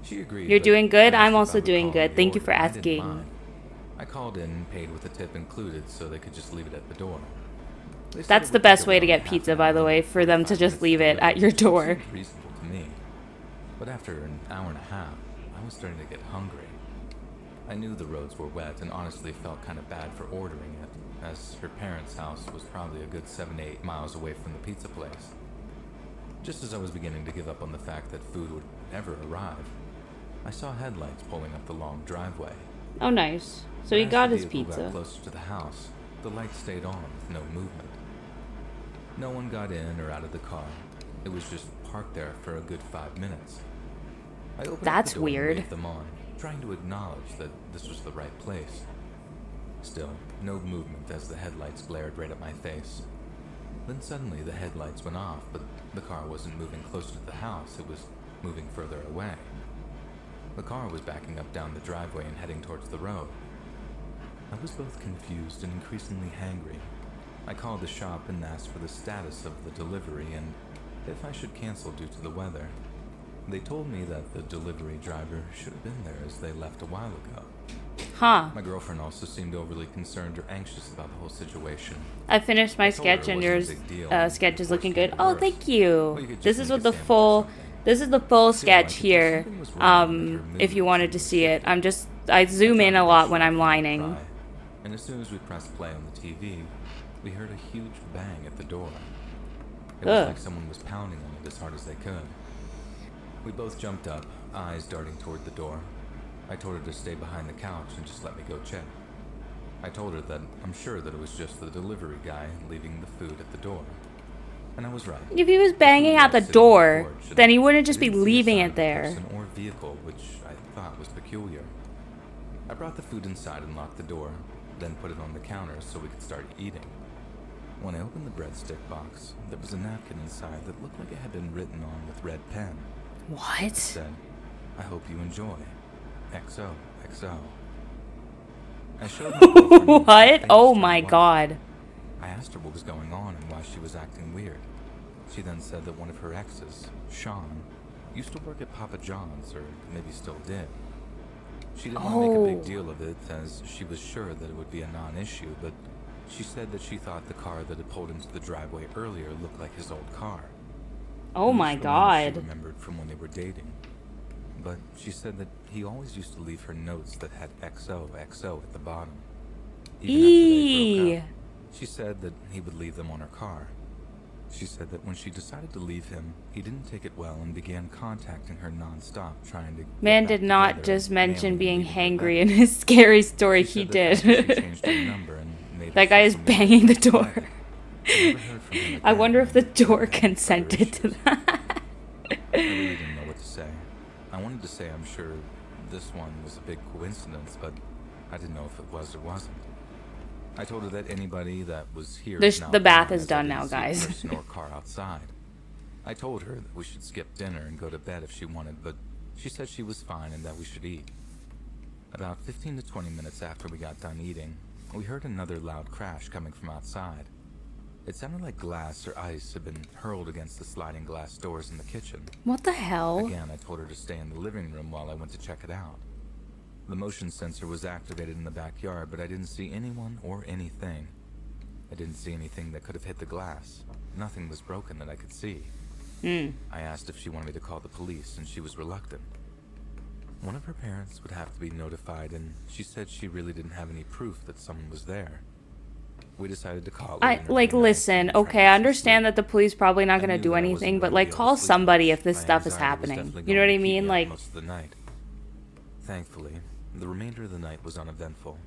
[SPEAKER 3] She agreed.
[SPEAKER 1] You're
[SPEAKER 3] but
[SPEAKER 1] doing good?
[SPEAKER 3] asked
[SPEAKER 1] I'm
[SPEAKER 3] if
[SPEAKER 1] also
[SPEAKER 3] I would
[SPEAKER 1] doing
[SPEAKER 3] call
[SPEAKER 1] good.
[SPEAKER 3] the
[SPEAKER 1] Thank you
[SPEAKER 3] order.
[SPEAKER 1] for
[SPEAKER 3] I didn't
[SPEAKER 1] asking.
[SPEAKER 3] mind. I called in and paid with a tip included so they could just leave it at the door. They said
[SPEAKER 1] That's
[SPEAKER 3] it
[SPEAKER 1] the
[SPEAKER 3] would
[SPEAKER 1] best
[SPEAKER 3] take
[SPEAKER 1] way to
[SPEAKER 3] around
[SPEAKER 1] get
[SPEAKER 3] half
[SPEAKER 1] pizza,
[SPEAKER 3] an
[SPEAKER 1] by the
[SPEAKER 3] hour,
[SPEAKER 1] way, for them to
[SPEAKER 3] 45
[SPEAKER 1] just
[SPEAKER 3] minutes
[SPEAKER 1] leave it
[SPEAKER 3] deliver,
[SPEAKER 1] at your
[SPEAKER 3] which
[SPEAKER 1] door.
[SPEAKER 3] seemed reasonable to me. But after an hour and a half, I was starting to get hungry. I knew the roads were wet and honestly felt kind of bad for ordering it, as her parents' house was probably a good 7 to 8 miles away from the pizza place. Just as I was beginning to give up on the fact that food would ever arrive, I saw headlights pulling up the long driveway.
[SPEAKER 1] Oh, nice. So
[SPEAKER 3] But
[SPEAKER 1] he
[SPEAKER 3] as
[SPEAKER 1] got
[SPEAKER 3] the
[SPEAKER 1] his
[SPEAKER 3] vehicle got
[SPEAKER 1] pizza.
[SPEAKER 3] closer to the house, the lights stayed on with no movement. No one got in or out of the car. It was just parked there for a good 5 minutes. I opened up
[SPEAKER 1] That's
[SPEAKER 3] the door and
[SPEAKER 1] weird.
[SPEAKER 3] waved them on, trying to acknowledge that this was the right place. Still, no movement as the headlights glared right at my face. Then suddenly the headlights went off, but the car wasn't moving closer to the house, it was moving further away. The car was backing up down the driveway and heading towards the road. I was both confused and increasingly hangry. I called the shop and asked for the status of the delivery and if I should cancel due to the weather. They told me that the delivery driver should have been there as they left a while ago.
[SPEAKER 1] Huh.
[SPEAKER 3] My girlfriend also seemed overly concerned or anxious about the whole situation.
[SPEAKER 1] I finished my
[SPEAKER 3] I told her
[SPEAKER 1] sketch
[SPEAKER 3] it
[SPEAKER 1] and
[SPEAKER 3] wasn't a
[SPEAKER 1] yours
[SPEAKER 3] big deal,
[SPEAKER 1] sketch is
[SPEAKER 3] of course
[SPEAKER 1] looking
[SPEAKER 3] it
[SPEAKER 1] good.
[SPEAKER 3] could
[SPEAKER 1] Oh,
[SPEAKER 3] worse.
[SPEAKER 1] thank
[SPEAKER 3] Well,
[SPEAKER 1] you.
[SPEAKER 3] you could
[SPEAKER 1] This
[SPEAKER 3] just
[SPEAKER 1] is
[SPEAKER 3] make
[SPEAKER 1] what
[SPEAKER 3] a
[SPEAKER 1] the
[SPEAKER 3] sandwich or
[SPEAKER 1] full
[SPEAKER 3] something.
[SPEAKER 1] this is the full
[SPEAKER 3] Still, I
[SPEAKER 1] sketch
[SPEAKER 3] could tell
[SPEAKER 1] here.
[SPEAKER 3] something was wrong with her
[SPEAKER 1] If you
[SPEAKER 3] mood
[SPEAKER 1] wanted to
[SPEAKER 3] seemed
[SPEAKER 1] see it.
[SPEAKER 3] shifty.
[SPEAKER 1] I zoom in a lot when I'm
[SPEAKER 3] Cry.
[SPEAKER 1] lining.
[SPEAKER 3] And as soon as we pressed play on the TV, we heard a huge bang at the door. It was
[SPEAKER 1] Ugh.
[SPEAKER 3] like someone was pounding on it as hard as they could. We both jumped up, eyes darting toward the door. I told her to stay behind the couch and just let me go check. I told her that I'm sure that it was just the delivery guy leaving the food at the door. And I was right.
[SPEAKER 1] If he was banging at the door, then he wouldn't just be leaving it there.
[SPEAKER 3] Person or vehicle, which I thought was peculiar. I brought the food inside and locked the door, then put it on the counter so we could start eating. When I opened the breadstick box, there was a napkin inside that looked like it had been written on with red pen. It
[SPEAKER 1] What?
[SPEAKER 3] said, "I hope you enjoy. XOXO." I showed my girlfriend the
[SPEAKER 1] What?
[SPEAKER 3] face
[SPEAKER 1] Oh
[SPEAKER 3] turned
[SPEAKER 1] my
[SPEAKER 3] white.
[SPEAKER 1] god.
[SPEAKER 3] I asked her what was going on and why she was acting weird. She then said that one of her exes, Sean, used to work at Papa John's, or maybe still did. She didn't want to make a big
[SPEAKER 1] Oh.
[SPEAKER 3] deal of it, as she was sure that it would be a non-issue, but she said that she thought the car that had pulled into the driveway earlier looked like his old car.
[SPEAKER 1] Oh
[SPEAKER 3] It was
[SPEAKER 1] my
[SPEAKER 3] the one that She
[SPEAKER 1] god.
[SPEAKER 3] remembered from when they were dating. But she said that he always used to leave her notes that had XOXO at the bottom. Even after they broke
[SPEAKER 1] Eee.
[SPEAKER 3] up. She said that he would leave them on her car. She said that when she decided to leave him, he didn't take it well and began contacting her non-stop, trying to get
[SPEAKER 1] Man
[SPEAKER 3] back
[SPEAKER 1] did not
[SPEAKER 3] together
[SPEAKER 1] just
[SPEAKER 3] and
[SPEAKER 1] mention
[SPEAKER 3] mailing
[SPEAKER 1] being
[SPEAKER 3] and leaving her
[SPEAKER 1] hangry
[SPEAKER 3] letters.
[SPEAKER 1] in his scary story.
[SPEAKER 3] She
[SPEAKER 1] He
[SPEAKER 3] said that after she
[SPEAKER 1] did.
[SPEAKER 3] changed her number and made
[SPEAKER 1] That
[SPEAKER 3] her
[SPEAKER 1] guy is
[SPEAKER 3] social media
[SPEAKER 1] banging the
[SPEAKER 3] accounts
[SPEAKER 1] door.
[SPEAKER 3] private, I never heard from him
[SPEAKER 1] I
[SPEAKER 3] again,
[SPEAKER 1] wonder if the
[SPEAKER 3] and
[SPEAKER 1] door
[SPEAKER 3] I had further
[SPEAKER 1] consented to
[SPEAKER 3] issues.
[SPEAKER 1] that.
[SPEAKER 3] I really didn't know what to say. I wanted to say I'm sure this one was a big coincidence, but I didn't know if it was or wasn't. I told her that anybody that was here
[SPEAKER 1] The
[SPEAKER 3] is
[SPEAKER 1] sh-
[SPEAKER 3] now
[SPEAKER 1] the bath
[SPEAKER 3] gone,
[SPEAKER 1] is
[SPEAKER 3] as I
[SPEAKER 1] done
[SPEAKER 3] didn't
[SPEAKER 1] now,
[SPEAKER 3] see a
[SPEAKER 1] guys.
[SPEAKER 3] person or car outside. I told her that we should skip dinner and go to bed if she wanted, but she said she was fine and that we should eat. About 15 to 20 minutes after we got done eating, we heard another loud crash coming from outside. It sounded like glass or ice had been hurled against the sliding glass doors in the kitchen.
[SPEAKER 1] What the hell?
[SPEAKER 3] Again, I told her to stay in the living room while I went to check it out. The motion sensor was activated in the backyard, but I didn't see anyone or anything. I didn't see anything that could have hit the glass. Nothing was broken that I could see. I asked if she wanted me to call the police, and she was reluctant. One of her parents would have to be notified, and she said she really didn't have any proof that someone was there. We decided to call her.
[SPEAKER 1] I
[SPEAKER 3] in her
[SPEAKER 1] like
[SPEAKER 3] room
[SPEAKER 1] listen,
[SPEAKER 3] and try
[SPEAKER 1] okay,
[SPEAKER 3] to
[SPEAKER 1] I
[SPEAKER 3] get some
[SPEAKER 1] understand
[SPEAKER 3] sleep.
[SPEAKER 1] that the police probably not
[SPEAKER 3] I
[SPEAKER 1] gonna
[SPEAKER 3] knew
[SPEAKER 1] do
[SPEAKER 3] that I wasn't
[SPEAKER 1] anything,
[SPEAKER 3] going
[SPEAKER 1] but
[SPEAKER 3] to
[SPEAKER 1] like
[SPEAKER 3] be able
[SPEAKER 1] call
[SPEAKER 3] to sleep
[SPEAKER 1] somebody
[SPEAKER 3] much.
[SPEAKER 1] if this
[SPEAKER 3] My
[SPEAKER 1] stuff is
[SPEAKER 3] anxiety was
[SPEAKER 1] happening.
[SPEAKER 3] definitely
[SPEAKER 1] You know what
[SPEAKER 3] going
[SPEAKER 1] I
[SPEAKER 3] to keep
[SPEAKER 1] mean?
[SPEAKER 3] me up
[SPEAKER 1] Like,
[SPEAKER 3] most of the night. Thankfully, the remainder of the night was uneventful.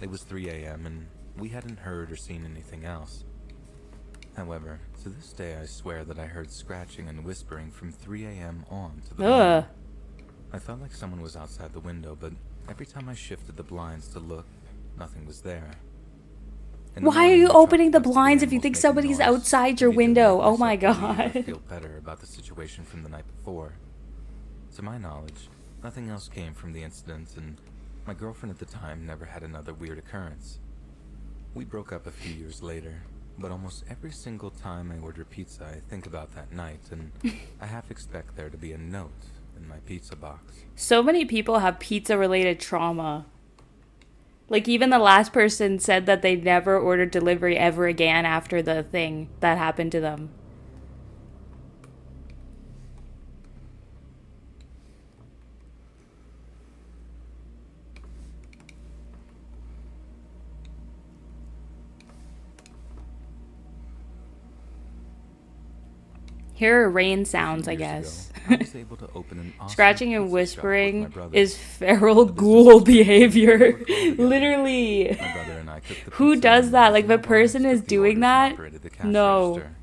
[SPEAKER 3] It was 3 a.m. and we hadn't heard or seen anything else. However, to this day I swear that I heard scratching and whispering from 3 a.m. on to the morning.
[SPEAKER 1] ugh.
[SPEAKER 3] I felt like someone was outside the window, but every time I shifted the blinds to look, nothing was there. In the
[SPEAKER 1] Why are
[SPEAKER 3] morning,
[SPEAKER 1] you
[SPEAKER 3] I tried
[SPEAKER 1] opening the
[SPEAKER 3] to put
[SPEAKER 1] blinds
[SPEAKER 3] the
[SPEAKER 1] if you
[SPEAKER 3] animals
[SPEAKER 1] think
[SPEAKER 3] making
[SPEAKER 1] somebody's
[SPEAKER 3] noise,
[SPEAKER 1] outside your
[SPEAKER 3] maybe to make
[SPEAKER 1] window? Oh my
[SPEAKER 3] myself believe or
[SPEAKER 1] God.
[SPEAKER 3] feel better about the situation from the night before. To my knowledge, nothing else came from the incident, and my girlfriend at the time never had another weird occurrence. We broke up a few years later, but almost every single time I order pizza, I think about that night, and I half expect there to be a note in my pizza box.
[SPEAKER 1] So many people have pizza related trauma. Like even the last person said that they never ordered delivery ever again after the thing that happened to them. Here are rain sounds, I
[SPEAKER 3] Years
[SPEAKER 1] guess.
[SPEAKER 3] ago, I was able to open an awesome
[SPEAKER 1] Scratching and
[SPEAKER 3] pizza shop with my
[SPEAKER 1] whispering
[SPEAKER 3] brother.
[SPEAKER 1] is feral
[SPEAKER 3] The business
[SPEAKER 1] ghoul
[SPEAKER 3] was great.
[SPEAKER 1] behavior.
[SPEAKER 3] We worked well together.
[SPEAKER 1] Literally.
[SPEAKER 3] My brother and I cooked the
[SPEAKER 1] Who
[SPEAKER 3] pizza
[SPEAKER 1] does
[SPEAKER 3] and
[SPEAKER 1] that? Like,
[SPEAKER 3] my
[SPEAKER 1] the person
[SPEAKER 3] wives
[SPEAKER 1] is
[SPEAKER 3] took the
[SPEAKER 1] doing
[SPEAKER 3] orders and
[SPEAKER 1] that?
[SPEAKER 3] operated the cash
[SPEAKER 1] No.
[SPEAKER 3] register.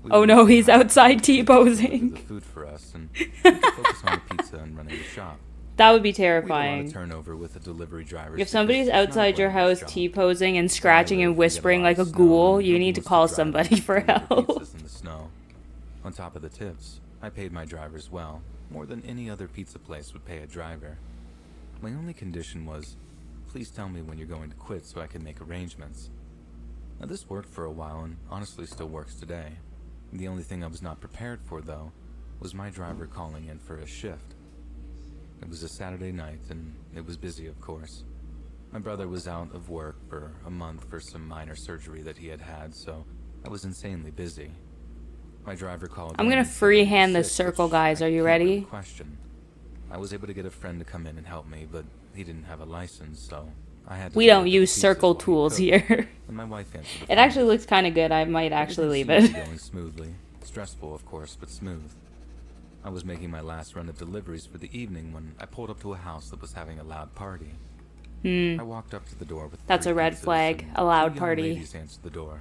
[SPEAKER 3] We
[SPEAKER 1] Oh
[SPEAKER 3] would
[SPEAKER 1] no,
[SPEAKER 3] usually
[SPEAKER 1] he's
[SPEAKER 3] hire
[SPEAKER 1] outside
[SPEAKER 3] people to
[SPEAKER 1] T-posing.
[SPEAKER 3] deliver the food for us, and we could focus on the pizza and running the shop.
[SPEAKER 1] That would be
[SPEAKER 3] We had a lot of
[SPEAKER 1] terrifying.
[SPEAKER 3] turnover with the delivery drivers.
[SPEAKER 1] If somebody's
[SPEAKER 3] because it's not a
[SPEAKER 1] outside your
[SPEAKER 3] glamorous
[SPEAKER 1] house
[SPEAKER 3] job.
[SPEAKER 1] T-posing and
[SPEAKER 3] Where I
[SPEAKER 1] scratching
[SPEAKER 3] live,
[SPEAKER 1] and
[SPEAKER 3] we get
[SPEAKER 1] whispering
[SPEAKER 3] lot
[SPEAKER 1] like a
[SPEAKER 3] of snow,
[SPEAKER 1] ghoul,
[SPEAKER 3] and
[SPEAKER 1] you
[SPEAKER 3] nobody
[SPEAKER 1] need to
[SPEAKER 3] wants
[SPEAKER 1] call
[SPEAKER 3] drive
[SPEAKER 1] somebody for
[SPEAKER 3] deliver
[SPEAKER 1] help.
[SPEAKER 3] pizzas in the snow. On top of the tips, I paid my drivers well, more than any other pizza place would pay a driver. My only condition was, please tell me when you're going to quit so I can make arrangements. Now this worked for a while and honestly still works today. The only thing I was not prepared for, though, was my driver calling in for a shift. It was a Saturday night and it was busy, of course. My brother was out of work for a month for some minor surgery that he had had, so I was insanely busy. My driver called.
[SPEAKER 1] I'm
[SPEAKER 3] in
[SPEAKER 1] gonna
[SPEAKER 3] and said that he was
[SPEAKER 1] freehand this
[SPEAKER 3] sick,
[SPEAKER 1] circle,
[SPEAKER 3] which
[SPEAKER 1] guys.
[SPEAKER 3] I
[SPEAKER 1] Are you
[SPEAKER 3] can't really
[SPEAKER 1] ready?
[SPEAKER 3] question. I was able to get a friend to come in and help me, but he didn't have a license, so I had to.
[SPEAKER 1] We
[SPEAKER 3] deliver
[SPEAKER 1] don't
[SPEAKER 3] the
[SPEAKER 1] use
[SPEAKER 3] pizzas
[SPEAKER 1] circle
[SPEAKER 3] while he
[SPEAKER 1] tools
[SPEAKER 3] cooked,
[SPEAKER 1] here.
[SPEAKER 3] And my wife answered the
[SPEAKER 1] It
[SPEAKER 3] phone.
[SPEAKER 1] actually looks kind of good. I might actually
[SPEAKER 3] Everything
[SPEAKER 1] leave
[SPEAKER 3] seemed to
[SPEAKER 1] it.
[SPEAKER 3] be going smoothly. Stressful, of course, but smooth. I was making my last run of deliveries for the evening when I pulled up to a house that was having a loud party. I walked up to the door with
[SPEAKER 1] That's
[SPEAKER 3] 3
[SPEAKER 1] a red
[SPEAKER 3] pizzas,
[SPEAKER 1] flag,
[SPEAKER 3] and
[SPEAKER 1] a loud
[SPEAKER 3] 2 young
[SPEAKER 1] party.
[SPEAKER 3] ladies answered the door.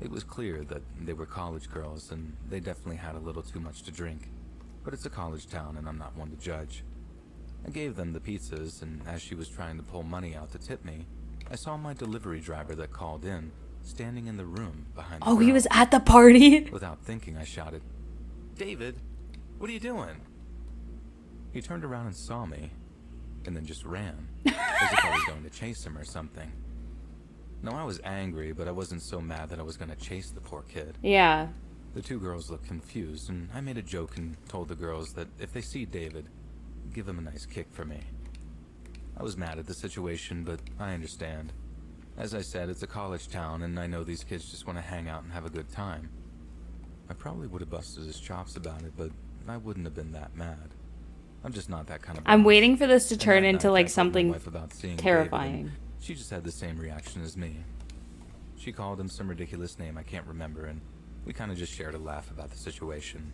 [SPEAKER 3] It was clear that they were college girls, and they definitely had a little too much to drink. But it's a college town, and I'm not one to judge. I gave them the pizzas, and as she was trying to pull money out to tip me, I saw my delivery driver that called in, standing in the room behind the
[SPEAKER 1] Oh, he
[SPEAKER 3] girl.
[SPEAKER 1] was at the party?
[SPEAKER 3] Without thinking, I shouted, "David, what are you doing?" He turned around and saw me, and then just ran, as if I was going to chase him or something. Now, I was angry, but I wasn't so mad that I was going to chase the poor kid.
[SPEAKER 1] Yeah.
[SPEAKER 3] The 2 girls looked confused, and I made a joke and told the girls that if they see David, give him a nice kick for me. I was mad at the situation, but I understand. As I said, it's a college town, and I know these kids just want to hang out and have a good time. I probably would have busted his chops about it, but I wouldn't have been that mad. I'm just not that kind of
[SPEAKER 1] I'm
[SPEAKER 3] boss.
[SPEAKER 1] waiting for this to
[SPEAKER 3] And
[SPEAKER 1] turn
[SPEAKER 3] that
[SPEAKER 1] into
[SPEAKER 3] night, I
[SPEAKER 1] like
[SPEAKER 3] told my
[SPEAKER 1] something
[SPEAKER 3] wife about seeing David,
[SPEAKER 1] terrifying.
[SPEAKER 3] and she just had the same reaction as me. She called him some ridiculous name I can't remember, and We kind of just shared a laugh about the situation.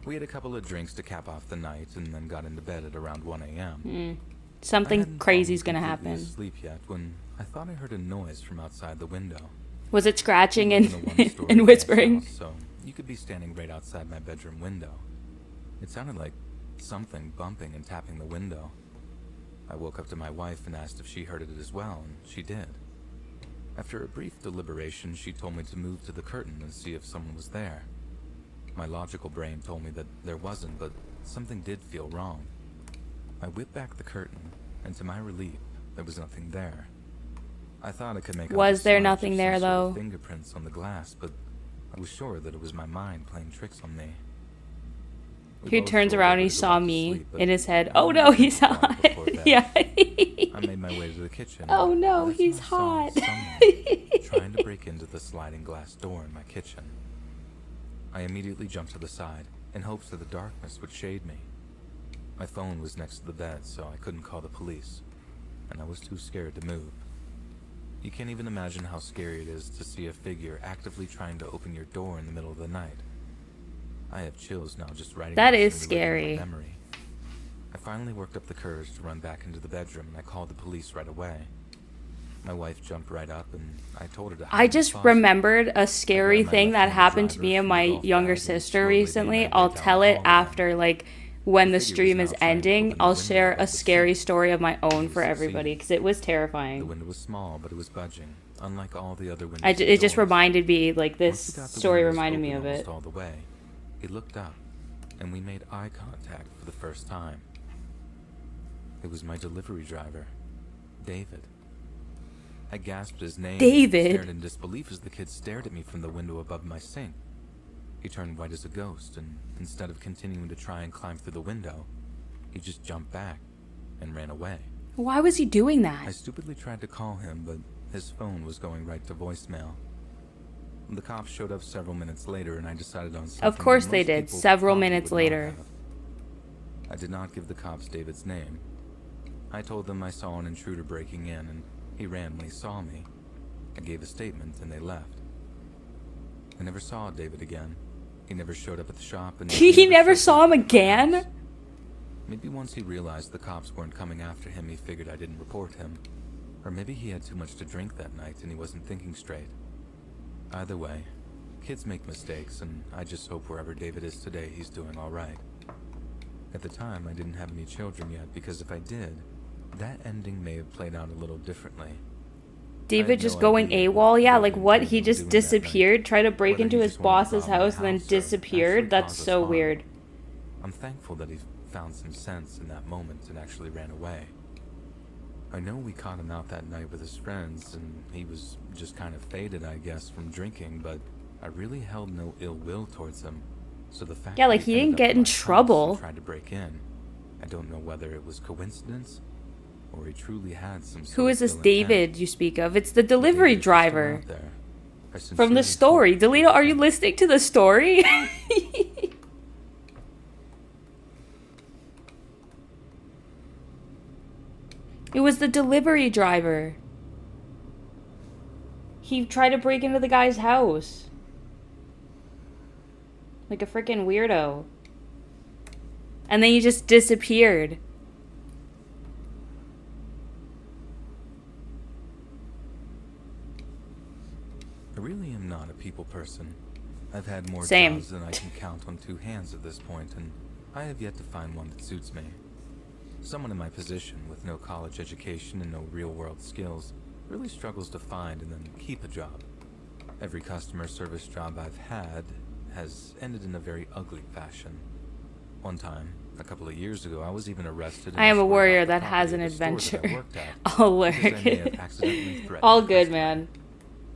[SPEAKER 3] We had a couple of drinks to cap off the night and then got into bed at around 1 a.m.
[SPEAKER 1] Something crazy's gonna happen.
[SPEAKER 3] Asleep yet when I thought I heard a noise from outside the window.
[SPEAKER 1] Was it scratching
[SPEAKER 3] We live in a
[SPEAKER 1] and,
[SPEAKER 3] one-story
[SPEAKER 1] and whispering?
[SPEAKER 3] house, so you could be standing right outside my bedroom window. It sounded like something bumping and tapping the window. I woke up to my wife and asked if she heard it as well, and she did. After a brief deliberation, she told me to move to the curtain and see if someone was there. My logical brain told me that there wasn't, but something did feel wrong. I whipped back the curtain, and to my relief, there was nothing there. I thought I could make out
[SPEAKER 1] Was
[SPEAKER 3] a
[SPEAKER 1] there
[SPEAKER 3] smudge
[SPEAKER 1] nothing
[SPEAKER 3] of
[SPEAKER 1] there,
[SPEAKER 3] some sort of
[SPEAKER 1] though?
[SPEAKER 3] fingerprints on the glass, but I was sure that it was my mind playing tricks on me. We
[SPEAKER 1] He
[SPEAKER 3] both
[SPEAKER 1] turns
[SPEAKER 3] rolled
[SPEAKER 1] around
[SPEAKER 3] over
[SPEAKER 1] and he
[SPEAKER 3] to go
[SPEAKER 1] saw
[SPEAKER 3] back to
[SPEAKER 1] me
[SPEAKER 3] sleep, but
[SPEAKER 1] in his head.
[SPEAKER 3] I
[SPEAKER 1] Oh
[SPEAKER 3] wanted
[SPEAKER 1] no,
[SPEAKER 3] to
[SPEAKER 1] he's
[SPEAKER 3] get quiet
[SPEAKER 1] hot.
[SPEAKER 3] before bed.
[SPEAKER 1] Yeah.
[SPEAKER 3] I made my way to the kitchen.
[SPEAKER 1] Oh
[SPEAKER 3] and
[SPEAKER 1] no,
[SPEAKER 3] that's when
[SPEAKER 1] he's
[SPEAKER 3] I saw
[SPEAKER 1] hot.
[SPEAKER 3] someone trying to break into the sliding glass door in my kitchen. I immediately jumped to the side in hopes that the darkness would shade me. My phone was next to the bed, so I couldn't call the police, and I was too scared to move. You can't even imagine how scary it is to see a figure actively trying to open your door in the middle of the night. I have chills now just writing
[SPEAKER 1] That
[SPEAKER 3] this
[SPEAKER 1] is
[SPEAKER 3] and reliving
[SPEAKER 1] scary.
[SPEAKER 3] my memory. I finally worked up the courage to run back into the bedroom, and I called the police right away. My wife jumped right up, and I told her to hide
[SPEAKER 1] I
[SPEAKER 3] in the
[SPEAKER 1] just
[SPEAKER 3] closet.
[SPEAKER 1] remembered a scary
[SPEAKER 3] grabbed my
[SPEAKER 1] thing that
[SPEAKER 3] left-handed
[SPEAKER 1] happened to
[SPEAKER 3] driver
[SPEAKER 1] me and
[SPEAKER 3] from
[SPEAKER 1] my
[SPEAKER 3] the golf
[SPEAKER 1] younger
[SPEAKER 3] bag and
[SPEAKER 1] sister
[SPEAKER 3] slowly made
[SPEAKER 1] recently.
[SPEAKER 3] my way
[SPEAKER 1] I'll
[SPEAKER 3] down
[SPEAKER 1] tell
[SPEAKER 3] the
[SPEAKER 1] it
[SPEAKER 3] hallway.
[SPEAKER 1] after, like, when the
[SPEAKER 3] The figure
[SPEAKER 1] stream
[SPEAKER 3] was
[SPEAKER 1] is
[SPEAKER 3] now trying to
[SPEAKER 1] ending.
[SPEAKER 3] open the
[SPEAKER 1] I'll
[SPEAKER 3] window
[SPEAKER 1] share
[SPEAKER 3] above
[SPEAKER 1] a
[SPEAKER 3] the
[SPEAKER 1] scary
[SPEAKER 3] sink.
[SPEAKER 1] story of my own
[SPEAKER 3] It
[SPEAKER 1] for
[SPEAKER 3] was
[SPEAKER 1] everybody
[SPEAKER 3] succeeding.
[SPEAKER 1] because it was
[SPEAKER 3] The
[SPEAKER 1] terrifying.
[SPEAKER 3] window was small, but it was budging, unlike all the other windows.
[SPEAKER 1] It
[SPEAKER 3] and
[SPEAKER 1] just
[SPEAKER 3] doors.
[SPEAKER 1] reminded me, like, this
[SPEAKER 3] Once we got the
[SPEAKER 1] story
[SPEAKER 3] windows
[SPEAKER 1] reminded me
[SPEAKER 3] open
[SPEAKER 1] of
[SPEAKER 3] almost
[SPEAKER 1] it.
[SPEAKER 3] all the way, he looked up, and we made eye contact for the first time. It was my delivery driver, David. I gasped his name
[SPEAKER 1] David?
[SPEAKER 3] and stared in disbelief as the kid stared at me from the window above my sink. He turned white as a ghost, and instead of continuing to try and climb through the window, he just jumped back and ran away.
[SPEAKER 1] Why was he doing
[SPEAKER 3] I
[SPEAKER 1] that?
[SPEAKER 3] stupidly tried to call him, but his phone was going right to voicemail. The cops showed up several minutes later, and I decided on something
[SPEAKER 1] Of course
[SPEAKER 3] that
[SPEAKER 1] they
[SPEAKER 3] most
[SPEAKER 1] did,
[SPEAKER 3] people
[SPEAKER 1] several
[SPEAKER 3] probably
[SPEAKER 1] minutes
[SPEAKER 3] would not
[SPEAKER 1] later.
[SPEAKER 3] have. I did not give the cops David's name. I told them I saw an intruder breaking in, and he ran when he saw me. I gave a statement, and they left. I never saw David again. He never showed up at the shop, and
[SPEAKER 1] He never
[SPEAKER 3] showed
[SPEAKER 1] saw
[SPEAKER 3] up
[SPEAKER 1] him
[SPEAKER 3] at the house.
[SPEAKER 1] again?
[SPEAKER 3] Maybe once he realized the cops weren't coming after him, he figured I didn't report him. Or maybe he had too much to drink that night and he wasn't thinking straight. Either way, kids make mistakes, and I just hope wherever David is today, he's doing all right. At the time, I didn't have any children yet, because if I did, that ending may have played out a little differently.
[SPEAKER 1] David
[SPEAKER 3] no
[SPEAKER 1] just going
[SPEAKER 3] idea
[SPEAKER 1] AWOL?
[SPEAKER 3] what
[SPEAKER 1] Yeah,
[SPEAKER 3] David
[SPEAKER 1] like what?
[SPEAKER 3] intended
[SPEAKER 1] He
[SPEAKER 3] on
[SPEAKER 1] just
[SPEAKER 3] doing that night.
[SPEAKER 1] disappeared? Tried to break
[SPEAKER 3] Whether
[SPEAKER 1] into
[SPEAKER 3] he
[SPEAKER 1] his
[SPEAKER 3] just wanted to
[SPEAKER 1] boss's
[SPEAKER 3] rob my
[SPEAKER 1] house and then
[SPEAKER 3] house or
[SPEAKER 1] disappeared?
[SPEAKER 3] actually
[SPEAKER 1] That's
[SPEAKER 3] cause us
[SPEAKER 1] so
[SPEAKER 3] harm.
[SPEAKER 1] weird.
[SPEAKER 3] I'm thankful that he found some sense in that moment and actually ran away. I know we caught him out that night with his friends, and he was just kind of faded, I guess, from drinking, but I really held no ill will towards him. So the fact
[SPEAKER 1] Yeah,
[SPEAKER 3] that
[SPEAKER 1] like, he
[SPEAKER 3] ended
[SPEAKER 1] didn't
[SPEAKER 3] up
[SPEAKER 1] get
[SPEAKER 3] at
[SPEAKER 1] in
[SPEAKER 3] my house and
[SPEAKER 1] trouble.
[SPEAKER 3] tried to break in, I don't know whether it was coincidence or he truly had some sort
[SPEAKER 1] Who
[SPEAKER 3] of
[SPEAKER 1] is this
[SPEAKER 3] ill intent.
[SPEAKER 1] David you speak of? It's the
[SPEAKER 3] But
[SPEAKER 1] delivery
[SPEAKER 3] maybe it's just still
[SPEAKER 1] driver
[SPEAKER 3] out there. I
[SPEAKER 1] from the
[SPEAKER 3] sincerely
[SPEAKER 1] story.
[SPEAKER 3] hope he
[SPEAKER 1] Delita, are you
[SPEAKER 3] repents.
[SPEAKER 1] listening to the story? It was the delivery driver. He tried to break into the guy's house. Like a freaking weirdo. And then he just disappeared.
[SPEAKER 3] I really am not a people person. I've had more
[SPEAKER 1] Same.
[SPEAKER 3] jobs than I can count on two hands at this point, and I have yet to find one that suits me. Someone in my position with no college education and no real-world skills really struggles to find and then keep a job. Every customer service job I've had has ended in a very ugly fashion. One time, a couple of years ago, I was even arrested. and
[SPEAKER 1] I am a
[SPEAKER 3] escorted
[SPEAKER 1] warrior
[SPEAKER 3] off the
[SPEAKER 1] that
[SPEAKER 3] property
[SPEAKER 1] has
[SPEAKER 3] of
[SPEAKER 1] an
[SPEAKER 3] the store that I
[SPEAKER 1] adventure.
[SPEAKER 3] worked at
[SPEAKER 1] I'll
[SPEAKER 3] because I may have
[SPEAKER 1] lurk.
[SPEAKER 3] accidentally threatened
[SPEAKER 1] All
[SPEAKER 3] a
[SPEAKER 1] good,
[SPEAKER 3] customer.
[SPEAKER 1] man.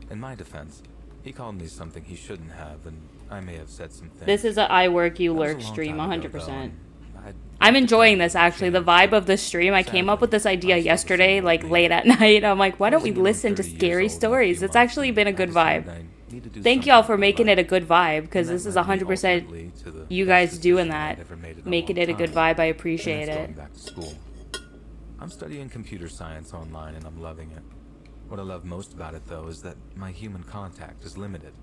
[SPEAKER 3] In my defense, he called me something he shouldn't have, and I may have said some things.
[SPEAKER 1] This is a I work you
[SPEAKER 3] That was a
[SPEAKER 1] lurk
[SPEAKER 3] long
[SPEAKER 1] stream,
[SPEAKER 3] time ago,
[SPEAKER 1] 100%.
[SPEAKER 3] though, and I'd
[SPEAKER 1] I'm
[SPEAKER 3] like to
[SPEAKER 1] enjoying
[SPEAKER 3] try
[SPEAKER 1] this
[SPEAKER 3] to
[SPEAKER 1] actually. The
[SPEAKER 3] change.
[SPEAKER 1] vibe of the stream. I came up with this
[SPEAKER 3] Sadly,
[SPEAKER 1] idea
[SPEAKER 3] I'm still the
[SPEAKER 1] yesterday,
[SPEAKER 3] same
[SPEAKER 1] like
[SPEAKER 3] old
[SPEAKER 1] late
[SPEAKER 3] me.
[SPEAKER 1] at night. I'm like, why
[SPEAKER 3] I
[SPEAKER 1] don't
[SPEAKER 3] was
[SPEAKER 1] we
[SPEAKER 3] even
[SPEAKER 1] listen to
[SPEAKER 3] 30 years
[SPEAKER 1] scary
[SPEAKER 3] old in a
[SPEAKER 1] stories?
[SPEAKER 3] few
[SPEAKER 1] It's
[SPEAKER 3] months,
[SPEAKER 1] actually
[SPEAKER 3] and
[SPEAKER 1] been a
[SPEAKER 3] I
[SPEAKER 1] good
[SPEAKER 3] decided
[SPEAKER 1] vibe.
[SPEAKER 3] I need to do
[SPEAKER 1] Thank
[SPEAKER 3] something
[SPEAKER 1] y'all
[SPEAKER 3] with
[SPEAKER 1] for
[SPEAKER 3] my
[SPEAKER 1] making
[SPEAKER 3] life.
[SPEAKER 1] it a good vibe, because
[SPEAKER 3] And
[SPEAKER 1] this
[SPEAKER 3] that
[SPEAKER 1] is
[SPEAKER 3] led me
[SPEAKER 1] 100%
[SPEAKER 3] ultimately to the
[SPEAKER 1] you
[SPEAKER 3] best
[SPEAKER 1] guys doing
[SPEAKER 3] decision
[SPEAKER 1] that.
[SPEAKER 3] I'd ever made in a
[SPEAKER 1] Making
[SPEAKER 3] long
[SPEAKER 1] it a good
[SPEAKER 3] time,
[SPEAKER 1] vibe. I
[SPEAKER 3] and
[SPEAKER 1] appreciate
[SPEAKER 3] that's
[SPEAKER 1] it.
[SPEAKER 3] going back to school. I'm studying computer science online, and I'm loving it. What I love most about it, though, is that my human contact is limited.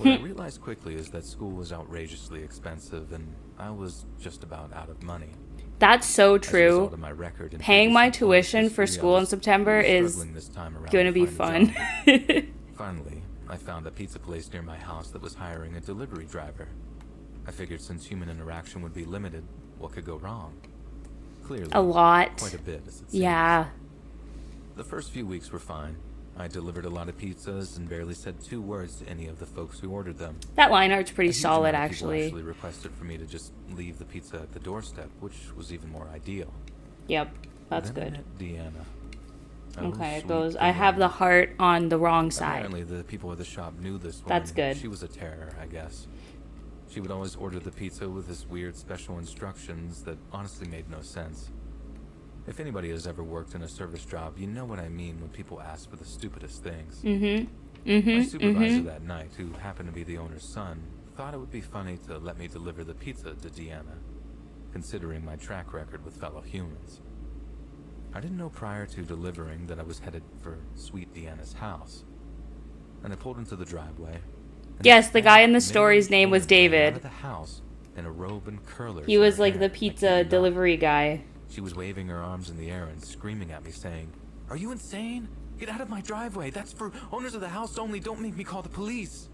[SPEAKER 3] What I realized quickly is that school was outrageously expensive, and I was just about out of money.
[SPEAKER 1] That's so
[SPEAKER 3] As a result
[SPEAKER 1] true.
[SPEAKER 3] of my record in
[SPEAKER 1] Paying my
[SPEAKER 3] previous
[SPEAKER 1] tuition
[SPEAKER 3] employment
[SPEAKER 1] for
[SPEAKER 3] history,
[SPEAKER 1] school
[SPEAKER 3] I
[SPEAKER 1] in
[SPEAKER 3] was
[SPEAKER 1] September
[SPEAKER 3] really
[SPEAKER 1] is
[SPEAKER 3] struggling this time around
[SPEAKER 1] going to be
[SPEAKER 3] find a
[SPEAKER 1] fun.
[SPEAKER 3] job. Finally, I found a pizza place near my house that was hiring a delivery driver. I figured since human interaction would be limited, what could go wrong? Clearly,
[SPEAKER 1] A lot.
[SPEAKER 3] quite a bit, as it seems.
[SPEAKER 1] Yeah.
[SPEAKER 3] The first few weeks were fine. I delivered a lot of pizzas and barely said 2 words to any of the folks who ordered them.
[SPEAKER 1] That line art's pretty
[SPEAKER 3] A huge
[SPEAKER 1] solid,
[SPEAKER 3] amount of people
[SPEAKER 1] actually.
[SPEAKER 3] actually requested for me to just leave the pizza at the doorstep, which was even more ideal.
[SPEAKER 1] Yep. That's
[SPEAKER 3] Then I
[SPEAKER 1] good.
[SPEAKER 3] met Deanna. Oh,
[SPEAKER 1] Okay, it
[SPEAKER 3] sweet
[SPEAKER 1] goes. I have the
[SPEAKER 3] Deanna.
[SPEAKER 1] heart on the wrong side.
[SPEAKER 3] Apparently, the people at the shop knew this woman.
[SPEAKER 1] That's
[SPEAKER 3] and
[SPEAKER 1] good.
[SPEAKER 3] She was a terror, I guess. She would always order the pizza with this weird special instructions that honestly made no sense. If anybody has ever worked in a service job, you know what I mean when people ask for the stupidest things. My supervisor that night, who happened to be the owner's son, thought it would be funny to let me deliver the pizza to Deanna, considering my track record with fellow humans. I didn't know prior to delivering that I was headed for sweet Deanna's house. And I pulled into the driveway. and
[SPEAKER 1] Yes,
[SPEAKER 3] this
[SPEAKER 1] the guy in the
[SPEAKER 3] middle-aged
[SPEAKER 1] story's name was
[SPEAKER 3] woman came out
[SPEAKER 1] David.
[SPEAKER 3] of the house in a robe and curlers
[SPEAKER 1] He
[SPEAKER 3] in
[SPEAKER 1] was
[SPEAKER 3] her
[SPEAKER 1] like
[SPEAKER 3] hair.
[SPEAKER 1] the
[SPEAKER 3] I kid
[SPEAKER 1] pizza
[SPEAKER 3] you not.
[SPEAKER 1] delivery guy.
[SPEAKER 3] She was waving her arms in the air and screaming at me, saying, "Are you insane? Get out of my driveway. That's for owners of the house only. Don't make me call the police."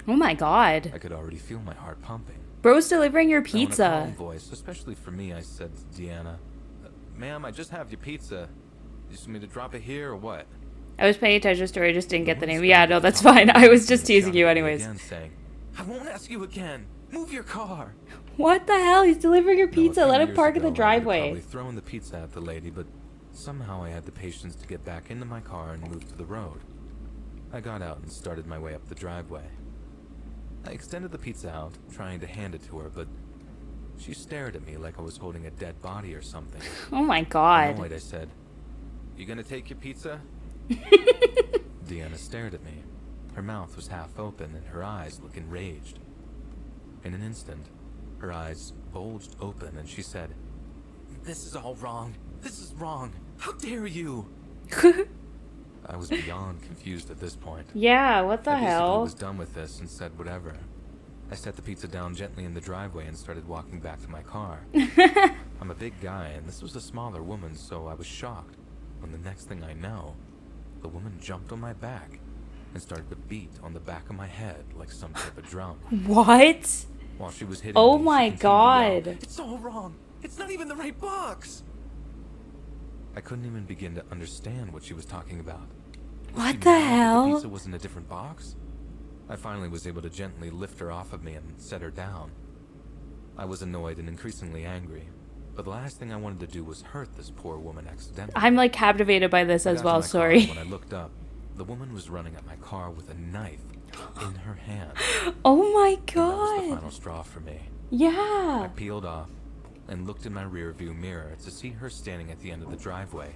[SPEAKER 1] Oh my god.
[SPEAKER 3] I could already feel my heart pumping.
[SPEAKER 1] Bro's delivering your
[SPEAKER 3] Now, in a calm
[SPEAKER 1] pizza.
[SPEAKER 3] voice, especially for me, I said to Deanna, "Ma'am, I just have your pizza. You just want me to drop it here or what?"
[SPEAKER 1] I was paying attention to her, I just didn't get the
[SPEAKER 3] woman
[SPEAKER 1] name. Yeah,
[SPEAKER 3] screamed
[SPEAKER 1] no,
[SPEAKER 3] at the
[SPEAKER 1] that's
[SPEAKER 3] top of
[SPEAKER 1] fine.
[SPEAKER 3] her
[SPEAKER 1] I was
[SPEAKER 3] lungs
[SPEAKER 1] just
[SPEAKER 3] and
[SPEAKER 1] teasing
[SPEAKER 3] shouted
[SPEAKER 1] you
[SPEAKER 3] at me
[SPEAKER 1] anyways.
[SPEAKER 3] Again, saying, "I won't ask you again. Move your car."
[SPEAKER 1] What the hell? He's delivering your
[SPEAKER 3] Now, a
[SPEAKER 1] pizza.
[SPEAKER 3] few
[SPEAKER 1] Let him
[SPEAKER 3] years
[SPEAKER 1] park in the
[SPEAKER 3] ago, I would've
[SPEAKER 1] driveway.
[SPEAKER 3] probably thrown the pizza at the lady, but somehow I had the patience to get back into my car and move to the road. I got out and started my way up the driveway. I extended the pizza out, trying to hand it to her, but she stared at me like I was holding a dead body or something.
[SPEAKER 1] Oh my god.
[SPEAKER 3] Annoyed, I said, "You gonna take your pizza?" Deanna stared at me. Her mouth was half open and her eyes looked enraged. In an instant, her eyes bulged open and she said, "This is all wrong. This is wrong. How dare you?" I was beyond confused at this point.
[SPEAKER 1] Yeah, what the
[SPEAKER 3] I basically
[SPEAKER 1] hell?
[SPEAKER 3] was done with this and said whatever. I set the pizza down gently in the driveway and started walking back to my car. I'm a big guy and this was a smaller woman, so I was shocked when the next thing I know, the woman jumped on my back and started to beat on the back of my head like some type of drum.
[SPEAKER 1] What?
[SPEAKER 3] While she was hitting
[SPEAKER 1] Oh
[SPEAKER 3] me, she
[SPEAKER 1] my
[SPEAKER 3] continued to yell,
[SPEAKER 1] god.
[SPEAKER 3] "It's all wrong. It's not even the right box." I couldn't even begin to understand what she was talking about. Was
[SPEAKER 1] What
[SPEAKER 3] she
[SPEAKER 1] the
[SPEAKER 3] mad that
[SPEAKER 1] hell?
[SPEAKER 3] The pizza was in a different box? I finally was able to gently lift her off of me and set her down. I was annoyed and increasingly angry, but the last thing I wanted to do was hurt this poor woman accidentally.
[SPEAKER 1] I'm like captivated by this
[SPEAKER 3] I
[SPEAKER 1] as
[SPEAKER 3] got to
[SPEAKER 1] well,
[SPEAKER 3] my car,
[SPEAKER 1] sorry.
[SPEAKER 3] and when I looked up, the woman was running at my car with a knife in her hand.
[SPEAKER 1] Oh my
[SPEAKER 3] And that was the
[SPEAKER 1] god.
[SPEAKER 3] final straw for me. I
[SPEAKER 1] Yeah.
[SPEAKER 3] peeled off and looked in my rearview mirror to see her standing at the end of the driveway,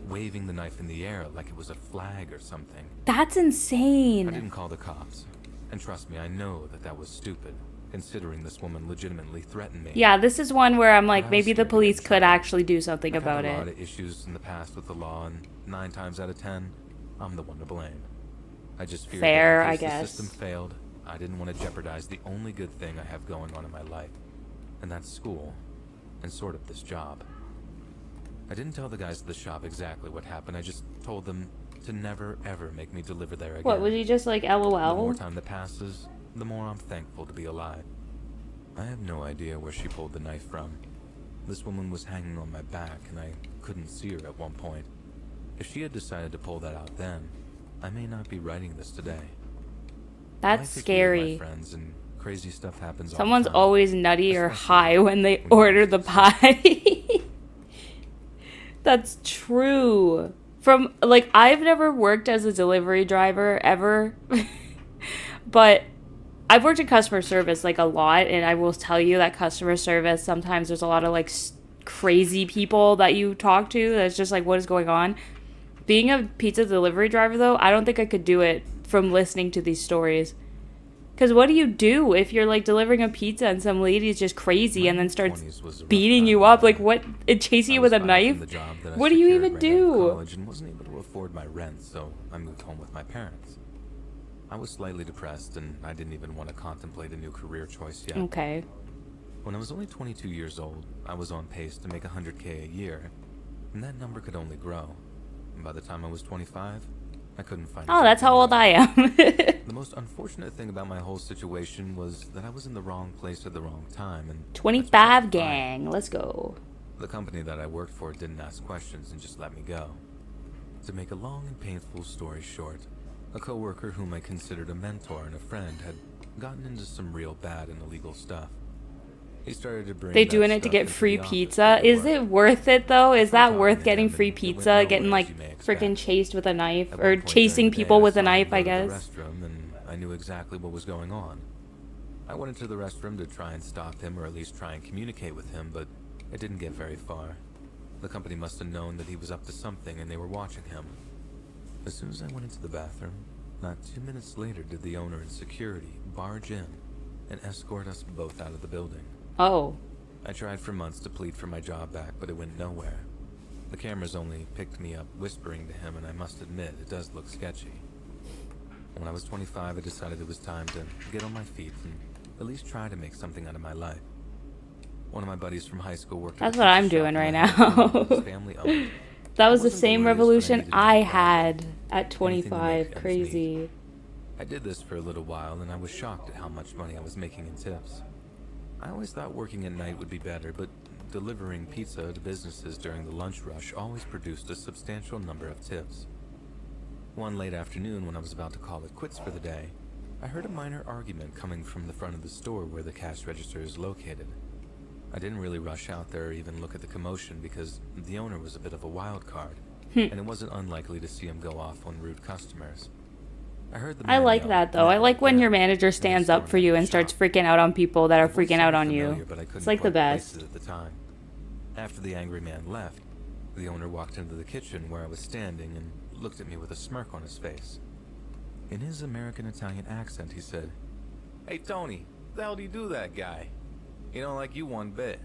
[SPEAKER 3] waving the knife in the air like it was a flag or something.
[SPEAKER 1] That's
[SPEAKER 3] I
[SPEAKER 1] insane.
[SPEAKER 3] didn't call the cops. And trust me, I know that that was stupid, considering this woman legitimately threatened me.
[SPEAKER 1] Yeah, this is one where I'm
[SPEAKER 3] I
[SPEAKER 1] like,
[SPEAKER 3] was
[SPEAKER 1] maybe the
[SPEAKER 3] scared to
[SPEAKER 1] police
[SPEAKER 3] get in
[SPEAKER 1] could
[SPEAKER 3] trouble.
[SPEAKER 1] actually do something
[SPEAKER 3] I've
[SPEAKER 1] about
[SPEAKER 3] had a lot
[SPEAKER 1] it.
[SPEAKER 3] of issues in the past with the law, and 9 times out of 10, I'm the one to blame. I just feared
[SPEAKER 1] Fair,
[SPEAKER 3] that in
[SPEAKER 1] I
[SPEAKER 3] case the
[SPEAKER 1] guess.
[SPEAKER 3] system failed, I didn't want to jeopardize the only good thing I have going on in my life, and that's school, and sort of this job. I didn't tell the guys at the shop exactly what happened. I just told them to never ever make me deliver there again.
[SPEAKER 1] What, was he just like
[SPEAKER 3] The more
[SPEAKER 1] LOL?
[SPEAKER 3] time that passes, the more I'm thankful to be alive. I have no idea where she pulled the knife from. This woman was hanging on my back, and I couldn't see her at one point. If she had decided to pull that out then, I may not be writing this today.
[SPEAKER 1] That's
[SPEAKER 3] Life is weird, my
[SPEAKER 1] scary.
[SPEAKER 3] friends, and crazy stuff happens all the
[SPEAKER 1] Someone's
[SPEAKER 3] time.
[SPEAKER 1] always nutty or
[SPEAKER 3] Especially
[SPEAKER 1] high when they
[SPEAKER 3] when you're
[SPEAKER 1] order the pie. That's true. From like I've never worked as a delivery driver ever. But I've worked in customer service like a lot, and I will tell you that customer service sometimes there's a lot of like crazy people that you talk to that's just like what is going on. Being a pizza delivery driver though, I don't think I could do it from listening to these stories. Because what do you do if you're like delivering a pizza and some lady is just crazy and then starts
[SPEAKER 3] 20s was a rough
[SPEAKER 1] beating
[SPEAKER 3] time
[SPEAKER 1] you
[SPEAKER 3] for
[SPEAKER 1] up?
[SPEAKER 3] me.
[SPEAKER 1] Like what? It chasing
[SPEAKER 3] I
[SPEAKER 1] you
[SPEAKER 3] was
[SPEAKER 1] with a
[SPEAKER 3] fired from
[SPEAKER 1] knife?
[SPEAKER 3] the job that I
[SPEAKER 1] What do you
[SPEAKER 3] secured
[SPEAKER 1] even
[SPEAKER 3] right out of
[SPEAKER 1] do?
[SPEAKER 3] college and wasn't able to afford my rent, so I moved home with my parents. I was slightly depressed, and I didn't even want to contemplate a new career choice yet.
[SPEAKER 1] Okay.
[SPEAKER 3] When I was only 22 years old, I was on pace to make $100K a year, and that number could only grow. And by the time I was 25, I couldn't find a
[SPEAKER 1] Oh,
[SPEAKER 3] job
[SPEAKER 1] that's how old I
[SPEAKER 3] anywhere.
[SPEAKER 1] am.
[SPEAKER 3] The most unfortunate thing about my whole situation was that I was in the wrong place at the wrong time, and that's
[SPEAKER 1] 25
[SPEAKER 3] perfectly fine.
[SPEAKER 1] gang. Let's go.
[SPEAKER 3] The company that I worked for didn't ask questions and just let me go. To make a long and painful story short, a coworker whom I considered a mentor and a friend had gotten into some real bad and illegal stuff. He started to bring
[SPEAKER 1] They
[SPEAKER 3] that
[SPEAKER 1] doing it to
[SPEAKER 3] stuff
[SPEAKER 1] get
[SPEAKER 3] into
[SPEAKER 1] free
[SPEAKER 3] the office
[SPEAKER 1] pizza.
[SPEAKER 3] where I
[SPEAKER 1] Is
[SPEAKER 3] worked.
[SPEAKER 1] it worth it though? Is
[SPEAKER 3] Before
[SPEAKER 1] that
[SPEAKER 3] talking
[SPEAKER 1] worth
[SPEAKER 3] to
[SPEAKER 1] getting
[SPEAKER 3] him,
[SPEAKER 1] free
[SPEAKER 3] and it went
[SPEAKER 1] pizza?
[SPEAKER 3] nowhere,
[SPEAKER 1] Getting
[SPEAKER 3] as
[SPEAKER 1] like
[SPEAKER 3] you may expect.
[SPEAKER 1] freaking chased with a knife
[SPEAKER 3] At
[SPEAKER 1] or
[SPEAKER 3] one point
[SPEAKER 1] chasing
[SPEAKER 3] during the day,
[SPEAKER 1] people
[SPEAKER 3] I
[SPEAKER 1] with a
[SPEAKER 3] saw him
[SPEAKER 1] knife,
[SPEAKER 3] go
[SPEAKER 1] I
[SPEAKER 3] to the
[SPEAKER 1] guess.
[SPEAKER 3] restroom, and I knew exactly what was going on. I went into the restroom to try and stop him, or at least try and communicate with him, but it didn't get very far. The company must have known that he was up to something, and they were watching him. As soon as I went into the bathroom, not 2 minutes later did the owner and security barge in and escort us both out of the building.
[SPEAKER 1] Oh.
[SPEAKER 3] I tried for months to plead for my job back, but it went nowhere. The cameras only picked me up whispering to him, and I must admit, it does look sketchy. When I was 25, I decided it was time to get on my feet and at least try to make something out of my life. One of my buddies from high school worked at
[SPEAKER 1] That's
[SPEAKER 3] a
[SPEAKER 1] what
[SPEAKER 3] pizza
[SPEAKER 1] I'm
[SPEAKER 3] shop
[SPEAKER 1] doing
[SPEAKER 3] and
[SPEAKER 1] right
[SPEAKER 3] I had a friend
[SPEAKER 1] now.
[SPEAKER 3] who was family owned.
[SPEAKER 1] That was the
[SPEAKER 3] wasn't
[SPEAKER 1] same
[SPEAKER 3] glorious, but I
[SPEAKER 1] revolution
[SPEAKER 3] needed to
[SPEAKER 1] I
[SPEAKER 3] make profit.
[SPEAKER 1] had at
[SPEAKER 3] Anything to
[SPEAKER 1] 25.
[SPEAKER 3] make ends meet.
[SPEAKER 1] Crazy.
[SPEAKER 3] I did this for a little while, and I was shocked at how much money I was making in tips. I always thought working at night would be better, but delivering pizza to businesses during the lunch rush always produced a substantial number of tips. One late afternoon, when I was about to call it quits for the day, I heard a minor argument coming from the front of the store where the cash register is located. I didn't really rush out there or even look at the commotion because the owner was a bit of a wild card, and it wasn't unlikely to see him go off on rude customers. I heard the
[SPEAKER 1] I
[SPEAKER 3] man
[SPEAKER 1] like
[SPEAKER 3] yell,
[SPEAKER 1] that though. I
[SPEAKER 3] "Never
[SPEAKER 1] like when
[SPEAKER 3] again,"
[SPEAKER 1] your manager
[SPEAKER 3] in the
[SPEAKER 1] stands
[SPEAKER 3] store
[SPEAKER 1] up for
[SPEAKER 3] next
[SPEAKER 1] you
[SPEAKER 3] to
[SPEAKER 1] and
[SPEAKER 3] the
[SPEAKER 1] starts
[SPEAKER 3] shop.
[SPEAKER 1] freaking out on people that are
[SPEAKER 3] The voice
[SPEAKER 1] freaking out
[SPEAKER 3] sounded
[SPEAKER 1] on you.
[SPEAKER 3] familiar, but I couldn't
[SPEAKER 1] It's like the
[SPEAKER 3] quite place
[SPEAKER 1] best.
[SPEAKER 3] it at the time. After the angry man left, the owner walked into the kitchen where I was standing and looked at me with a smirk on his face. In his American-Italian accent, he said, "Hey, Tony, the hell do you do that guy? He don't like you one bit."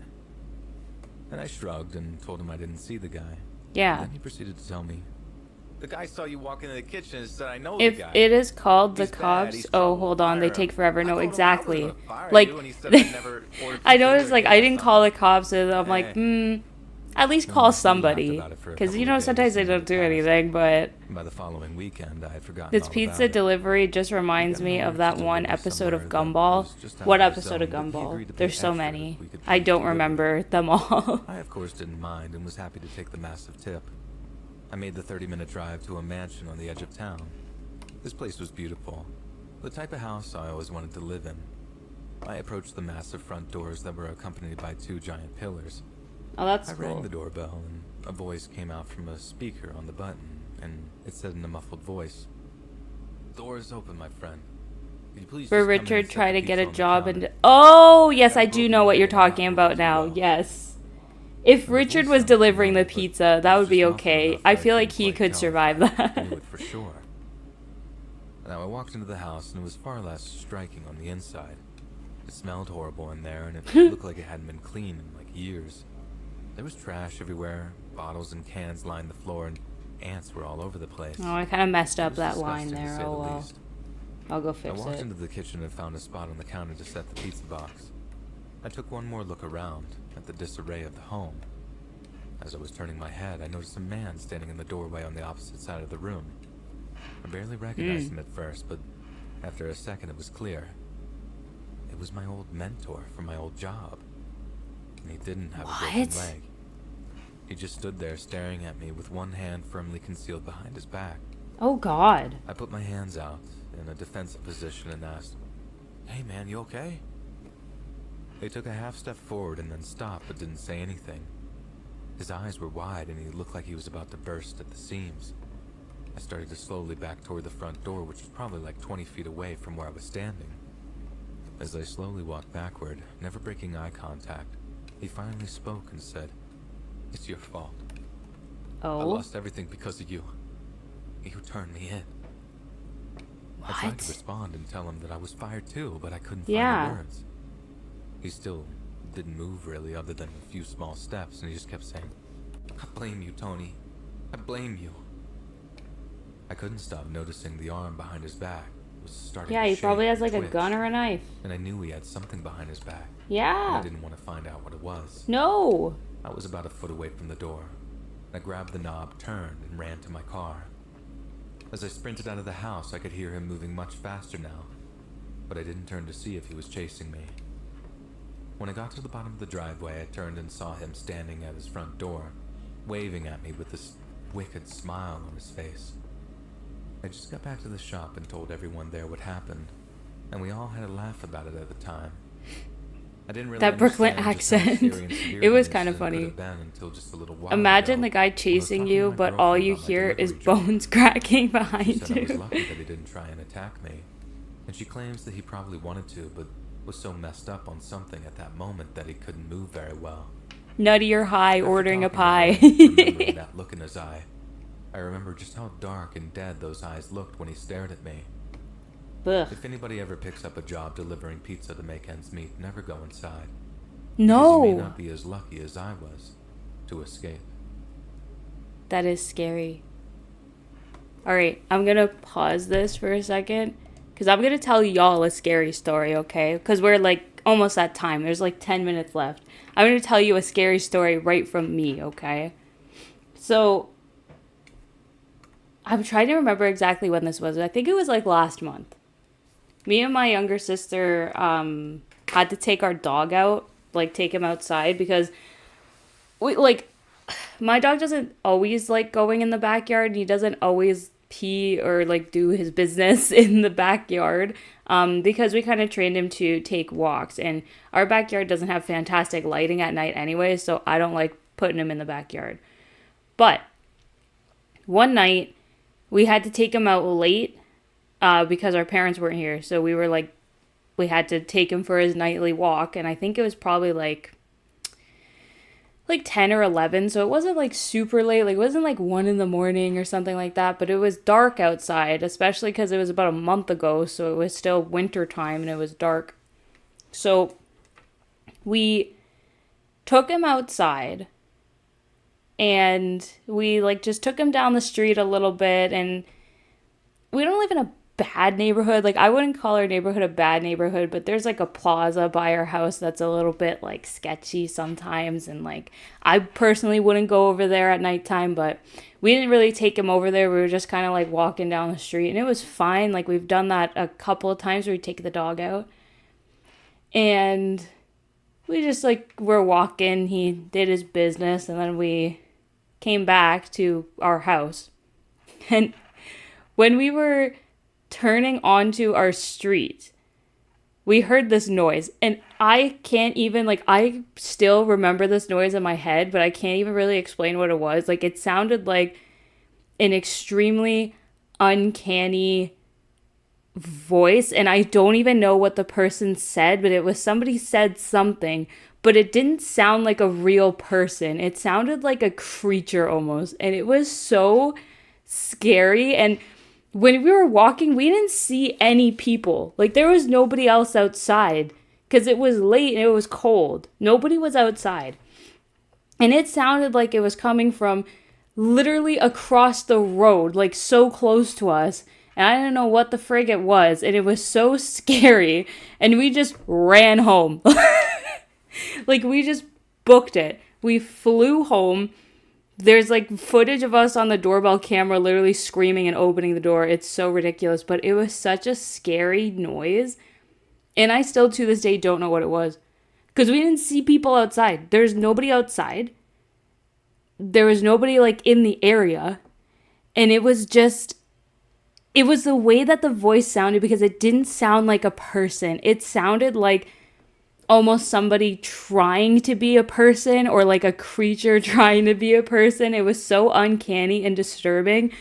[SPEAKER 3] And I shrugged and told him I didn't see the guy.
[SPEAKER 1] Yeah.
[SPEAKER 3] Then he proceeded to tell me, "The guy saw you walk into the kitchen and said, I know
[SPEAKER 1] If
[SPEAKER 3] the guy.
[SPEAKER 1] it is called the
[SPEAKER 3] He's bad,
[SPEAKER 1] cops,
[SPEAKER 3] he's
[SPEAKER 1] oh,
[SPEAKER 3] trouble.
[SPEAKER 1] hold on, they
[SPEAKER 3] Fire
[SPEAKER 1] take
[SPEAKER 3] him."
[SPEAKER 1] forever.
[SPEAKER 3] I
[SPEAKER 1] No,
[SPEAKER 3] told him I was
[SPEAKER 1] exactly.
[SPEAKER 3] gonna fire
[SPEAKER 1] Like,
[SPEAKER 3] you, and he said I'd never ordered
[SPEAKER 1] I
[SPEAKER 3] pizza
[SPEAKER 1] noticed,
[SPEAKER 3] or
[SPEAKER 1] like,
[SPEAKER 3] get
[SPEAKER 1] I
[SPEAKER 3] a
[SPEAKER 1] didn't
[SPEAKER 3] sign.
[SPEAKER 1] call the cops, and I'm like,
[SPEAKER 3] Eh.
[SPEAKER 1] at least
[SPEAKER 3] No,
[SPEAKER 1] call
[SPEAKER 3] we laughed
[SPEAKER 1] somebody.
[SPEAKER 3] about it for a
[SPEAKER 1] Because,
[SPEAKER 3] couple
[SPEAKER 1] you
[SPEAKER 3] of
[SPEAKER 1] know,
[SPEAKER 3] days
[SPEAKER 1] sometimes they
[SPEAKER 3] and
[SPEAKER 1] don't
[SPEAKER 3] it
[SPEAKER 1] do
[SPEAKER 3] passed.
[SPEAKER 1] anything, but
[SPEAKER 3] By the following weekend, I had forgotten
[SPEAKER 1] this
[SPEAKER 3] all
[SPEAKER 1] pizza
[SPEAKER 3] about it.
[SPEAKER 1] delivery just reminds
[SPEAKER 3] We got
[SPEAKER 1] me
[SPEAKER 3] an
[SPEAKER 1] of
[SPEAKER 3] order
[SPEAKER 1] that
[SPEAKER 3] to
[SPEAKER 1] one
[SPEAKER 3] deliver
[SPEAKER 1] episode of
[SPEAKER 3] somewhere that
[SPEAKER 1] Gumball.
[SPEAKER 3] was just out
[SPEAKER 1] What
[SPEAKER 3] of the
[SPEAKER 1] episode of
[SPEAKER 3] zone, but he
[SPEAKER 1] Gumball?
[SPEAKER 3] agreed to pay
[SPEAKER 1] There's so
[SPEAKER 3] extra if
[SPEAKER 1] many.
[SPEAKER 3] we could
[SPEAKER 1] I
[SPEAKER 3] finish
[SPEAKER 1] don't
[SPEAKER 3] delivery.
[SPEAKER 1] remember them all.
[SPEAKER 3] I, of course, didn't mind and was happy to take the massive tip. I made the 30-minute drive to a mansion on the edge of town. This place was beautiful, the type of house I always wanted to live in. I approached the massive front doors that were accompanied by 2 giant pillars.
[SPEAKER 1] Oh, that's
[SPEAKER 3] I rang
[SPEAKER 1] cool.
[SPEAKER 3] the doorbell, and a voice came out from a speaker on the button, and it said in a muffled voice, "The door is open, my friend. Could you please
[SPEAKER 1] Where
[SPEAKER 3] just come in
[SPEAKER 1] Richard
[SPEAKER 3] and set
[SPEAKER 1] tried
[SPEAKER 3] the
[SPEAKER 1] to get
[SPEAKER 3] pizza
[SPEAKER 1] a
[SPEAKER 3] on the
[SPEAKER 1] job
[SPEAKER 3] counter?"
[SPEAKER 1] and oh yes,
[SPEAKER 3] Got
[SPEAKER 1] I
[SPEAKER 3] a
[SPEAKER 1] do
[SPEAKER 3] broken
[SPEAKER 1] know what you're
[SPEAKER 3] window and
[SPEAKER 1] talking
[SPEAKER 3] knocked
[SPEAKER 1] about
[SPEAKER 3] as
[SPEAKER 1] now.
[SPEAKER 3] well.
[SPEAKER 1] Yes. If
[SPEAKER 3] The
[SPEAKER 1] Richard
[SPEAKER 3] voice
[SPEAKER 1] was
[SPEAKER 3] sounded
[SPEAKER 1] delivering the
[SPEAKER 3] familiar, but
[SPEAKER 1] pizza,
[SPEAKER 3] it
[SPEAKER 1] that
[SPEAKER 3] was
[SPEAKER 1] would be
[SPEAKER 3] just muffled
[SPEAKER 1] okay.
[SPEAKER 3] enough
[SPEAKER 1] I
[SPEAKER 3] that
[SPEAKER 1] feel
[SPEAKER 3] couldn't
[SPEAKER 1] like he
[SPEAKER 3] quite
[SPEAKER 1] could
[SPEAKER 3] tell
[SPEAKER 1] survive
[SPEAKER 3] if I
[SPEAKER 1] that.
[SPEAKER 3] knew it for sure. Now I walked into the house and it was far less striking on the inside. It smelled horrible in there and it looked like it hadn't been cleaned in like years. There was trash everywhere, bottles and cans lined the floor, and ants were all over the place.
[SPEAKER 1] Oh, I kind of messed
[SPEAKER 3] It
[SPEAKER 1] up
[SPEAKER 3] was
[SPEAKER 1] that line
[SPEAKER 3] disgusting, to
[SPEAKER 1] there.
[SPEAKER 3] say
[SPEAKER 1] Oh
[SPEAKER 3] the
[SPEAKER 1] well.
[SPEAKER 3] least.
[SPEAKER 1] I'll go
[SPEAKER 3] I
[SPEAKER 1] fix
[SPEAKER 3] walked
[SPEAKER 1] it.
[SPEAKER 3] into the kitchen and found a spot on the counter to set the pizza box. I took one more look around at the disarray of the home. As I was turning my head, I noticed a man standing in the doorway on the opposite side of the room. I barely recognized him at first, but after a second it was clear. It was my old mentor from my old job. And he didn't have a broken
[SPEAKER 1] What?
[SPEAKER 3] leg. He just stood there staring at me with one hand firmly concealed behind his back.
[SPEAKER 1] Oh God.
[SPEAKER 3] I put my hands out in a defensive position and asked, "Hey man, you okay?" He took a half step forward and then stopped but didn't say anything. His eyes were wide and he looked like he was about to burst at the seams. I started to slowly back toward the front door, which was probably like 20 feet away from where I was standing. As I slowly walked backward, never breaking eye contact, he finally spoke and said, "It's your fault. I
[SPEAKER 1] Oh.
[SPEAKER 3] lost everything because of you. You turned me in." I tried to
[SPEAKER 1] What?
[SPEAKER 3] respond and tell him that I was fired too, but I couldn't
[SPEAKER 1] Yeah.
[SPEAKER 3] find the words. He still didn't move really, other than a few small steps, and he just kept saying, "I blame you, Tony. I blame you." I couldn't stop noticing the arm behind his back, was starting
[SPEAKER 1] Yeah,
[SPEAKER 3] to
[SPEAKER 1] he
[SPEAKER 3] shake
[SPEAKER 1] probably has
[SPEAKER 3] and
[SPEAKER 1] like a
[SPEAKER 3] twitch,
[SPEAKER 1] gun or a knife.
[SPEAKER 3] and I knew he had something behind his back. I
[SPEAKER 1] Yeah.
[SPEAKER 3] didn't want to find out what it was.
[SPEAKER 1] No.
[SPEAKER 3] I was about a foot away from the door. I grabbed the knob, turned, and ran to my car. As I sprinted out of the house, I could hear him moving much faster now, but I didn't turn to see if he was chasing me. When I got to the bottom of the driveway, I turned and saw him standing at his front door, waving at me with this wicked smile on his face. I just got back to the shop and told everyone there what happened, and we all had a laugh about it at the time. I didn't really
[SPEAKER 1] That Brooklyn
[SPEAKER 3] understand just how
[SPEAKER 1] accent.
[SPEAKER 3] scary and severe
[SPEAKER 1] It was
[SPEAKER 3] the
[SPEAKER 1] kind of
[SPEAKER 3] incident could
[SPEAKER 1] funny.
[SPEAKER 3] have been until just a little while
[SPEAKER 1] Imagine
[SPEAKER 3] ago,
[SPEAKER 1] the guy
[SPEAKER 3] when I was
[SPEAKER 1] chasing
[SPEAKER 3] talking to
[SPEAKER 1] you,
[SPEAKER 3] my
[SPEAKER 1] but all
[SPEAKER 3] girlfriend
[SPEAKER 1] you
[SPEAKER 3] about my
[SPEAKER 1] hear is
[SPEAKER 3] delivery job.
[SPEAKER 1] bones cracking
[SPEAKER 3] She
[SPEAKER 1] behind
[SPEAKER 3] said I was
[SPEAKER 1] you.
[SPEAKER 3] lucky that he didn't try and attack me, and she claims that he probably wanted to, but was so messed up on something at that moment that he couldn't move very well.
[SPEAKER 1] Nutty or high,
[SPEAKER 3] After
[SPEAKER 1] ordering a
[SPEAKER 3] talking
[SPEAKER 1] pie.
[SPEAKER 3] to him, remembering that look in his eye, I remember just how dark and dead those eyes looked when he stared at me.
[SPEAKER 1] Ugh.
[SPEAKER 3] If anybody ever picks up a job delivering pizza to make ends meet, never go inside. Because you may
[SPEAKER 1] No.
[SPEAKER 3] not be as lucky as I was to escape.
[SPEAKER 1] That is scary. Alright, I'm gonna pause this for a second. Because I'm gonna tell y'all a scary story, okay? Because we're like almost at time. There's like 10 minutes left. I'm gonna tell you a scary story right from me, okay? So, I'm trying to remember exactly when this was. I think it was like last month. Me and my younger sister had to take our dog out, like take him outside because we like my dog doesn't always like going in the backyard and he doesn't always pee or like do his business in the backyard because we kind of trained him to take walks, and our backyard doesn't have fantastic lighting at night anyway, so I don't like putting him in the backyard. But one night we had to take him out late because our parents weren't here, so we had to take him for his nightly walk, and I think it was probably like 10 or 11, so it wasn't like super late, like it wasn't like 1 in the morning or something like that, but it was dark outside, especially because it was about a month ago, so it was still winter time and it was dark. So we took him outside and we like just took him down the street a little bit, and we don't live in a bad neighborhood. Like, I wouldn't call our neighborhood a bad neighborhood, but there's like a plaza by our house that's a little bit like sketchy sometimes, and like I personally wouldn't go over there at nighttime, but we didn't really take him over there. We were just kind of like walking down the street, and it was fine. Like, we've done that a couple of times where we take the dog out, and we just like were walking, he did his business, and then we came back to our house. And when we were turning onto our street, we heard this noise, and I can't even, like, I still remember this noise in my head, but I can't even really explain what it was. Like, it sounded like an extremely uncanny voice, and I don't even know what the person said, but it was somebody said something, but it didn't sound like a real person. It sounded like a creature almost, and it was so scary. And when we were walking, we didn't see any people. Like, there was nobody else outside because it was late and it was cold. Nobody was outside. And it sounded like it was coming from literally across the road, like so close to us. And I didn't know what the frig it was. And it was so scary. And we just ran home. Like, we just booked it. We flew home. There's like footage of us on the doorbell camera literally screaming and opening the door. It's so ridiculous, but it was such a scary noise. And I still to this day don't know what it was. Because we didn't see people outside. There's nobody outside. There was nobody like in the area. And it was the way that the voice sounded, because it didn't sound like a person. It sounded like almost somebody trying to be a person, or like a creature trying to be a person. It was so uncanny and disturbing.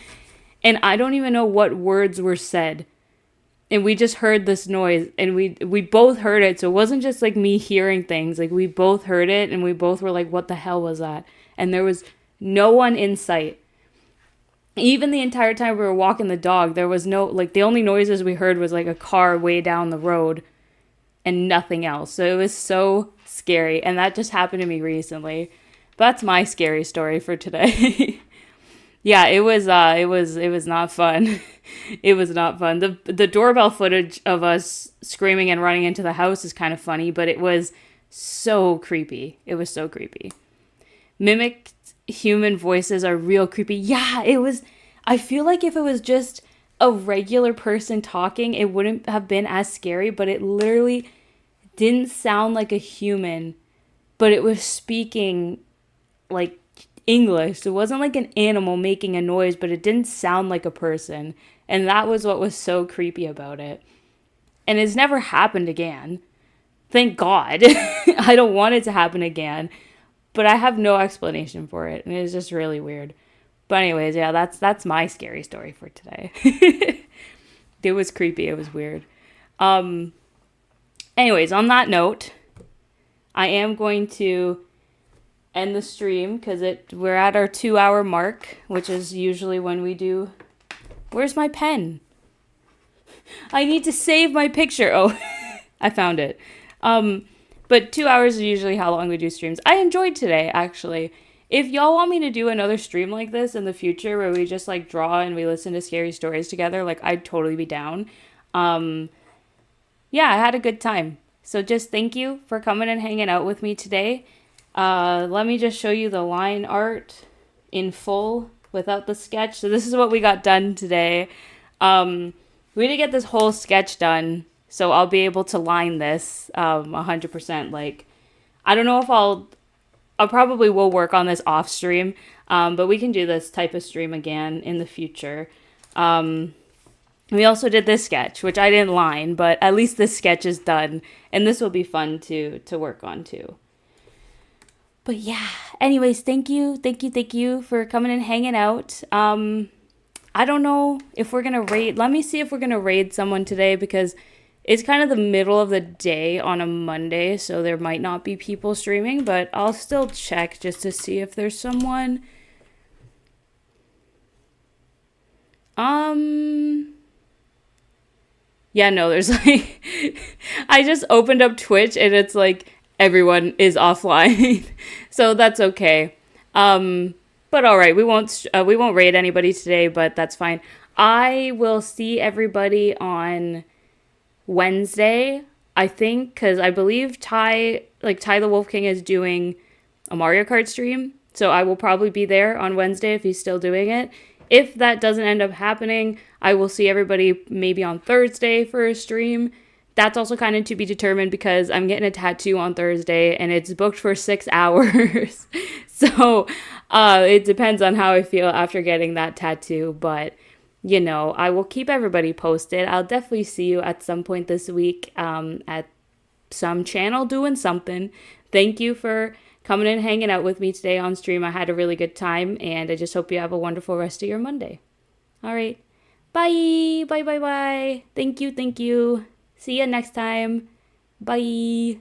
[SPEAKER 1] And I don't even know what words were said. And we just heard this noise, and we both heard it. So it wasn't just like me hearing things. Like, we both heard it, and we both were like, what the hell was that? And there was no one in sight. Even the entire time we were walking the dog, there was no, like, the only noises we heard was like a car way down the road and nothing else. So it was so scary, and that just happened to me recently. But that's my scary story for today. Yeah, it was not fun. It was not fun. The doorbell footage of us screaming and running into the house is kind of funny, but it was so creepy. It was so creepy. Mimicked human voices are real creepy. Yeah, it was. I feel like if it was just a regular person talking, it wouldn't have been as scary, but it literally didn't sound like a human, but it was speaking like English. It wasn't like an animal making a noise, but it didn't sound like a person. And that was what was so creepy about it. And it's never happened again. Thank God. I don't want it to happen again, but I have no explanation for it. And it's just really weird. But anyways, yeah, that's my scary story for today. It was creepy. It was weird. Anyways, on that note, I am going to end the stream because we're at our 2-hour mark, which is usually when we do. Where's my pen? I need to save my picture. Oh, I found it. But 2 hours is usually how long we do streams. I enjoyed today, actually. If y'all want me to do another stream like this in the future where we just like draw and we listen to scary stories together, like I'd totally be down. Yeah, I had a good time. So just thank you for coming and hanging out with me today. Let me just show you the line art in full without the sketch. So this is what we got done today. We did get this whole sketch done, so I'll be able to line this 100%. Like, I don't know if I probably will work on this off stream, but we can do this type of stream again in the future. We also did this sketch, which I didn't line, but at least this sketch is done, and this will be fun to work on too. But yeah, anyways, thank you for coming and hanging out. I don't know if we're gonna raid. Let me see if we're gonna raid someone today because it's kind of the middle of the day on a Monday, so there might not be people streaming, but I'll still check just to see if there's someone. Yeah, no, there's like, I just opened up Twitch and it's like everyone is offline, so that's okay. But all right, we won't raid anybody today, but that's fine. I will see everybody on Wednesday, I think, because I believe Ty the Wolf King is doing a Mario Kart stream, so I will probably be there on Wednesday if he's still doing it. If that doesn't end up happening, I will see everybody maybe on Thursday for a stream. That's also kind of to be determined because I'm getting a tattoo on Thursday and it's booked for 6 hours. So it depends on how I feel after getting that tattoo. But, you know, I will keep everybody posted. I'll definitely see you at some point this week at some channel doing something. Thank you for coming and hanging out with me today on stream. I had a really good time and I just hope you have a wonderful rest of your Monday. All right. Bye. Bye. Thank you. See you next time. Bye.